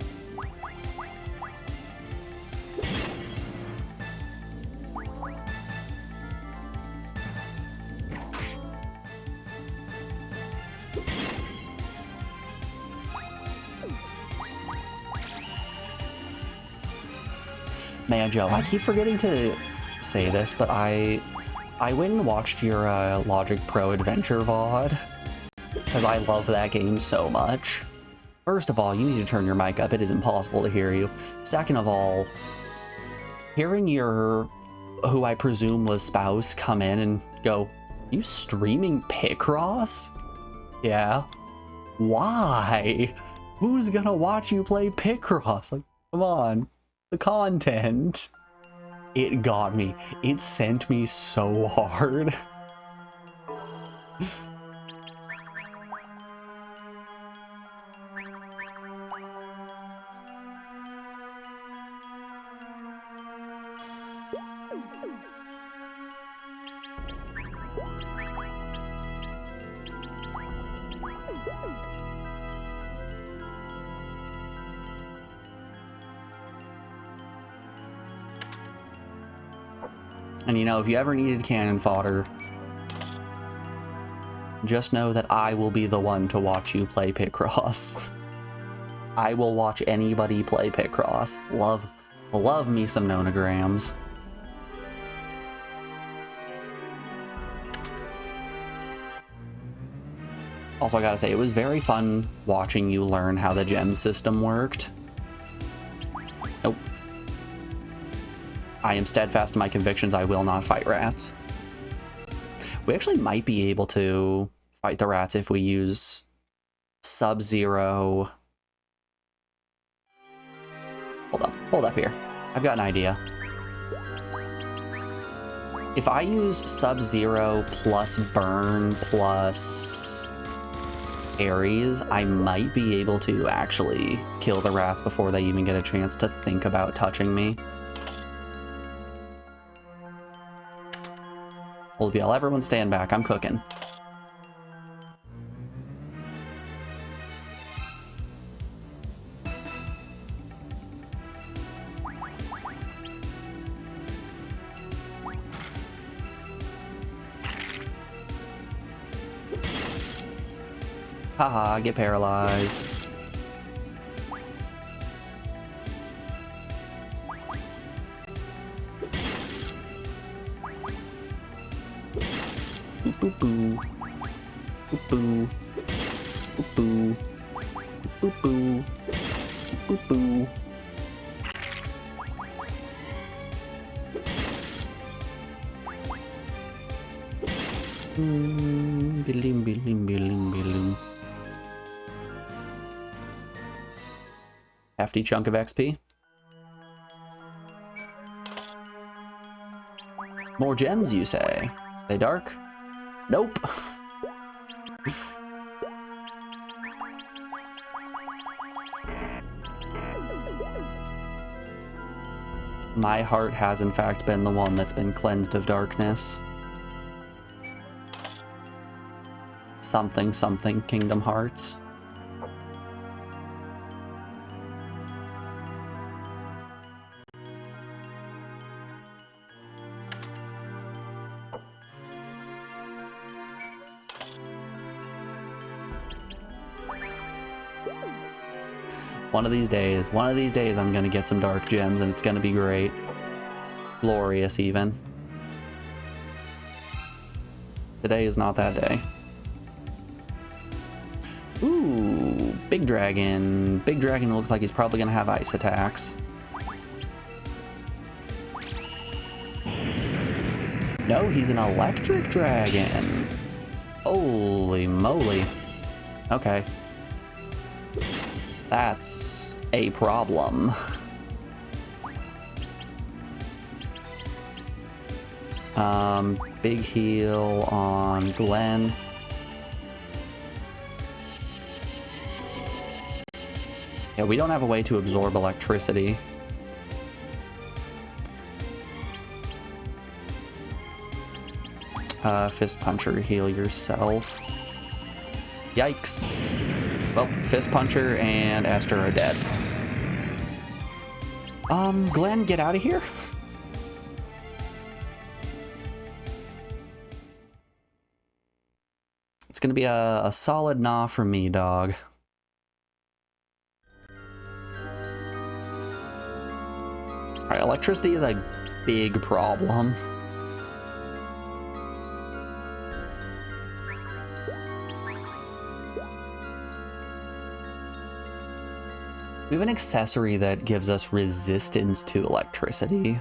Man, Joe, I keep forgetting to say this, but I went and watched your Logic Pro Adventure VOD because I love that game so much. First of all, you need to turn your mic up. It is impossible to hear you. Second of all, hearing your, who I presume was spouse, come in and go, you streaming Picross? Yeah. Why? Who's gonna watch you play Picross? Like, come on. The content. It got me. It sent me so hard. And you know, if you ever needed cannon fodder, just know that I will be the one to watch you play Picross. I will watch anybody play Picross. Love me some nonograms. Also, I gotta say, it was very fun watching you learn how the gem system worked. Nope. I am steadfast in my convictions. I will not fight rats. We actually might be able to fight the rats if we use Sub-Zero. Hold up here. I've got an idea. If I use Sub-Zero plus Burn plus Ares, I might be able to actually kill the rats before they even get a chance to think about touching me. Old BL, everyone stand back, I'm cooking. Haha, get paralyzed. Boop boo. Boop boo. Boop boo. Boop boo. Boop boo. Bilim bilim bilim bilim. Hefty chunk of XP. More gems, you say? They dark? Nope. My heart has in fact been the one that's been cleansed of darkness. Something, something, Kingdom Hearts. One of these days I'm gonna get some dark gems and it's gonna be great. Glorious even. Today is not that day. Ooh, big dragon. Big dragon looks like he's probably gonna have ice attacks. No, he's an electric dragon. Holy moly. Okay. That's a problem. Big heal on Glenn. Yeah, we don't have a way to absorb electricity. Fist puncher, heal yourself. Yikes. Well, fist puncher and Esther are dead. Glenn, get out of here. It's gonna be a solid nah from me, dog. Alright, electricity is a big problem. We have an accessory that gives us resistance to electricity.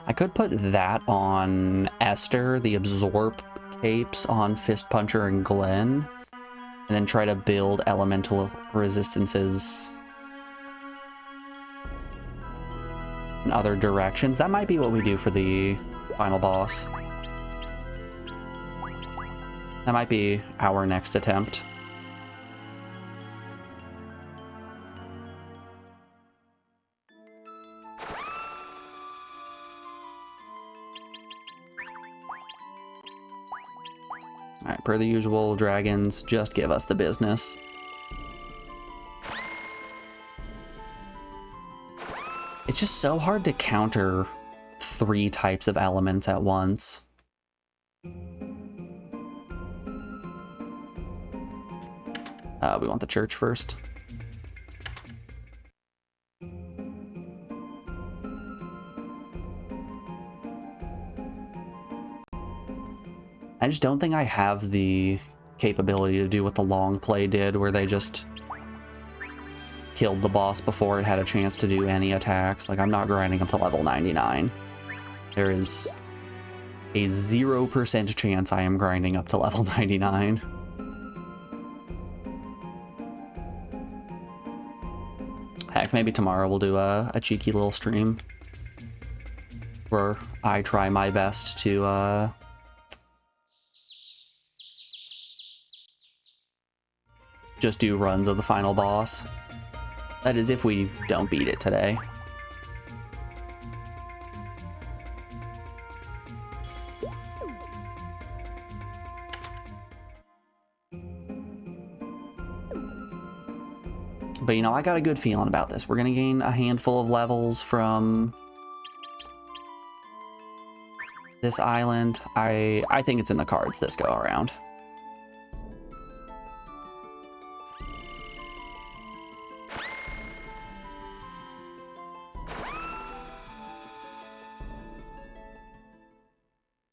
I could put that on Esther, the absorb capes on Fist Puncher and Glenn, and then try to build elemental resistances in other directions. That might be what we do for the final boss. That might be our next attempt. Alright, per the usual, dragons, just give us the business. It's just so hard to counter 3 types of elements at once. We want the church first. I just don't think I have the capability to do what the long play did, where they just killed the boss before it had a chance to do any attacks. Like, I'm not grinding up to level 99. There is a 0% chance I am grinding up to level 99. Heck, maybe tomorrow we'll do a cheeky little stream where I try my best to just do runs of the final boss. That is if we don't beat it today. But you know, I got a good feeling about this. We're gonna gain a handful of levels from this island. I think it's in the cards this go around.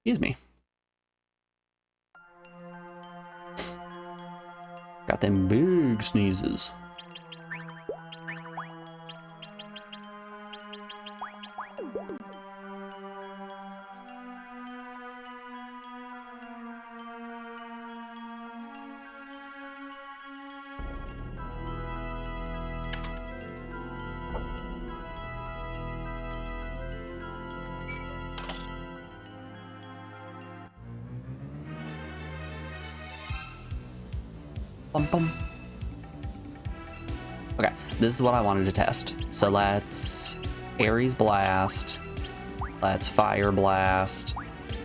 Excuse me. Got them big sneezes. Okay, this is what I wanted to test. So let's Ares Blast, let's Fire Blast,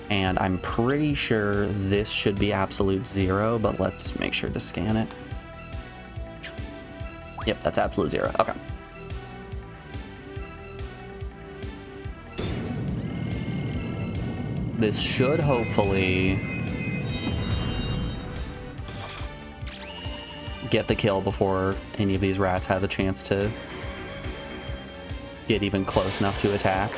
and I'm pretty sure this should be absolute 0, but let's make sure to scan it. Yep, that's absolute 0. Okay. This should hopefully get the kill before any of these rats have a chance to get even close enough to attack.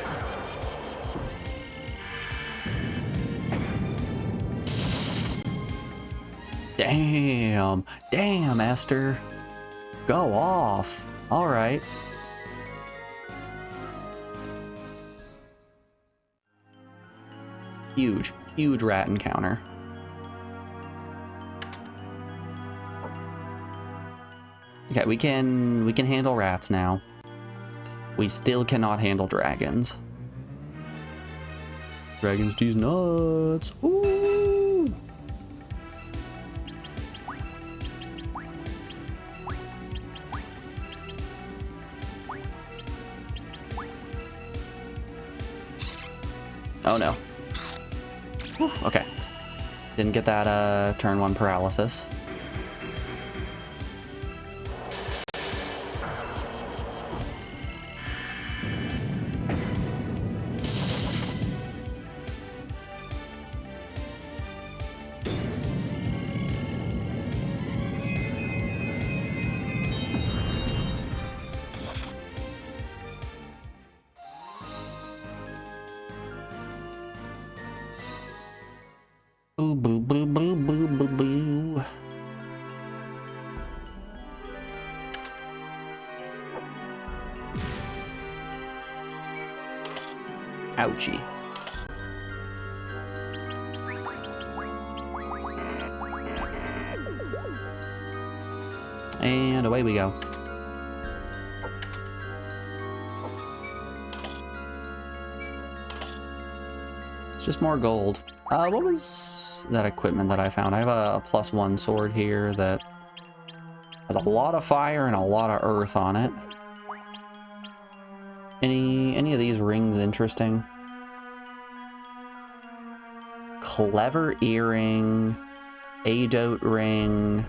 Damn. Damn, Esther. Go off. All right. Huge, huge rat encounter. Okay, we can handle rats now. We still cannot handle dragons. Dragons, these nuts. Ooh. Oh no. Whew, okay. Didn't get that turn 1 paralysis. Boo boo boo boo boo boo boo. Ouchie. And away we go. It's just more gold. What was that equipment that I found? I have a +1 sword here that has a lot of fire and a lot of earth on it. Any of these rings interesting? Clever earring, Adote ring,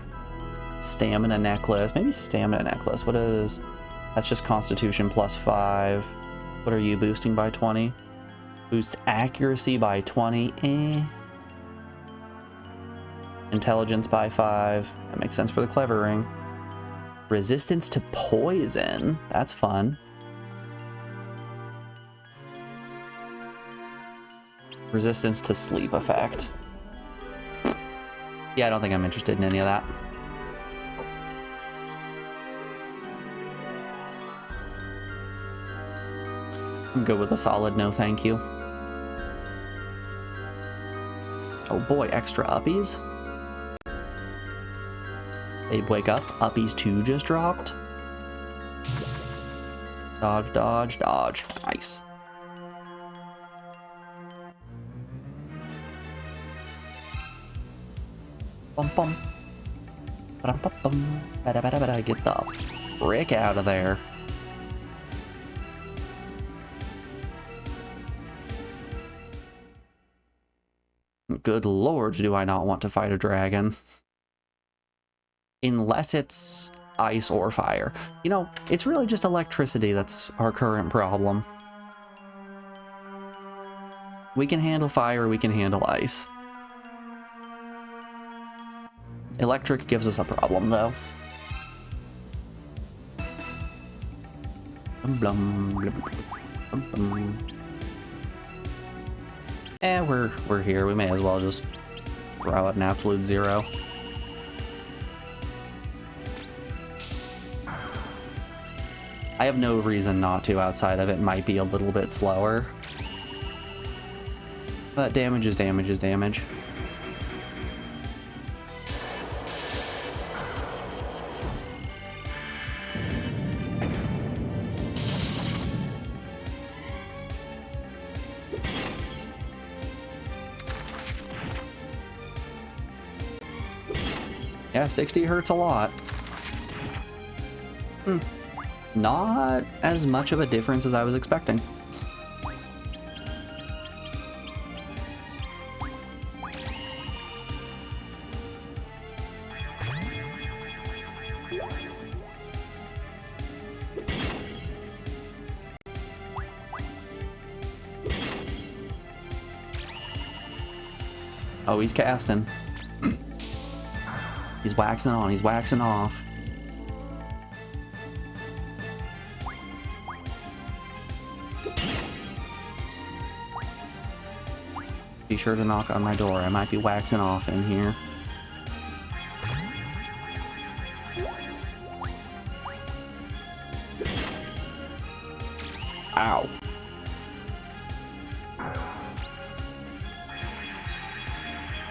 stamina necklace. Maybe stamina necklace. What is? That's just constitution +5. What are you boosting by 20? Boosts accuracy by 20. Intelligence by 5. That makes sense for the clever ring. Resistance to poison. That's fun. Resistance to sleep effect. Yeah, I don't think I'm interested in any of that. I'm good with a solid no thank you. Oh boy, extra uppies. Babe, wake up. Uppies 2 just dropped. Dodge, dodge, dodge. Nice. Bum bum. Ba-dum, ba-bum. Ba-da-ba-da-ba-da. Get the frick out of there. Good lord, do I not want to fight a dragon. Unless it's ice or fire. You know, it's really just electricity that's our current problem. We can handle fire, we can handle ice. Electric gives us a problem, though. We're here. We may as well just throw out an absolute 0. I have no reason not to outside of it might be a little bit slower. But damage is damage is damage. Yeah, 60 hurts a lot. Not as much of a difference as I was expecting. Oh, he's casting. He's waxing on, he's waxing off. Be sure to knock on my door. I might be waxing off in here.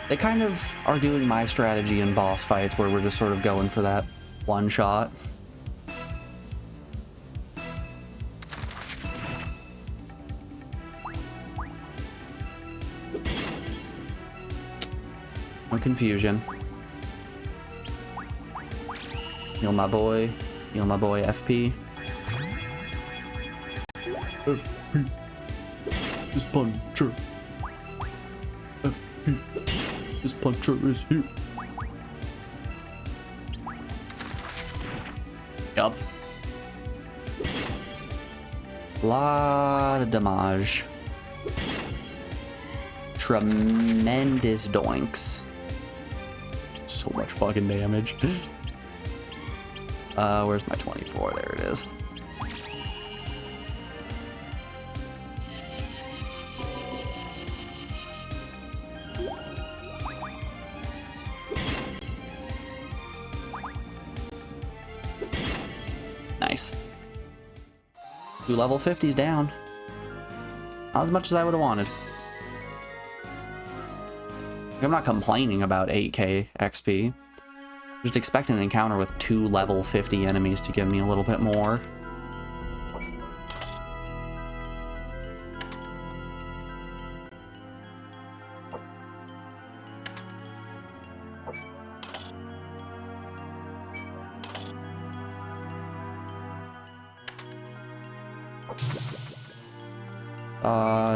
They kind of are doing my strategy in boss fights where we're just sort of going for that one shot. No confusion. Heal my boy. Heal my boy FP. FP. This puncher. FP. This puncher is here. Yup. Lot of damage. Tremendous doinks. So much fucking damage. Where's my 24? There it is. Nice. 2 level 50s down. Not as much as I would have wanted. I'm not complaining about 8k XP. Just expecting an encounter with 2 level 50 enemies to give me a little bit more.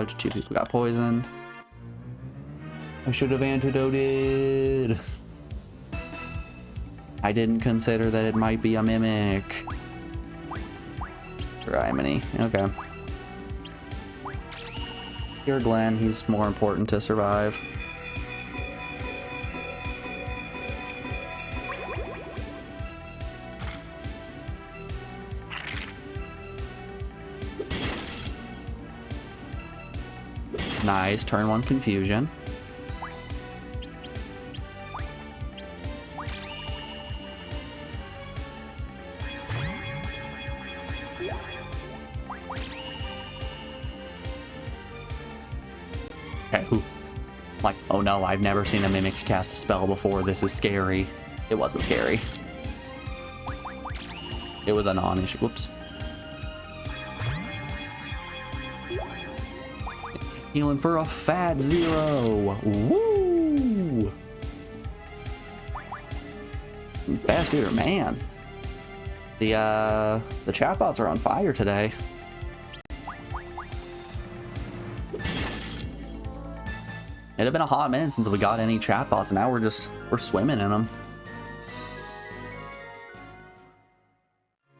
Dodge, 2 people got poisoned. I should have antidoted. I didn't consider that it might be a mimic. Criminy. Okay. Here, Glenn. He's more important to survive. Nice. Turn 1 confusion. Okay, who? Like, oh no, I've never seen a mimic cast a spell before. This is scary. It wasn't scary. It was a non-issue. Whoops. Healing for a fat 0. Woo! Fast feeder, man. The chatbots are on fire today. It had been a hot minute since we got any chatbots, and now we're swimming in them.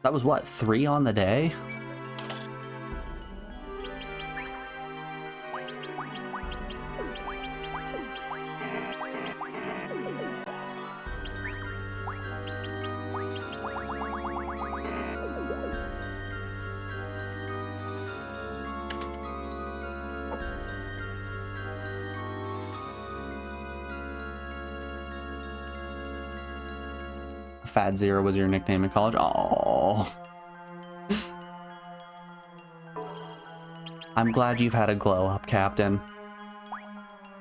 That was what, 3 on the day? Fat Zero was your nickname in college? Oh. I'm glad you've had a glow up, Captain.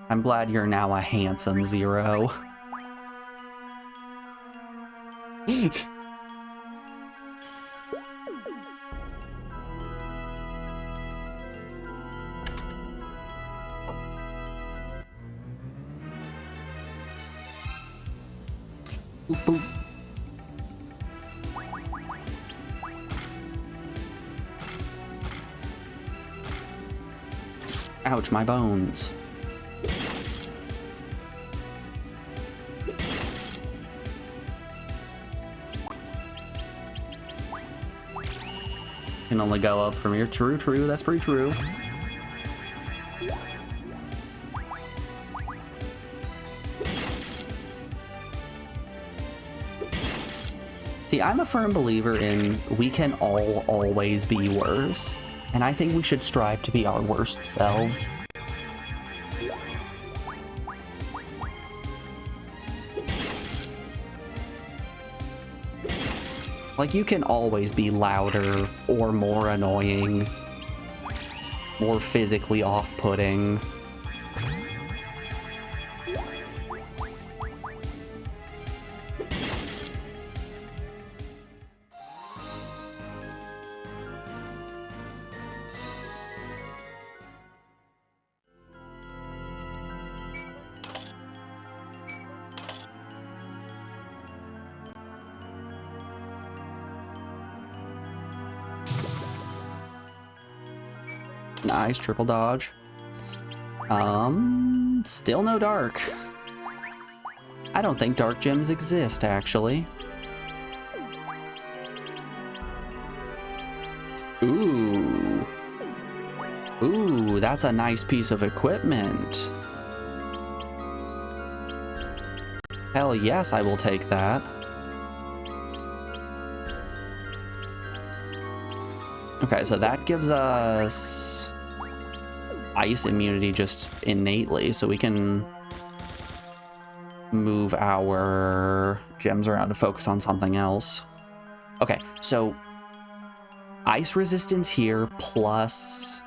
I'm glad you're now a handsome Zero. Boop, boop. Ouch, my bones. Can only go up from here. True, true, that's pretty true. See, I'm a firm believer in we can all always be worse. And I think we should strive to be our worst selves. Like, you can always be louder or more annoying, more physically off-putting. Nice, triple dodge. Still no dark. I don't think dark gems exist, actually. Ooh. Ooh, that's a nice piece of equipment. Hell yes, I will take that. Okay, so that gives us ice immunity just innately, so we can move our gems around to focus on something else. Okay, so ice resistance here plus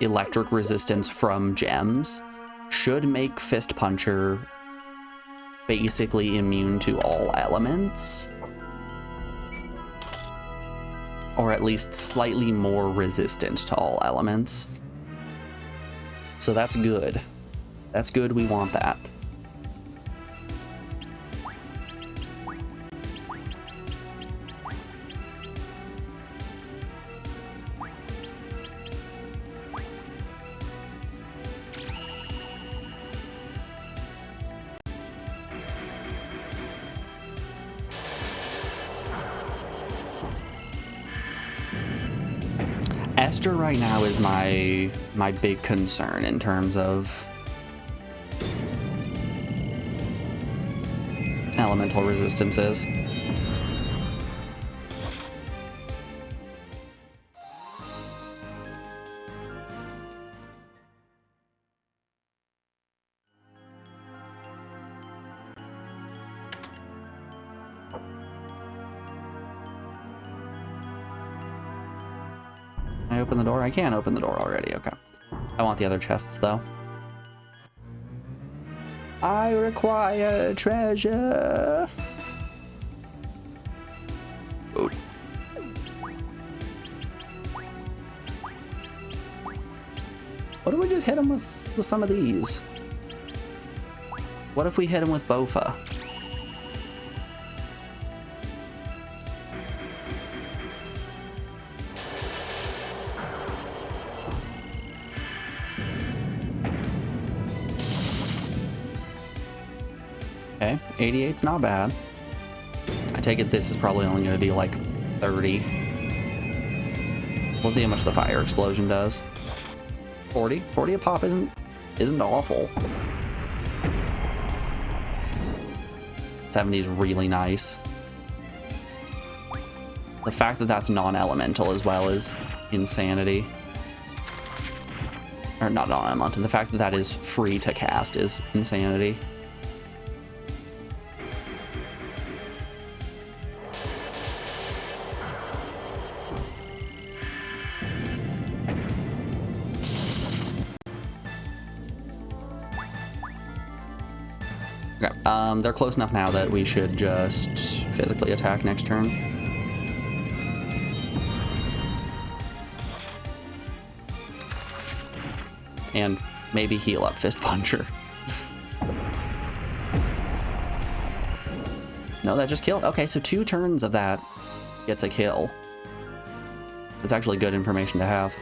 electric resistance from gems should make Fist Puncher basically immune to all elements. Or at least slightly more resistant to all elements. So that's good. That's good, we want that. Esther right now is my big concern in terms of elemental resistances. Can I open the door? I can't open the door already, okay. I want the other chests though. I require treasure. Ooh. What if we just hit him with some of these? What if we hit him with Bofa? Okay, 88's not bad. I take it this is probably only going to do like 30. We'll see how much the fire explosion does. 40 a pop isn't awful. 70 is really nice. The fact that that's non-elemental as well is insanity. Or not non-elemental. The fact that that is free to cast is insanity. Okay, they're close enough now that we should just physically attack next turn. And maybe heal up Fist Puncher. No, that just killed. Okay, so 2 turns of that gets a kill. It's actually good information to have.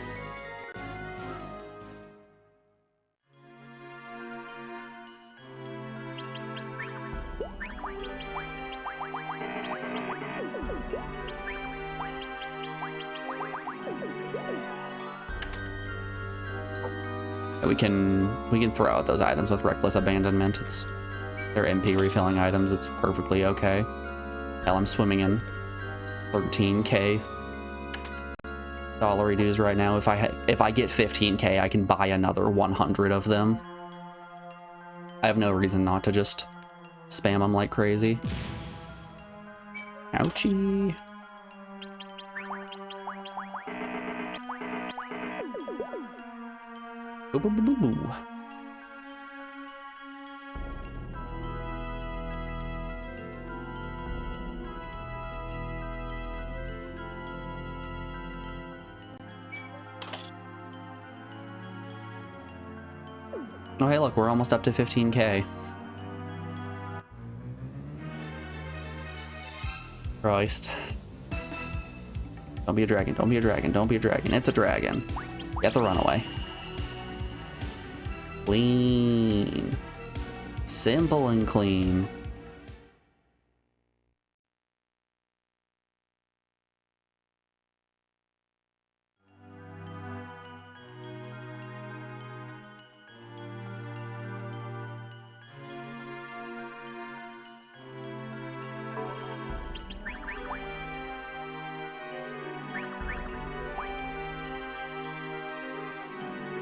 We can throw out those items with Reckless Abandonment. They're MP refilling items. It's perfectly okay. Hell, I'm swimming in 13k dollary dues right now. If I get 15k, I can buy another 100 of them. I have no reason not to just spam them like crazy. Ouchie. Boo, boo, boo, boo, boo. Oh, hey, look, we're almost up to 15k. Christ. Don't be a dragon, don't be a dragon, don't be a dragon. It's a dragon. Get the runaway. Clean. Simple and clean.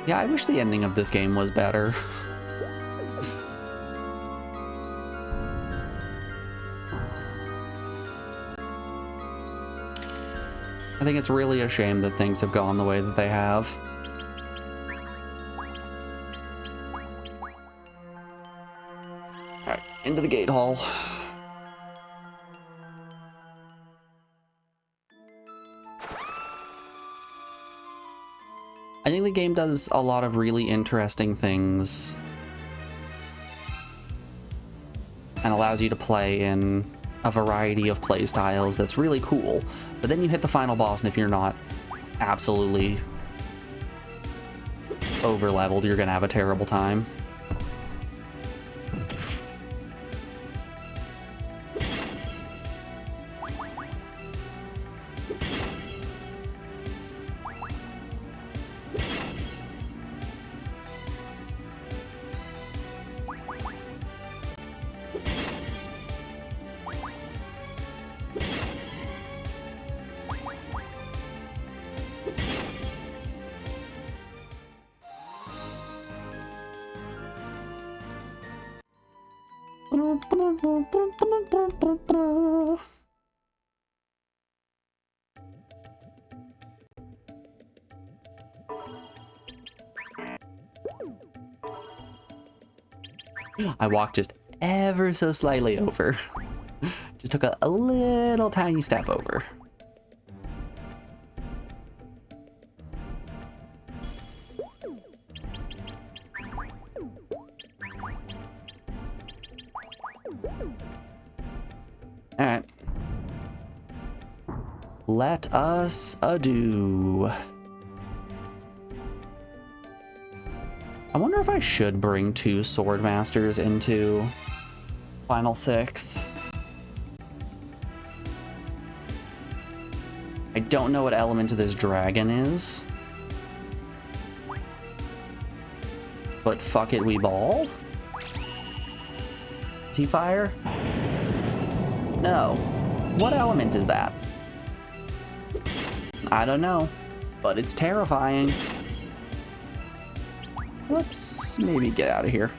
Yeah, I wish the ending of this game was better. I think it's really a shame that things have gone the way that they have. Alright, into the gate hall. I think the game does a lot of really interesting things and allows you to play in a variety of play styles that's really cool. But then you hit the final boss, and if you're not absolutely over leveled, you're gonna have a terrible time. I walked just ever so slightly over. Just took a little tiny step over. Alright. Let us ado. I wonder if I should bring 2 sword masters into Final 6. I don't know what element of this dragon is, but fuck it, we ball. Is he fire? No. What element is that? I don't know, but it's terrifying. Let's maybe get out of here.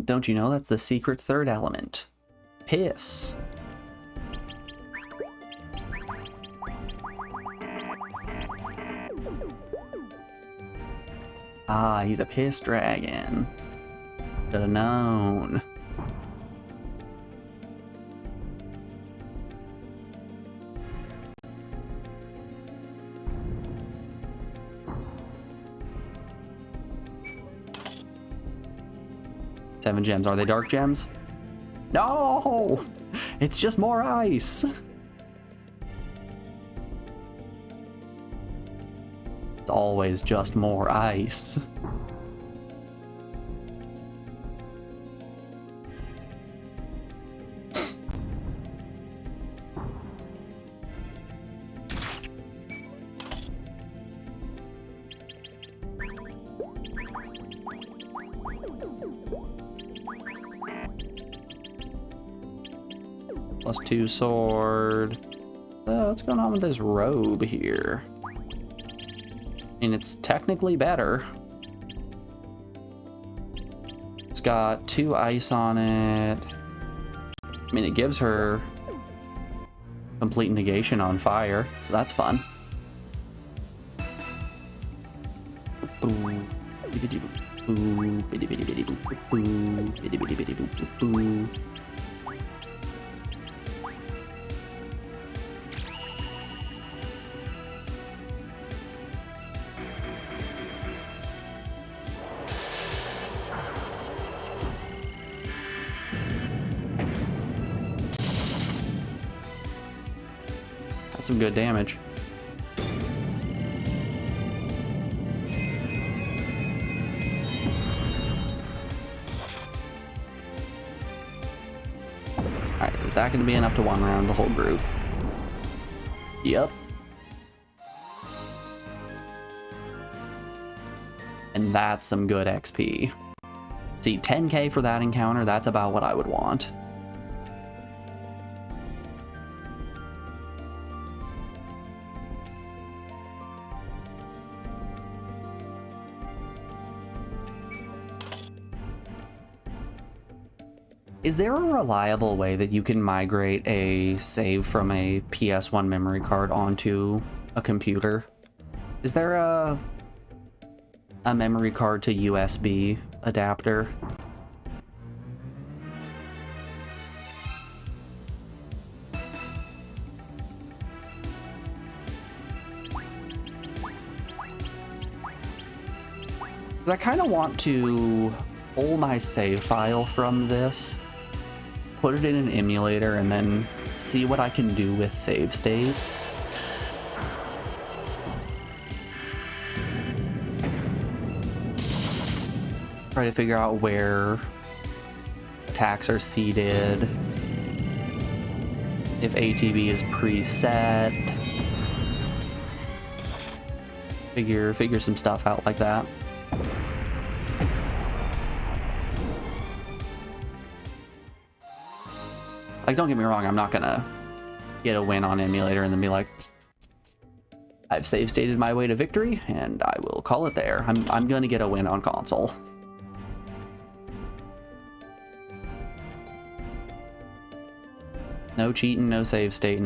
Don't you know that's the secret third element? Piss. Ah, he's a piss dragon. Should have known. Seven gems. Are they dark gems? No! It's just more ice. It's always just more ice. +2 sword. What's going on with this robe here? I mean, it's technically better. It's got 2 ice on it. I mean, it gives her complete negation on fire, so that's fun. That's some good damage. Alright, is that going to be enough to one round the whole group? Yep. And that's some good XP. See, 10k for that encounter, that's about what I would want. Is there a reliable way that you can migrate a save from a ps1 memory card onto a computer? Is there a memory card to USB adapter? I kind of want to pull my save file from this, put it in an emulator, and then see what I can do with save states. Try to figure out where attacks are seated, if ATB is preset, figure some stuff out like that. Like, don't get me wrong, I'm not gonna get a win on emulator and then be like, I've save stated my way to victory and I will call it there. I'm gonna get a win on console. No cheating, no save state, and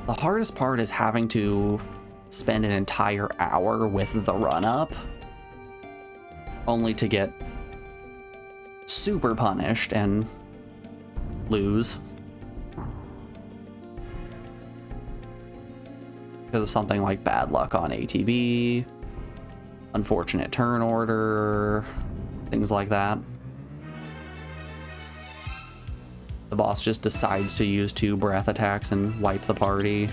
the hardest part is having to spend an entire hour with the run-up only to get super punished and lose because of something like bad luck on ATB, unfortunate turn order, things like that. The boss just decides to use 2 breath attacks and wipe the party.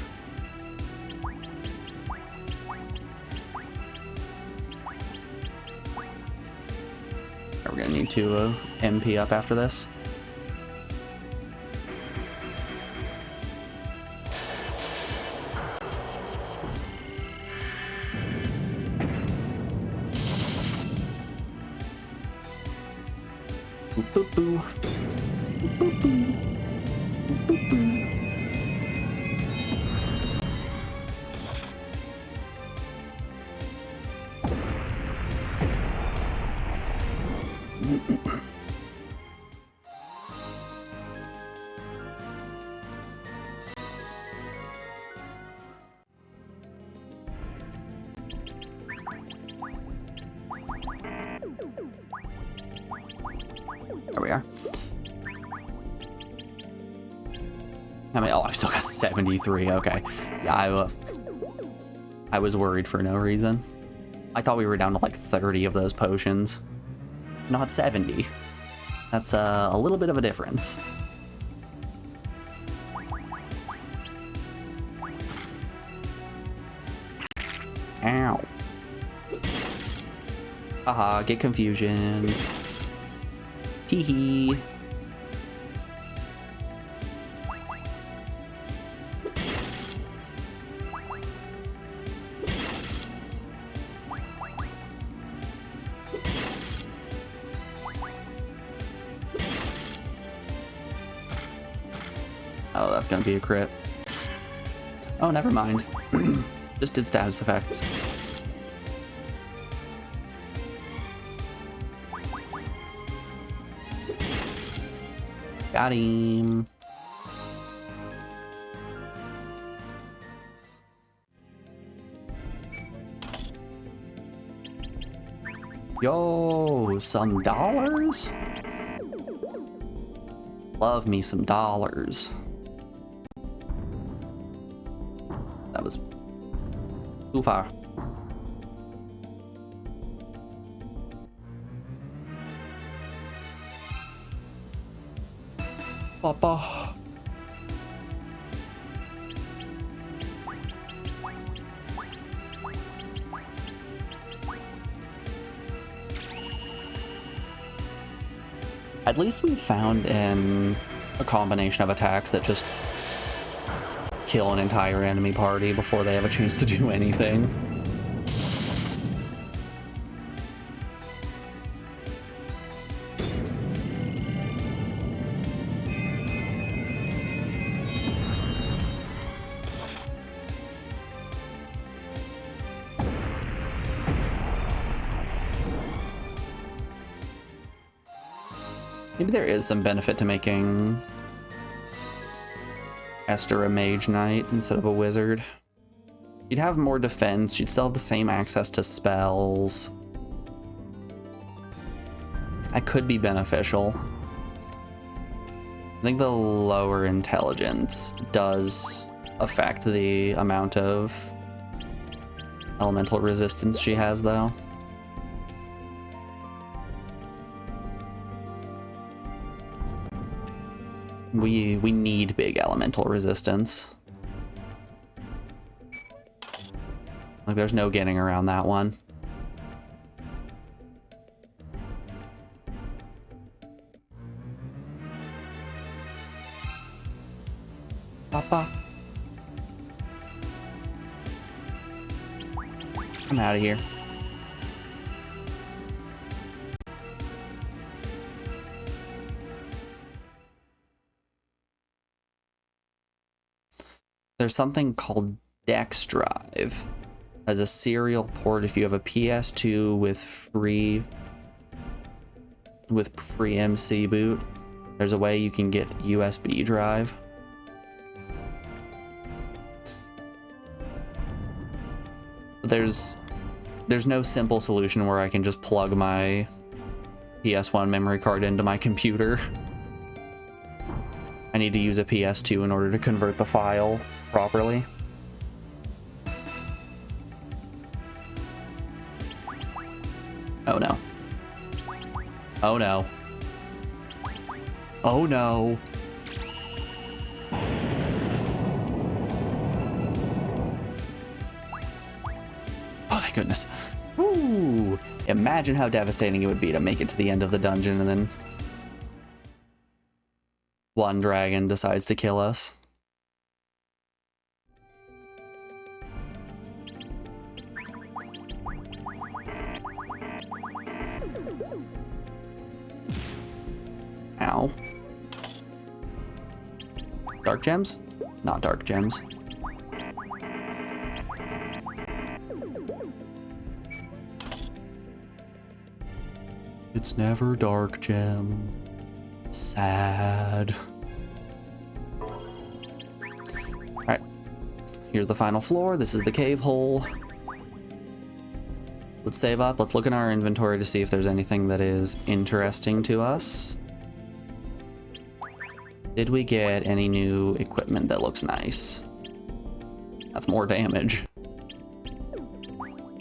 We're gonna need to MP up after this. Boop, boop, boop, boop, boop, boop, boop. There we are. I mean, oh, I've still got 73. Okay. Yeah, I was worried for no reason. I thought we were down to like 30 of those potions. Not 70. That's a little bit of a difference. Ow. Haha, get confusion. Teehee. Oh, that's gonna be a crit. Oh, never mind. Just did status effects. Got him. Yo, some dollars? Love me some dollars. That was too far. Papa. At least we found a combination of attacks that just kill an entire enemy party before they have a chance to do anything. Maybe there is some benefit to making Esther a mage knight instead of a wizard. You'd have more defense, you'd still have the same access to spells. That could be beneficial. I think the lower intelligence does affect the amount of elemental resistance she has, though. We need big elemental resistance. Like, there's no getting around that one. Papa. I'm out of here. There's something called Dex Drive as a serial port if you have a PS2 with free MC boot. There's a way you can get USB drive. There's no simple solution where I can just plug my PS1 memory card into my computer. I need to use a PS2 in order to convert the file properly. Oh no. Oh no. Oh no. Oh, thank goodness. Woo! Imagine how devastating it would be to make it to the end of the dungeon and then one dragon decides to kill us. Ow. Dark gems? Not dark gems. It's never dark gems. Sad. Alright. Here's the final floor. This is the cave hole. Let's save up. Let's look in our inventory to see if there's anything that is interesting to us. Did we get any new equipment that looks nice? That's more damage.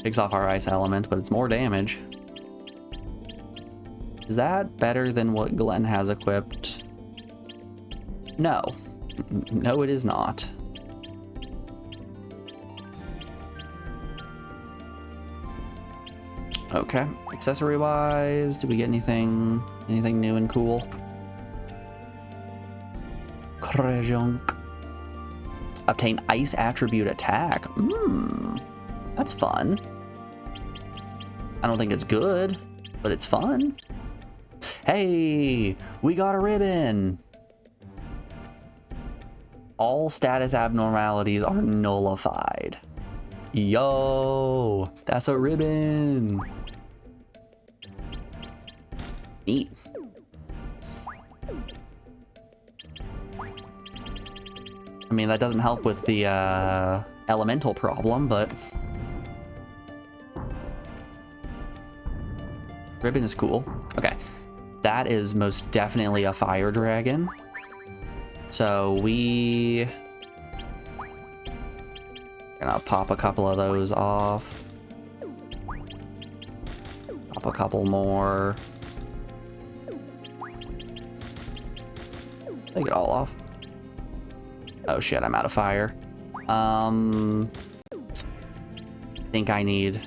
Takes off our ice element, but it's more damage. Is that better than what Glenn has equipped? No. No, it is not. Okay. Accessory-wise, did we get anything new and cool? Krejunk. Obtain ice attribute attack. That's fun. I don't think it's good, but it's fun. Hey, we got a ribbon. All status abnormalities are nullified. Yo, that's a ribbon. Neat. I mean, that doesn't help with the elemental problem, but ribbon is cool. Okay, that is most definitely a fire dragon. So we gonna pop a couple of those off. Pop a couple more. Take it all off. Oh shit, I'm out of fire. I think I need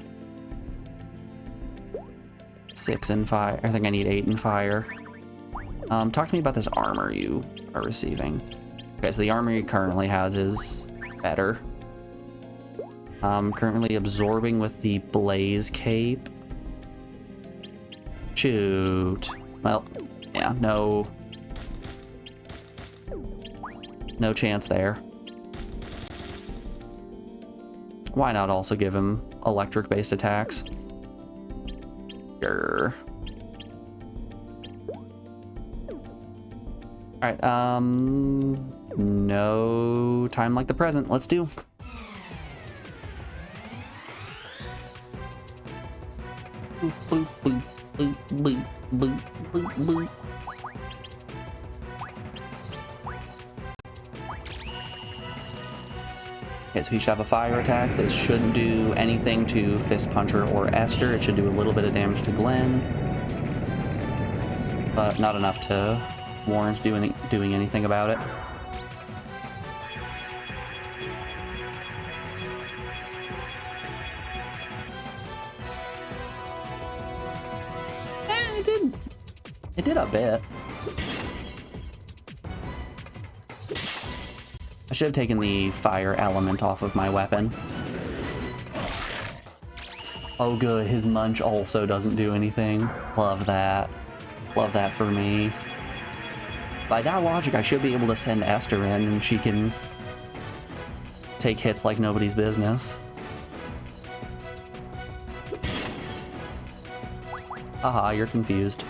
6 in fire. I think I need 8 in fire. Talk to me about this armor you are receiving. Okay, so the armor he currently has is better. Currently absorbing with the Blaze Cape. Shoot. Well, yeah, no chance there. Why not also give him electric-based attacks? Sure. Alright, no time like the present. Let's do. Boop, boop, boop, boop, boop, boop, boop, boop. Okay, so he should have a fire attack. This shouldn't do anything to Fist Puncher or Esther. It should do a little bit of damage to Glenn, but not enough to warrant doing anything about it. It did a bit. I should have taken the fire element off of my weapon. Oh good, his munch also doesn't do anything. Love that. Love that for me. By that logic, I should be able to send Esther in and she can take hits like nobody's business. Haha, you're confused.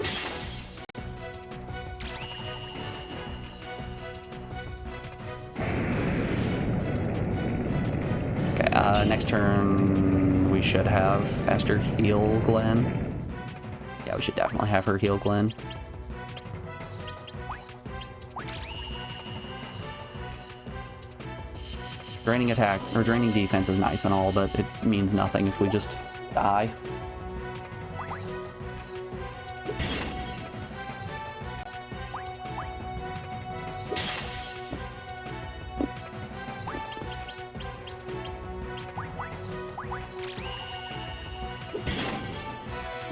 Next turn, we should have Esther heal Glenn. Yeah, we should definitely have her heal Glenn. Draining attack, or draining defense is nice and all, but it means nothing if we just die.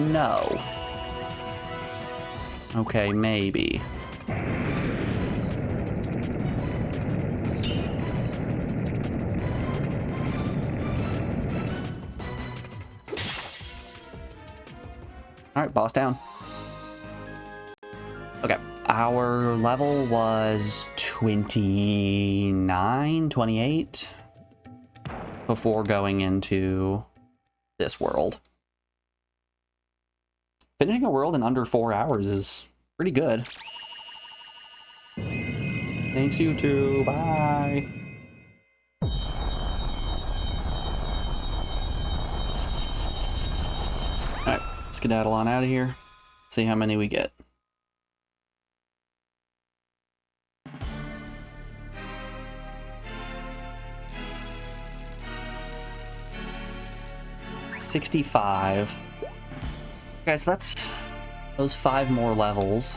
No. Okay, maybe. Alright, boss down. Okay, our level was 29, 28 before going into this world. Finishing a world in under 4 hours is pretty good. Thanks, you too. Bye. Alright, skedaddle on out of here. See how many we get. $65. Guys, that's those 5 more levels.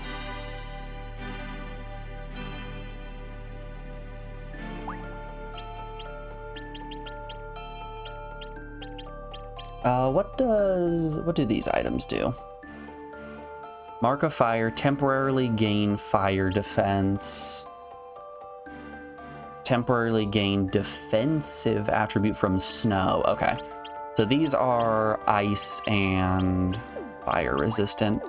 What do these items do? Mark of Fire, temporarily gain fire defense. Temporarily gain defensive attribute from snow. Okay. So these are ice and fire resistant.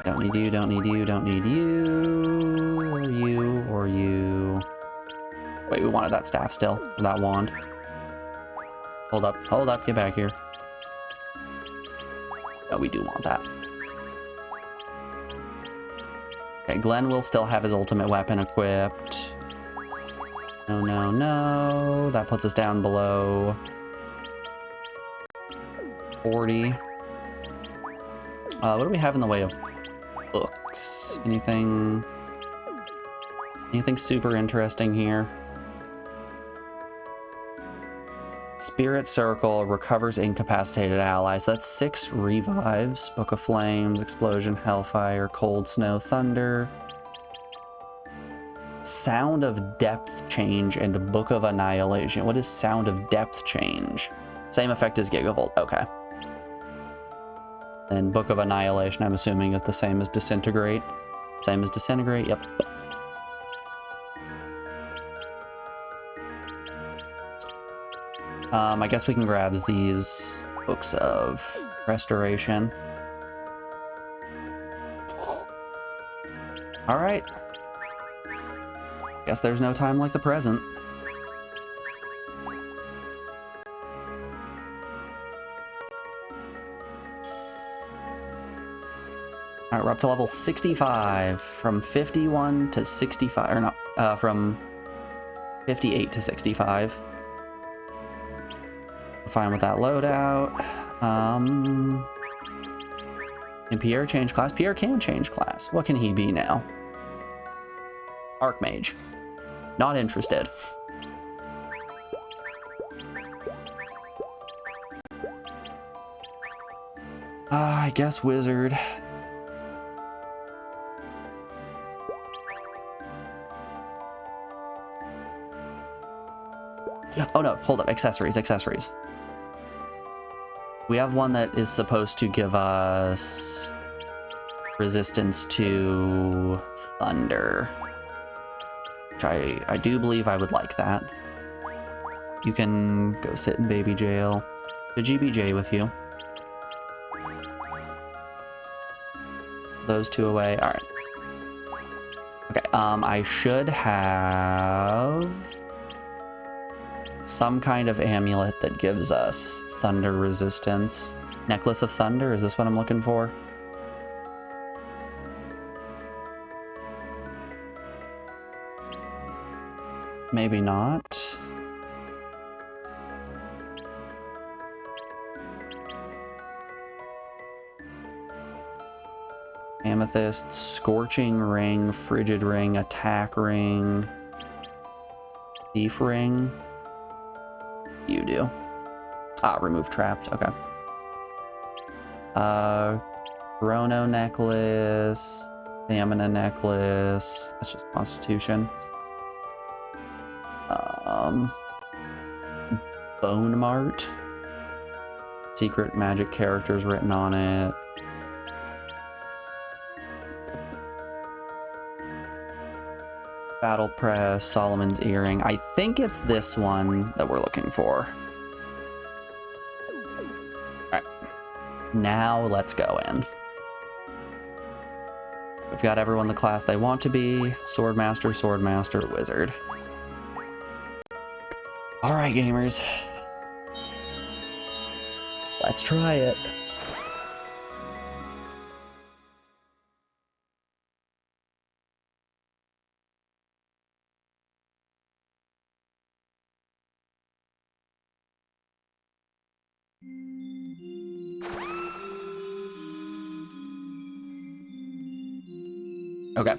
Don't need you, don't need you, don't need you, or you, or you. Wait, we wanted that staff still, or that wand. Hold up, get back here. No, we do want that. Okay, Glenn will still have his ultimate weapon equipped. No, no, no. That puts us down below 40. What do we have in the way of books? Anything super interesting here? Spirit Circle recovers incapacitated allies. So that's 6 revives. Book of Flames, Explosion, Hellfire, Cold Snow, Thunder. Sound of Depth Change and Book of Annihilation. What is Sound of Depth Change? Same effect as Gigavolt. Okay. And Book of Annihilation, I'm assuming, is the same as Disintegrate. Same as Disintegrate, yep. I guess we can grab these Books of Restoration. All right. Guess there's no time like the present. All right, we're up to level 65, from 51 to 65, or not, from 58 to 65. We're fine with that loadout. Can Pierre change class? Pierre can change class. What can he be now? Archmage. Not interested. I guess Wizard. Oh no, hold up. Accessories, accessories. We have one that is supposed to give us resistance to thunder. Which I do believe I would like that. You can go sit in baby jail. The GBJ with you. Those two away. All right. Okay. I should have some kind of amulet that gives us thunder resistance. Necklace of Thunder. Is this what I'm looking for? Maybe not. Amethyst, Scorching Ring, Frigid Ring, Attack Ring, Thief Ring. You do. Ah, remove trapped. Okay. Chrono Necklace, Stamina Necklace. That's just Constitution. Bone Mart. Secret magic characters written on it. Battle Press, Solomon's Earring. I think it's this one that we're looking for. Alright. Now let's go in. We've got everyone the class they want to be. Swordmaster, Swordmaster, Wizard. Alright, gamers. Let's try it. Okay.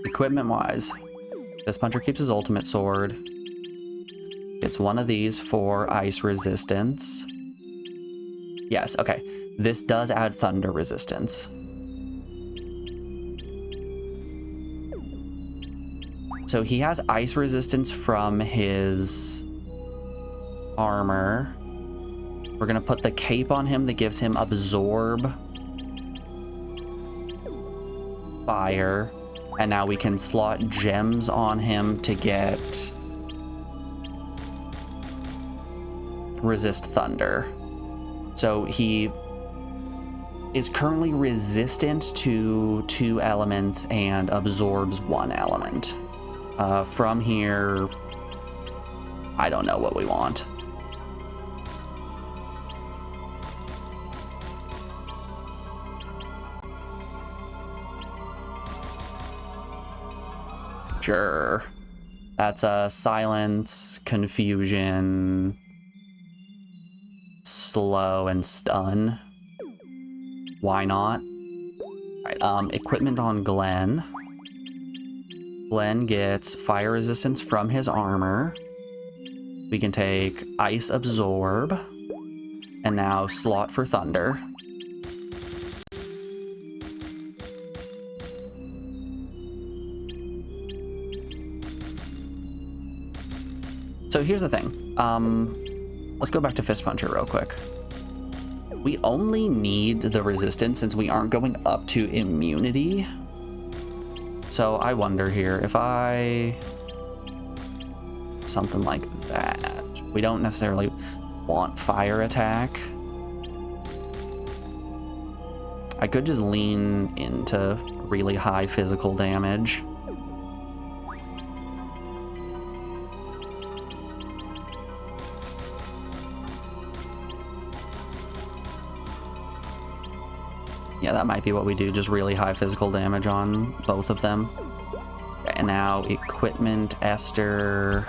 Equipment-wise, this puncher keeps his ultimate sword. It's one of these for ice resistance. Yes, okay. This does add thunder resistance. So he has ice resistance from his armor. We're gonna put the cape on him that gives him absorb fire, and now we can slot gems on him to get resist thunder. So he is currently resistant to 2 elements and absorbs 1 element. From here, I don't know what we want. Sure. That's a silence, confusion, slow, and stun. Why not? All right, equipment on Glenn. Glenn gets fire resistance from his armor. We can take ice absorb, and now slot for thunder. So here's the thing. Let's go back to Fist Puncher real quick. We only need the resistance since we aren't going up to immunity. So I wonder here if I... something like that. We don't necessarily want fire attack. I could just lean into really high physical damage. Yeah, that might be what we do, just really high physical damage on both of them. And now equipment, Esther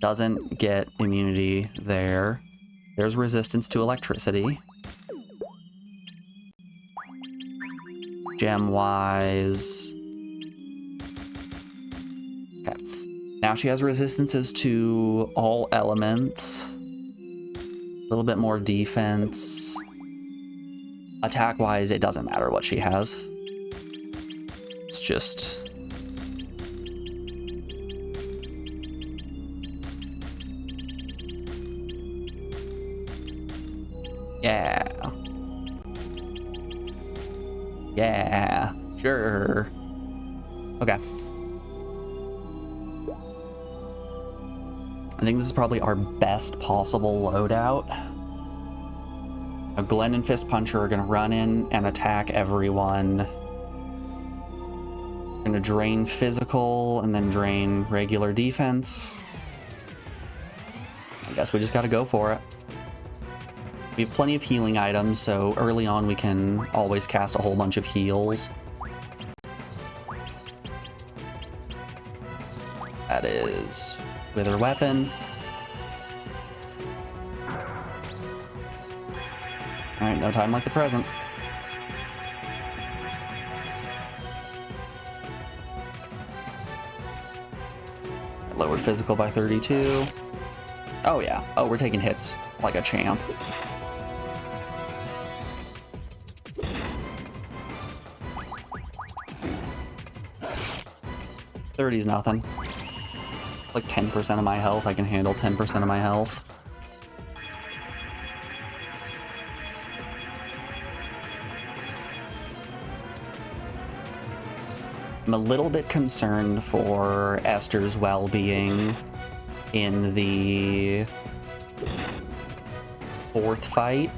doesn't get immunity there. There's resistance to electricity. Gem-wise. Okay. Now she has resistances to all elements. A little bit more defense. Attack-wise, it doesn't matter what she has. It's just... yeah. Yeah, sure. Okay. I think this is probably our best possible loadout. Now, Glenn and Fist Puncher are gonna run in and attack everyone. Gonna drain physical and then drain regular defense. I guess we just gotta go for it. We have plenty of healing items, so early on we can always cast a whole bunch of heals. That is Wither Weapon. Alright, no time like the present. Lowered physical by 32. Oh yeah. Oh, we're taking hits like a champ. $30's nothing. Like 10% of my health. I can handle 10% of my health. I'm a little bit concerned for Esther's well-being in the fourth fight.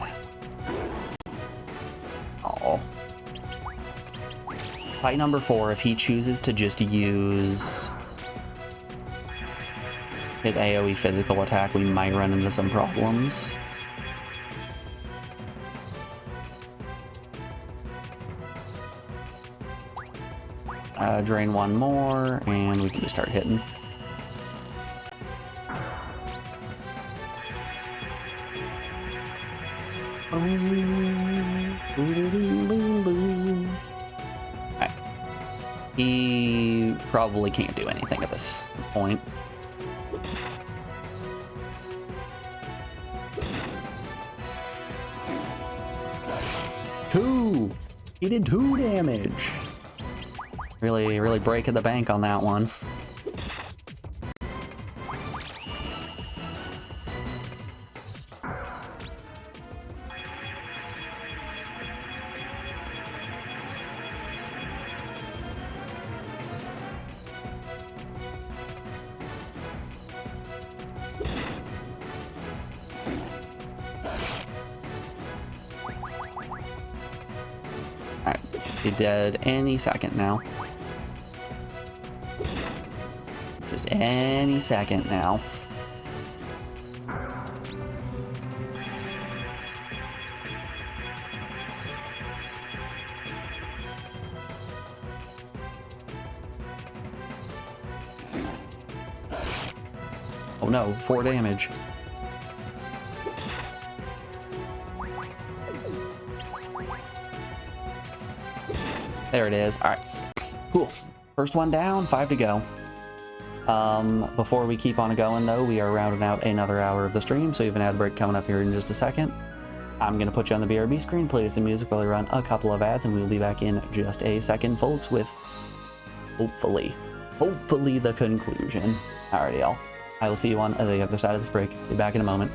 Oh. Fight number 4, if he chooses to just use his AoE physical attack, we might run into some problems. Drain one more, and we can just start hitting. Alright. He probably can't do anything at this point. Two! He did 2 damage. Really breaking the bank on that one. Alright, be dead any second now. Just any second now. Oh no, 4 damage. There it is. All right, cool. First one down, 5 to go. Before we keep on going though, we are rounding out another hour of the stream, so you have an ad break coming up here in just a second. I'm gonna put you on the BRB screen, play some music while we run a couple of ads, and we'll be back in just a second, folks, with hopefully the conclusion. Alrighty, y'all. I will see you on the other side of this break. Be back in a moment.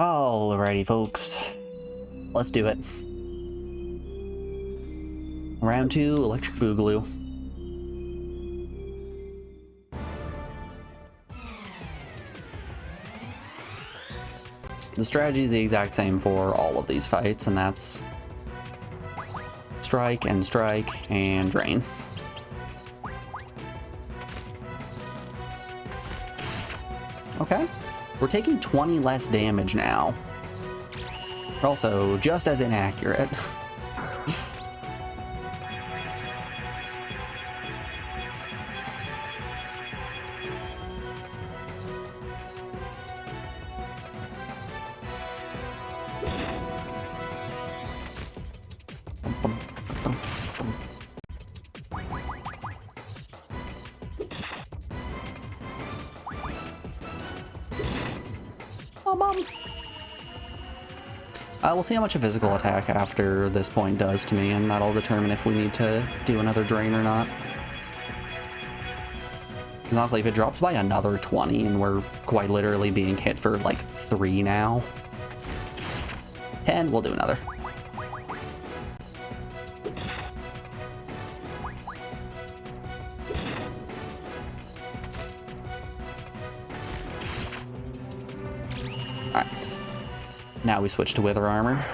Alrighty, folks. Let's do it. Round 2, Electric Boogaloo. The strategy is the exact same for all of these fights, and that's strike and drain. Okay. We're taking 20 less damage now. We're also just as inaccurate. We'll see how much a physical attack after this point does to me, and that'll determine if we need to do another drain or not. Because honestly, if it drops by another 20 and we're quite literally being hit for like 3 now, 10, we'll do another. Now we switch to Wither Armor.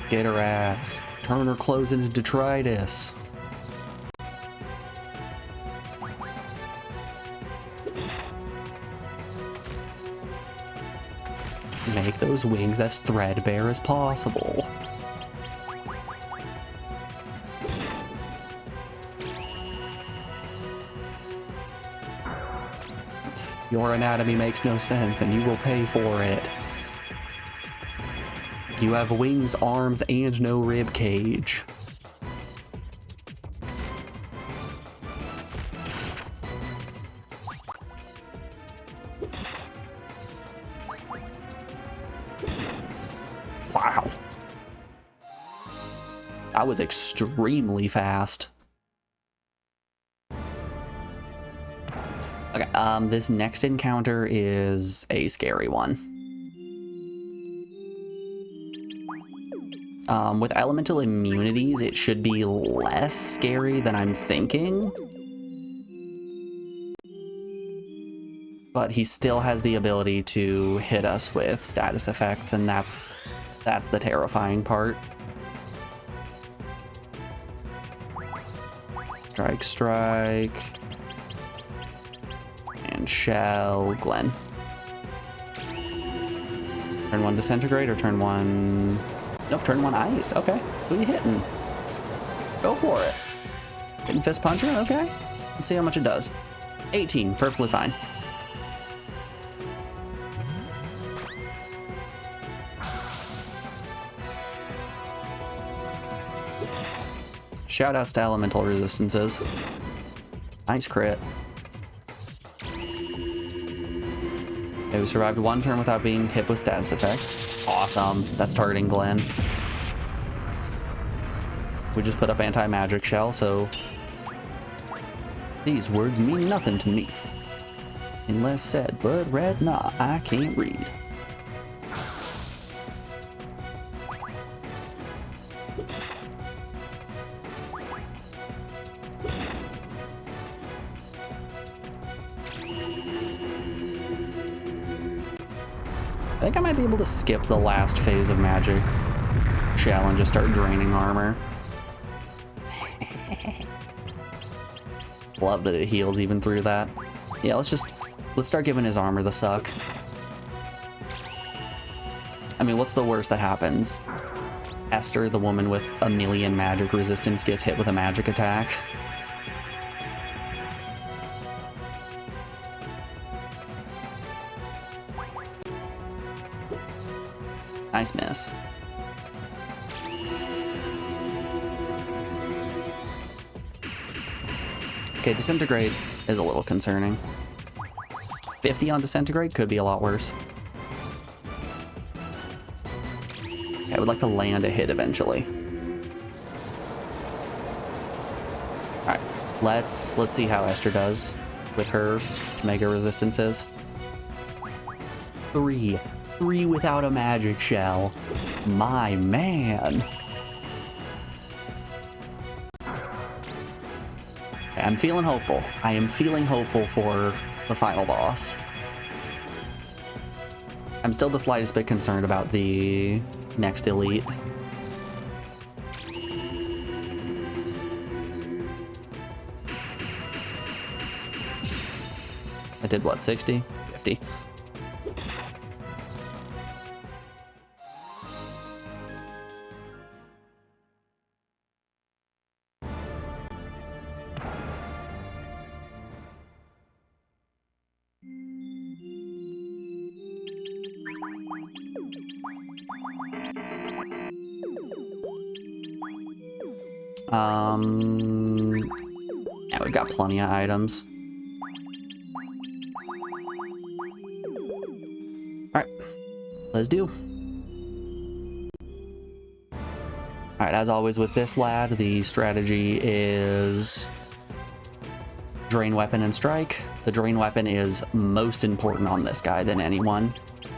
Get her ass. Turn her clothes into detritus. Make those wings as threadbare as possible. Your anatomy makes no sense, and you will pay for it. You have wings, arms, and no rib cage. Wow. That was extremely fast. Okay, this next encounter is a scary one. With elemental immunities, it should be less scary than I'm thinking. But he still has the ability to hit us with status effects, and that's the terrifying part. Strike, strike. And shell, Glenn. Turn 1 disintegrate or turn 1... Nope, turn 1 ice. Okay. Who are you hitting? Go for it. Hitting fist puncher? Okay. Let's see how much it does. 18. Perfectly fine. Shoutouts to elemental resistances. Nice crit. Okay, we survived 1 turn without being hit with status effects. Awesome. That's targeting Glenn. We just put up anti-magic shell, so these words mean nothing to me. Unless said, but read not, I can't read. I think I might be able to skip the last phase of magic shell and just start draining armor. Love that it heals even through that. Yeah, let's start giving his armor the suck. I mean, what's the worst that happens? Esther, the woman with a million magic resistance, gets hit with a magic attack. Nice miss. Okay, disintegrate is a little concerning. 50 on disintegrate could be a lot worse. Okay, I would like to land a hit eventually. Alright, let's see how Esther does with her mega resistances. 3 without a magic shell. My man. Okay, I'm feeling hopeful. I am feeling hopeful for the final boss. I'm still the slightest bit concerned about the next elite. I did what, 60? 50. Yeah, we've got plenty of items. Alright, let's do. Alright, as always with this lad, the strategy is drain weapon and strike. The drain weapon is most important on this guy than anyone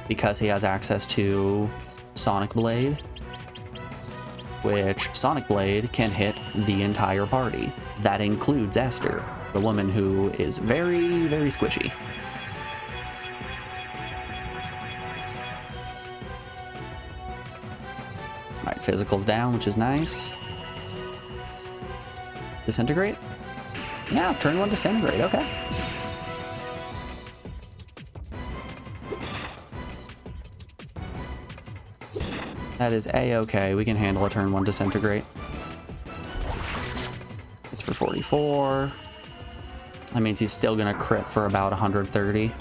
because he has access to Sonic Blade, which Sonic Blade can hit the entire party. That includes Esther, the woman who is very, very squishy. Alright, physical's down, which is nice. Disintegrate? Yeah, turn 1 disintegrate, okay. That is a-okay. We can handle a turn 1 disintegrate. It's for 44. That means he's still gonna crit for about 130.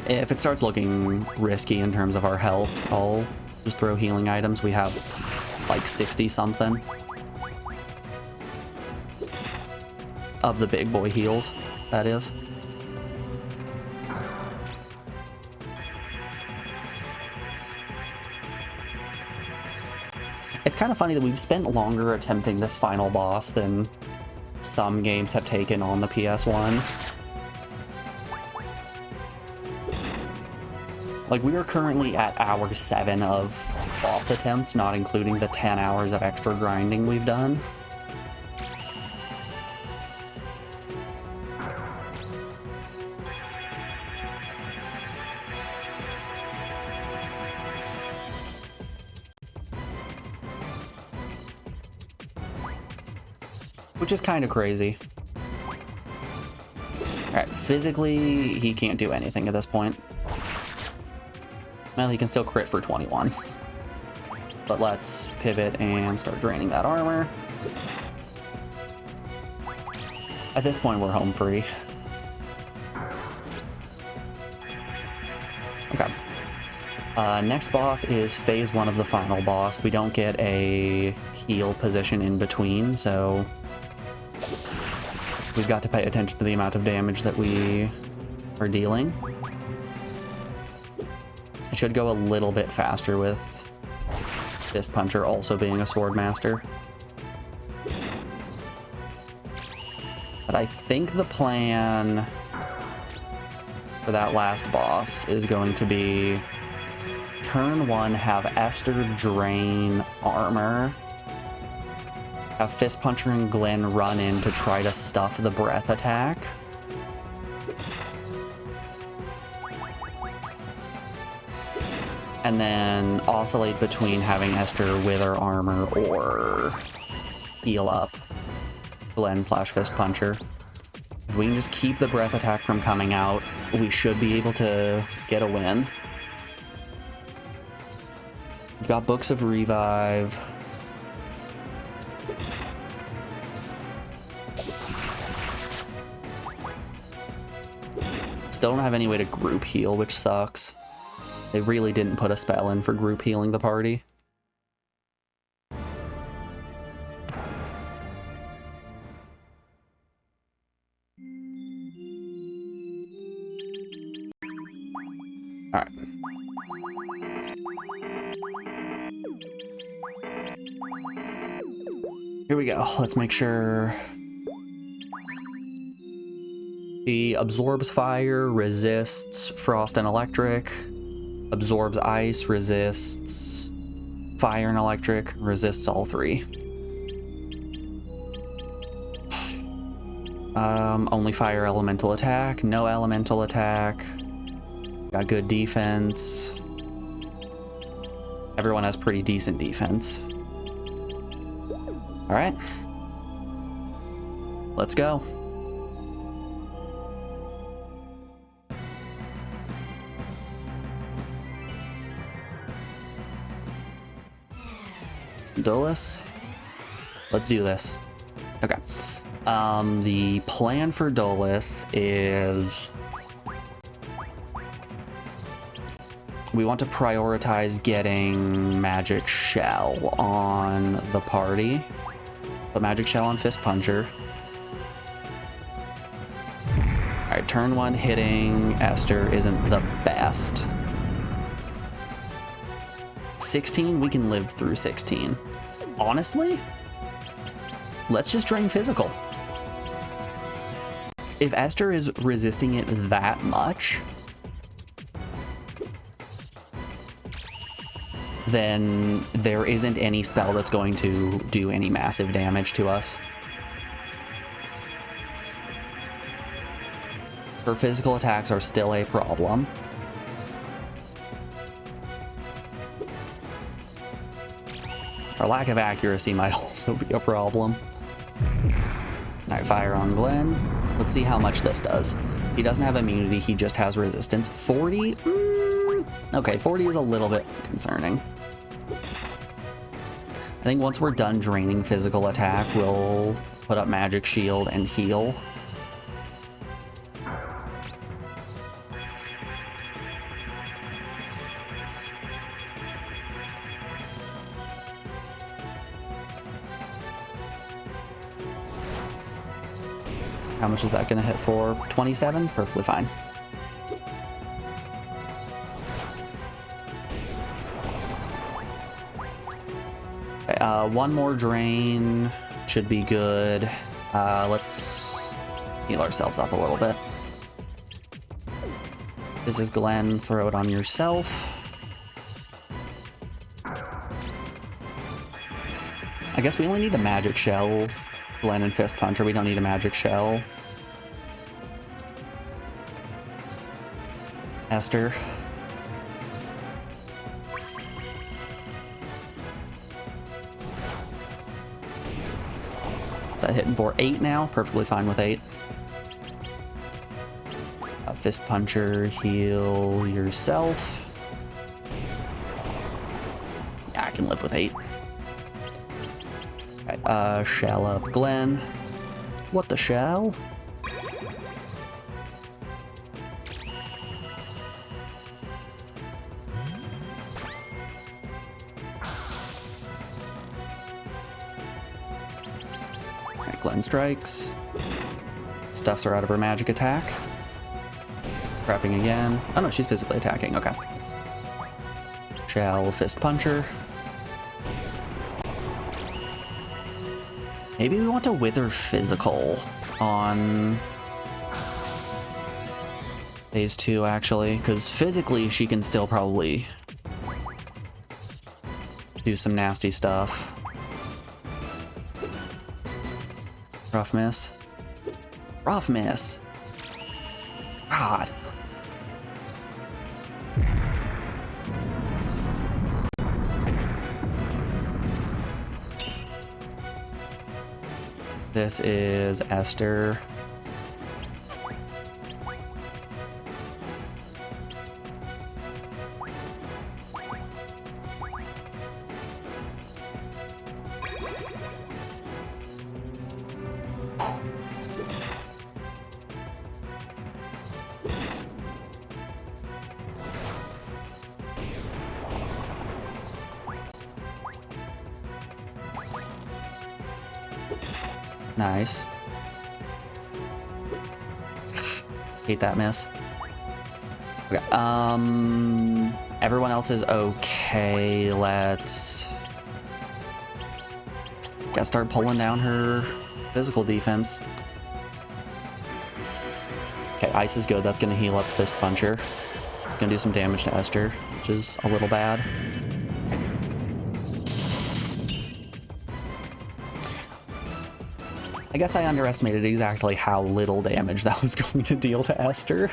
If it starts looking risky in terms of our health, I'll just throw healing items. We have like 60 something of the big boy heals, that is. It's kind of funny that we've spent longer attempting this final boss than some games have taken on the PS1. Like, we are currently at hour 7 of boss attempts, not including the 10 hours of extra grinding we've done. Which is kind of crazy. Alright, physically, he can't do anything at this point. Well, he can still crit for 21. But let's pivot and start draining that armor. At this point, we're home free. Okay. Next boss is phase 1 of the final boss. We don't get a heal position in between, so we've got to pay attention to the amount of damage that we are dealing. It should go a little bit faster with Fist Puncher also being a sword master. But I think the plan for that last boss is going to be turn 1, have Esther drain armor, have Fist Puncher and Glenn run in to try to stuff the breath attack. And then oscillate between having Esther wither armor or heal up Glenn / Fist Puncher. If we can just keep the breath attack from coming out, we should be able to get a win. We've got Books of Revive. Still don't have any way to group heal, which sucks. They really didn't put a spell in for group healing the party. All right. Here we go. Let's make sure he absorbs fire, resists frost and electric, absorbs ice, resists fire and electric, resists all 3. Only fire elemental attack, no elemental attack. Got good defense. Everyone has pretty decent defense. All right. Let's go. Dolus? Let's do this. Okay. The plan for Dolus is we want to prioritize getting Magic Shell on the party. The Magic Shell on Fist Puncher. Alright, turn 1 hitting Esther isn't the best. 16, we can live through 16. Honestly, let's just drain physical. If Esther is resisting it that much, then there isn't any spell that's going to do any massive damage to us. Her physical attacks are still a problem. Our lack of accuracy might also be a problem. Alright, fire on Glenn. Let's see how much this does. He doesn't have immunity, he just has resistance. 40? Okay, 40 is a little bit concerning. I think once we're done draining physical attack, we'll put up magic shield and heal. How much is that going to hit for? 27? Perfectly fine. Okay, one more drain should be good. Let's heal ourselves up a little bit. This is Glenn. Throw it on yourself. I guess we only need a magic shell. Glenn and Fist Puncher, we don't need a magic shell. Esther. Is that hitting for 8 now? Perfectly fine with 8. Fist Puncher, heal yourself. Yeah, I can live with 8. Alright, shell up Glenn. What the shell? Alright, Glenn strikes. Stuffs her out of her magic attack. Trapping again. Oh no, she's physically attacking, okay. Shell Fist Puncher. Maybe we want to wither physical on phase 2, actually, because physically she can still probably do some nasty stuff. Rough miss. Rough miss. God. This is Esther. Nice. Hate that miss. Okay, everyone else is okay. Let's gotta start pulling down her physical defense. Okay, ice is good. That's gonna heal up Fist Puncher. Gonna do some damage to Esther, which is a little bad. I guess I underestimated exactly how little damage that was going to deal to Esther.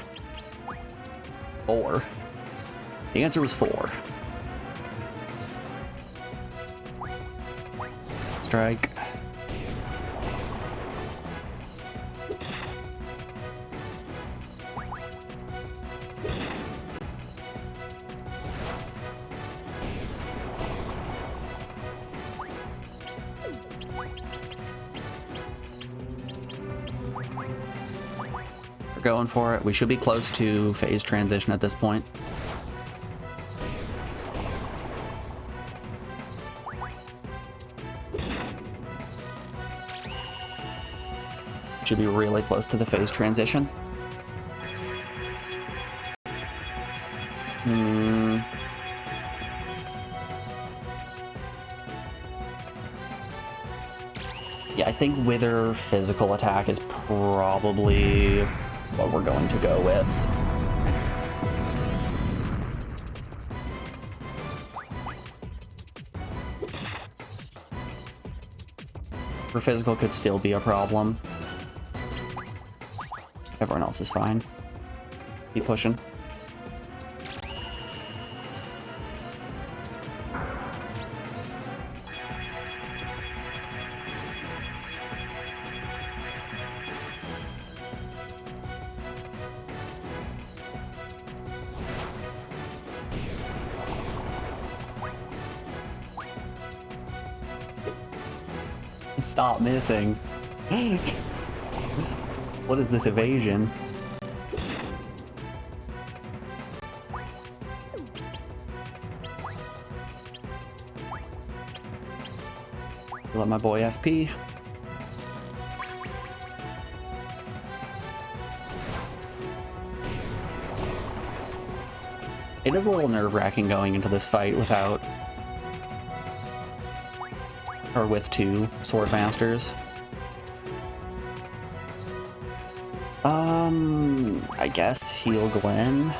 4. The answer was 4. Strike. We're going for it. We should be close to phase transition at this point. Should be really close to the phase transition. Yeah, I think Wither physical attack is probably what we're going to go with. For physical could still be a problem. Everyone else is fine. Keep pushing. Stop missing. What is this evasion? Let my boy FP. It is a little nerve-wracking going into this fight without, or with two sword masters. I guess heal Glenn.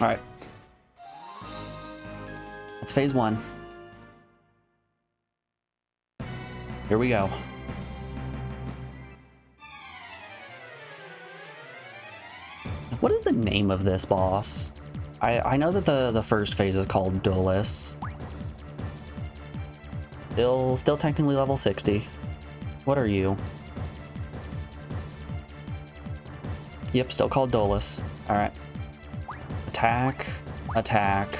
All right. That's phase one. Here we go. What is the name of this boss? I know that the first phase is called Dulles. Still technically level 60. What are you? Yep, still called Dulles. All right. Attack, attack.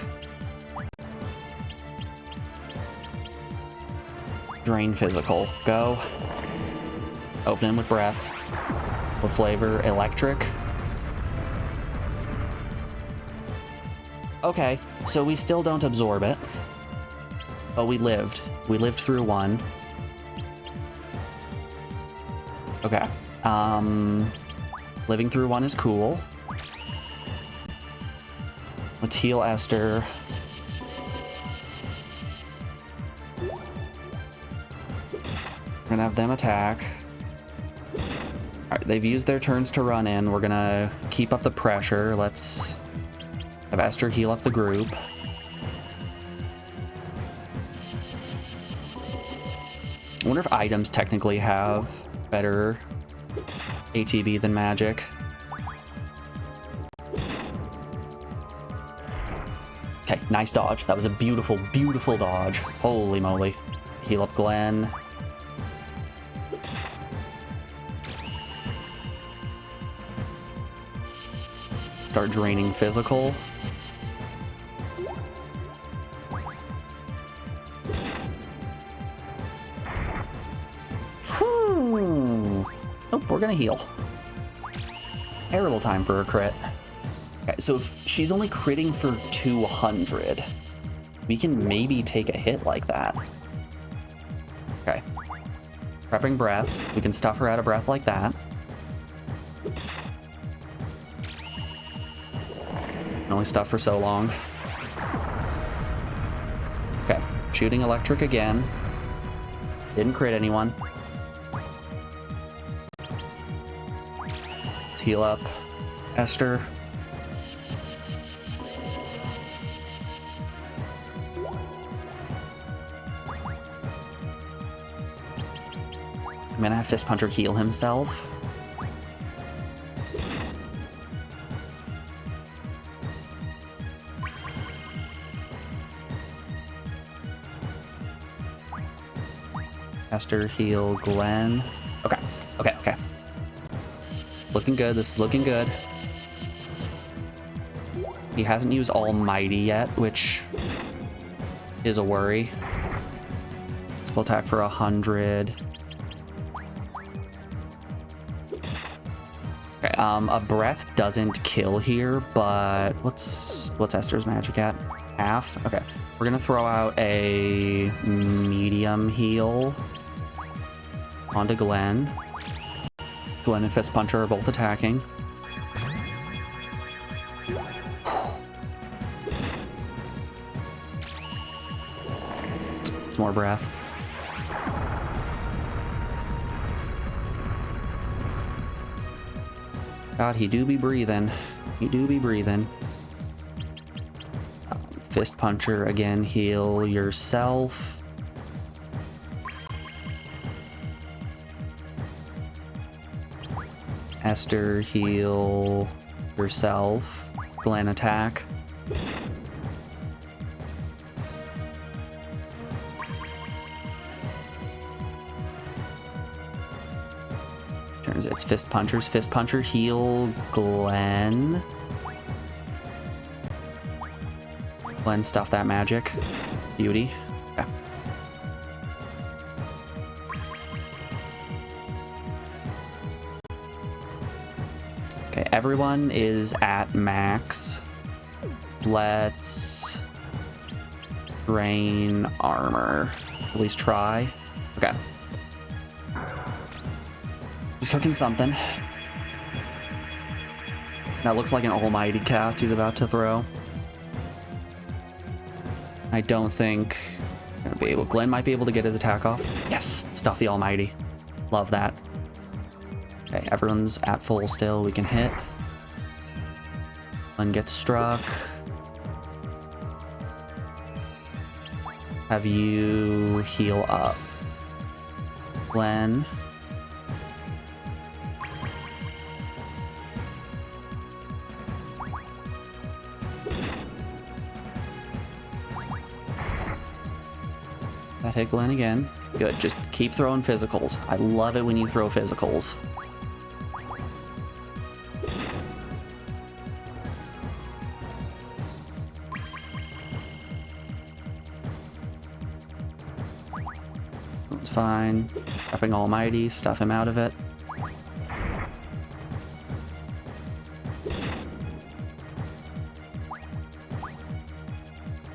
Drain physical. Go. Open with breath. With flavor, electric. Okay, so we still don't absorb it. But we lived. We lived through one. Okay. Living through one is cool. Let's heal Esther. We're gonna have them attack. Alright, they've used their turns to run in. We're gonna keep up the pressure. Let's have Esther heal up the group. I wonder if items technically have better ATB than magic. Okay, nice dodge. That was a beautiful, beautiful dodge. Holy moly. Heal up Glenn. Start draining physical. Nope, we're gonna heal. Terrible time for a crit. Okay, so if she's only critting for 200, we can maybe take a hit like that. Okay. Prepping breath. We can stuff her out of breath like that. Only stuff for so long. Okay, shooting electric again. Didn't crit anyone. Let's heal up Esther. I'm gonna have Fist Puncher heal himself. Esther heal Glenn. Okay, okay, okay. Looking good, this is looking good. He hasn't used Almighty yet, which is a worry. Let's go attack for 100. Okay, a breath doesn't kill here, but what's Esther's magic at? Half? Okay. We're gonna throw out a medium heal onto Glenn. Glenn and Fist Puncher are both attacking. It's more breath. God, he do be breathing. He do be breathing. Fist Puncher again, heal yourself. Esther, heal yourself. Glenn attack. Turns it's fist punchers. Fist puncher, heal Glenn. Glenn, stuff that magic. Beauty. Okay. Okay, everyone is at max. Let's drain armor. At least try. Okay. He's cooking something. That looks like an almighty cast he's about to throw. I don't think I'm gonna be able. Glenn might be able to get his attack off. Yes, stuff the almighty. Love that. Okay, everyone's at full still. We can hit. Glenn gets struck. Have you heal up. Glenn. That hit Glenn again. Good, just keep throwing physicals. I love it when you throw physicals. That's fine. Prepping Almighty, stuff him out of it.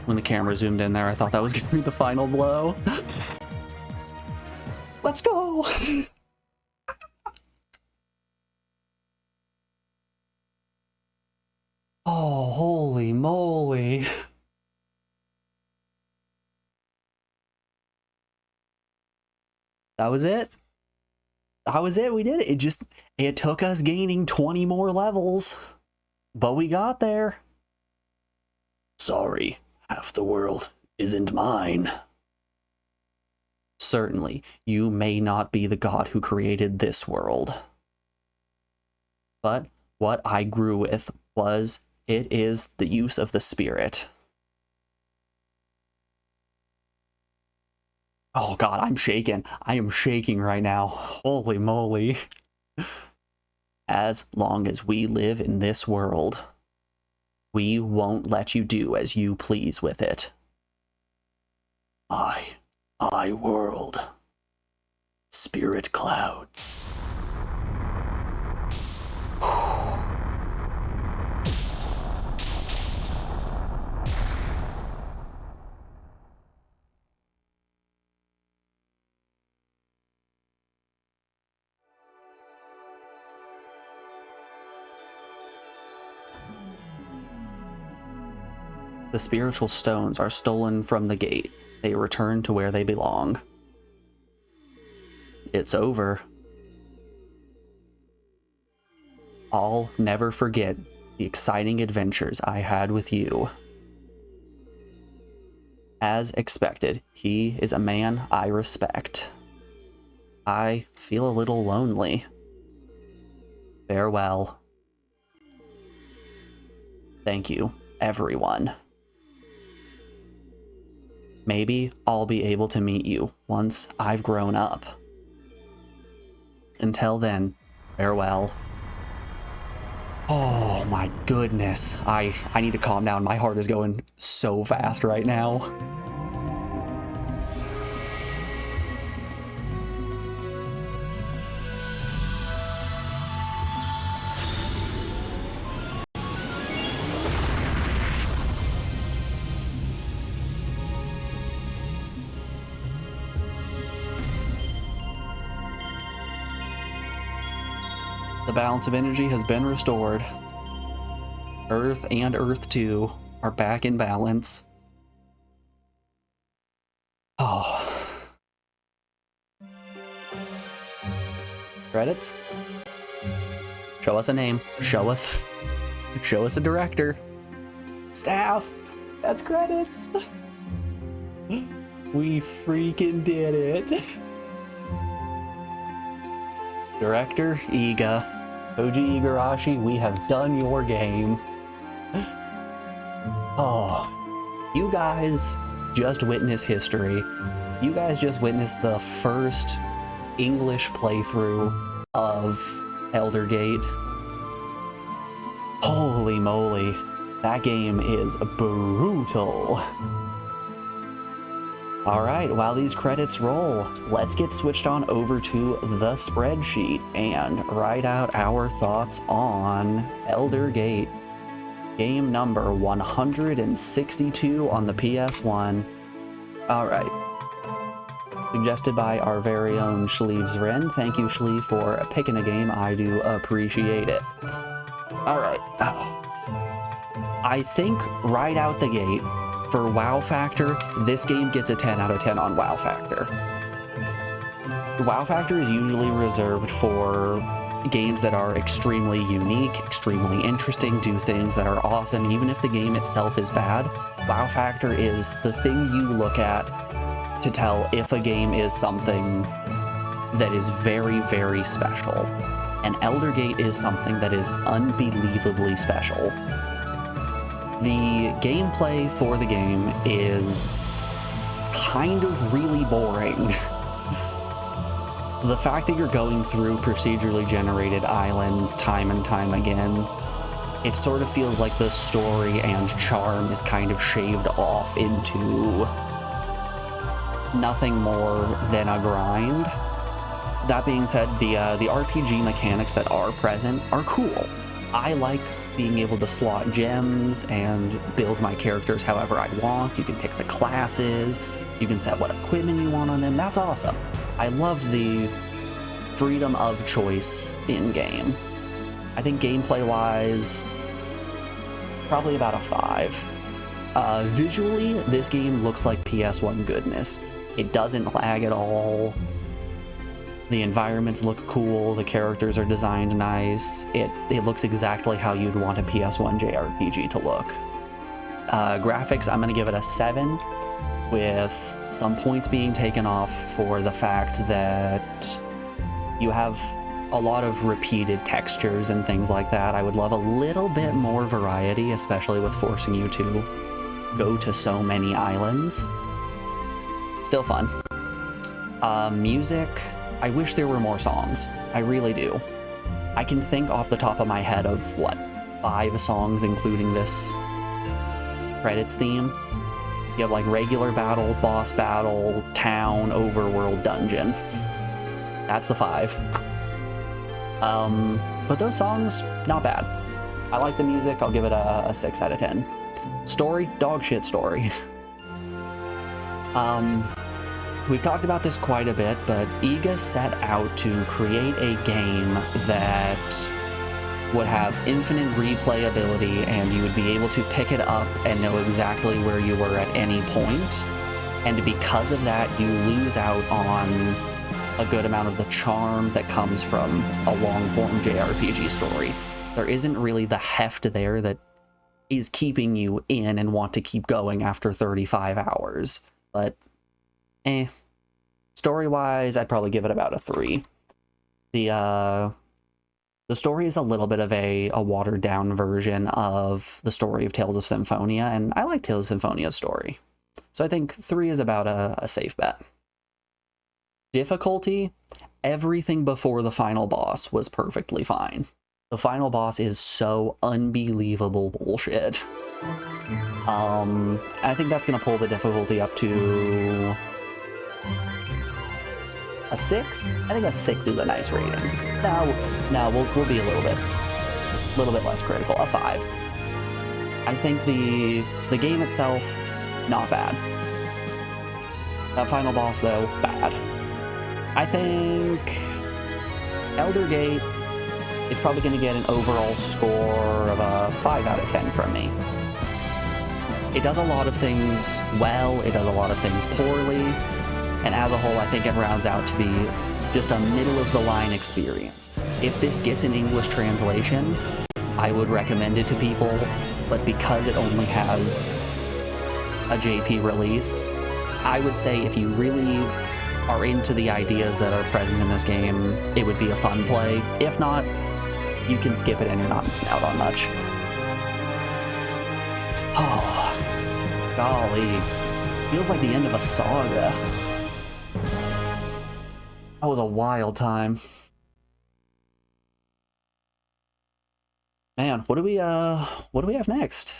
When the camera zoomed in there, I thought that was gonna be the final blow. Let's go! Oh, holy moly. That was it. That was it. We did it. It took us gaining 20 more levels, but we got there. Sorry. Half the world isn't mine. Certainly, you may not be the god who created this world. But what I grew with it is the use of the spirit. Oh god, I'm shaking. I am shaking right now. Holy moly. As long as we live in this world, we won't let you do as you please with it. I world. Spirit clouds. The spiritual stones are stolen from the gate. They return to where they belong. It's over. I'll never forget the exciting adventures I had with you. As expected, he is a man I respect. I feel a little lonely. Farewell. Thank you, everyone. Maybe I'll be able to meet you once I've grown up. Until then, farewell. Oh my goodness. I need to calm down. My heart is going so fast right now. The balance of energy has been restored. Earth and Earth 2 are back in balance. Oh. Credits? Show us a name. Show us a director. Staff. That's credits. We freaking did it. Director Iga. Koji Igarashi, we have done your game. Oh, you guys just witnessed history. You guys just witnessed the first English playthrough of Elder Gate. Holy moly, that game is brutal. Alright, while these credits roll, let's get switched on over to the spreadsheet and write out our thoughts on Elder Gate. Game number 162 on the PS1. Alright. Suggested by our very own Schleeves Ren. Thank you, Schlee, for picking a game. I do appreciate it. Alright. I think right out the gate, for WoW Factor, this game gets a 10 out of 10 on WoW Factor. WoW Factor is usually reserved for games that are extremely unique, extremely interesting, do things that are awesome, even if the game itself is bad. WoW Factor is the thing you look at to tell if a game is something that is very, very special. And Elder Gate is something that is unbelievably special. The gameplay for the game is kind of really boring. The fact that you're going through procedurally generated islands time and time again, it sort of feels like the story and charm is kind of shaved off into nothing more than a grind. That being said, the RPG mechanics that are present are cool. I like being able to slot gems and build my characters however I want. You can pick the classes, you can set what equipment you want on them. That's awesome. I love the freedom of choice in-game. I think gameplay-wise, probably about a 5. Visually, this game looks like PS1 goodness. It doesn't lag at all. The environments look cool, the characters are designed nice. It looks exactly how you'd want a PS1 JRPG to look. Graphics, I'm gonna give it a 7, with some points being taken off for the fact that you have a lot of repeated textures and things like that. I would love a little bit more variety, especially with forcing you to go to so many islands. Still fun. Music, I wish there were more songs. I really do. I can think off the top of my head of, 5 songs including this credits theme. You have like regular battle, boss battle, town, overworld, dungeon. That's the 5. But those songs, not bad. I like the music, I'll give it a 6 out of 10. Story, dog shit story. We've talked about this quite a bit, but IGA set out to create a game that would have infinite replayability, and you would be able to pick it up and know exactly where you were at any point. And because of that, you lose out on a good amount of the charm that comes from a long-form JRPG story. There isn't really the heft there that is keeping you in and want to keep going after 35 hours. But story-wise, I'd probably give it about a 3. The story is a little bit of a watered-down version of the story of Tales of Symphonia, and I like Tales of Symphonia's story. So I think 3 is about a safe bet. Difficulty, everything before the final boss was perfectly fine. The final boss is so unbelievable bullshit. I think that's gonna pull the difficulty up to a 6? I think a 6 is a nice rating. No, we'll be a little bit less critical. A 5. I think the game itself, not bad. That final boss though, bad. I think Elder Gate is probably going to get an overall score of a 5 out of 10 from me. It does a lot of things well, it does a lot of things poorly, and as a whole I think it rounds out to be just a middle-of-the-line experience. If this gets an English translation, I would recommend it to people, but because it only has a JP release, I would say if you really are into the ideas that are present in this game, it would be a fun play. If not, you can skip it and you're not missing out on much. Oh, golly. Feels like the end of a saga. That was a wild time. Man, what do we have next?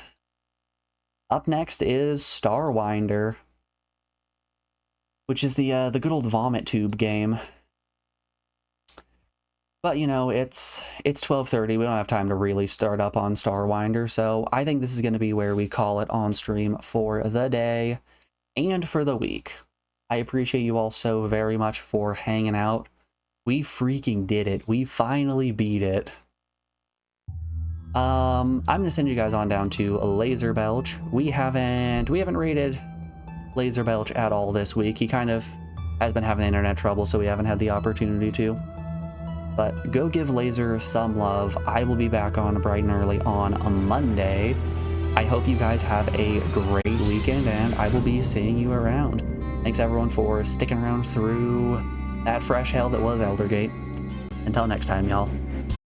Up next is Starwinder, which is the good old vomit tube game. But, you know, it's 12:30. We don't have time to really start up on Starwinder, so I think this is going to be where we call it on stream for the day and for the week. I appreciate you all so very much for hanging out. We freaking did it. We finally beat it. I'm going to send you guys on down to Laser Belch. We haven't rated Laser Belch at all this week. He kind of has been having internet trouble, so we haven't had the opportunity to. But go give Laser some love. I will be back on bright and early on a Monday. I hope you guys have a great weekend, and I will be seeing you around. Thanks everyone for sticking around through that fresh hell that was Eldergate. Until next time, y'all.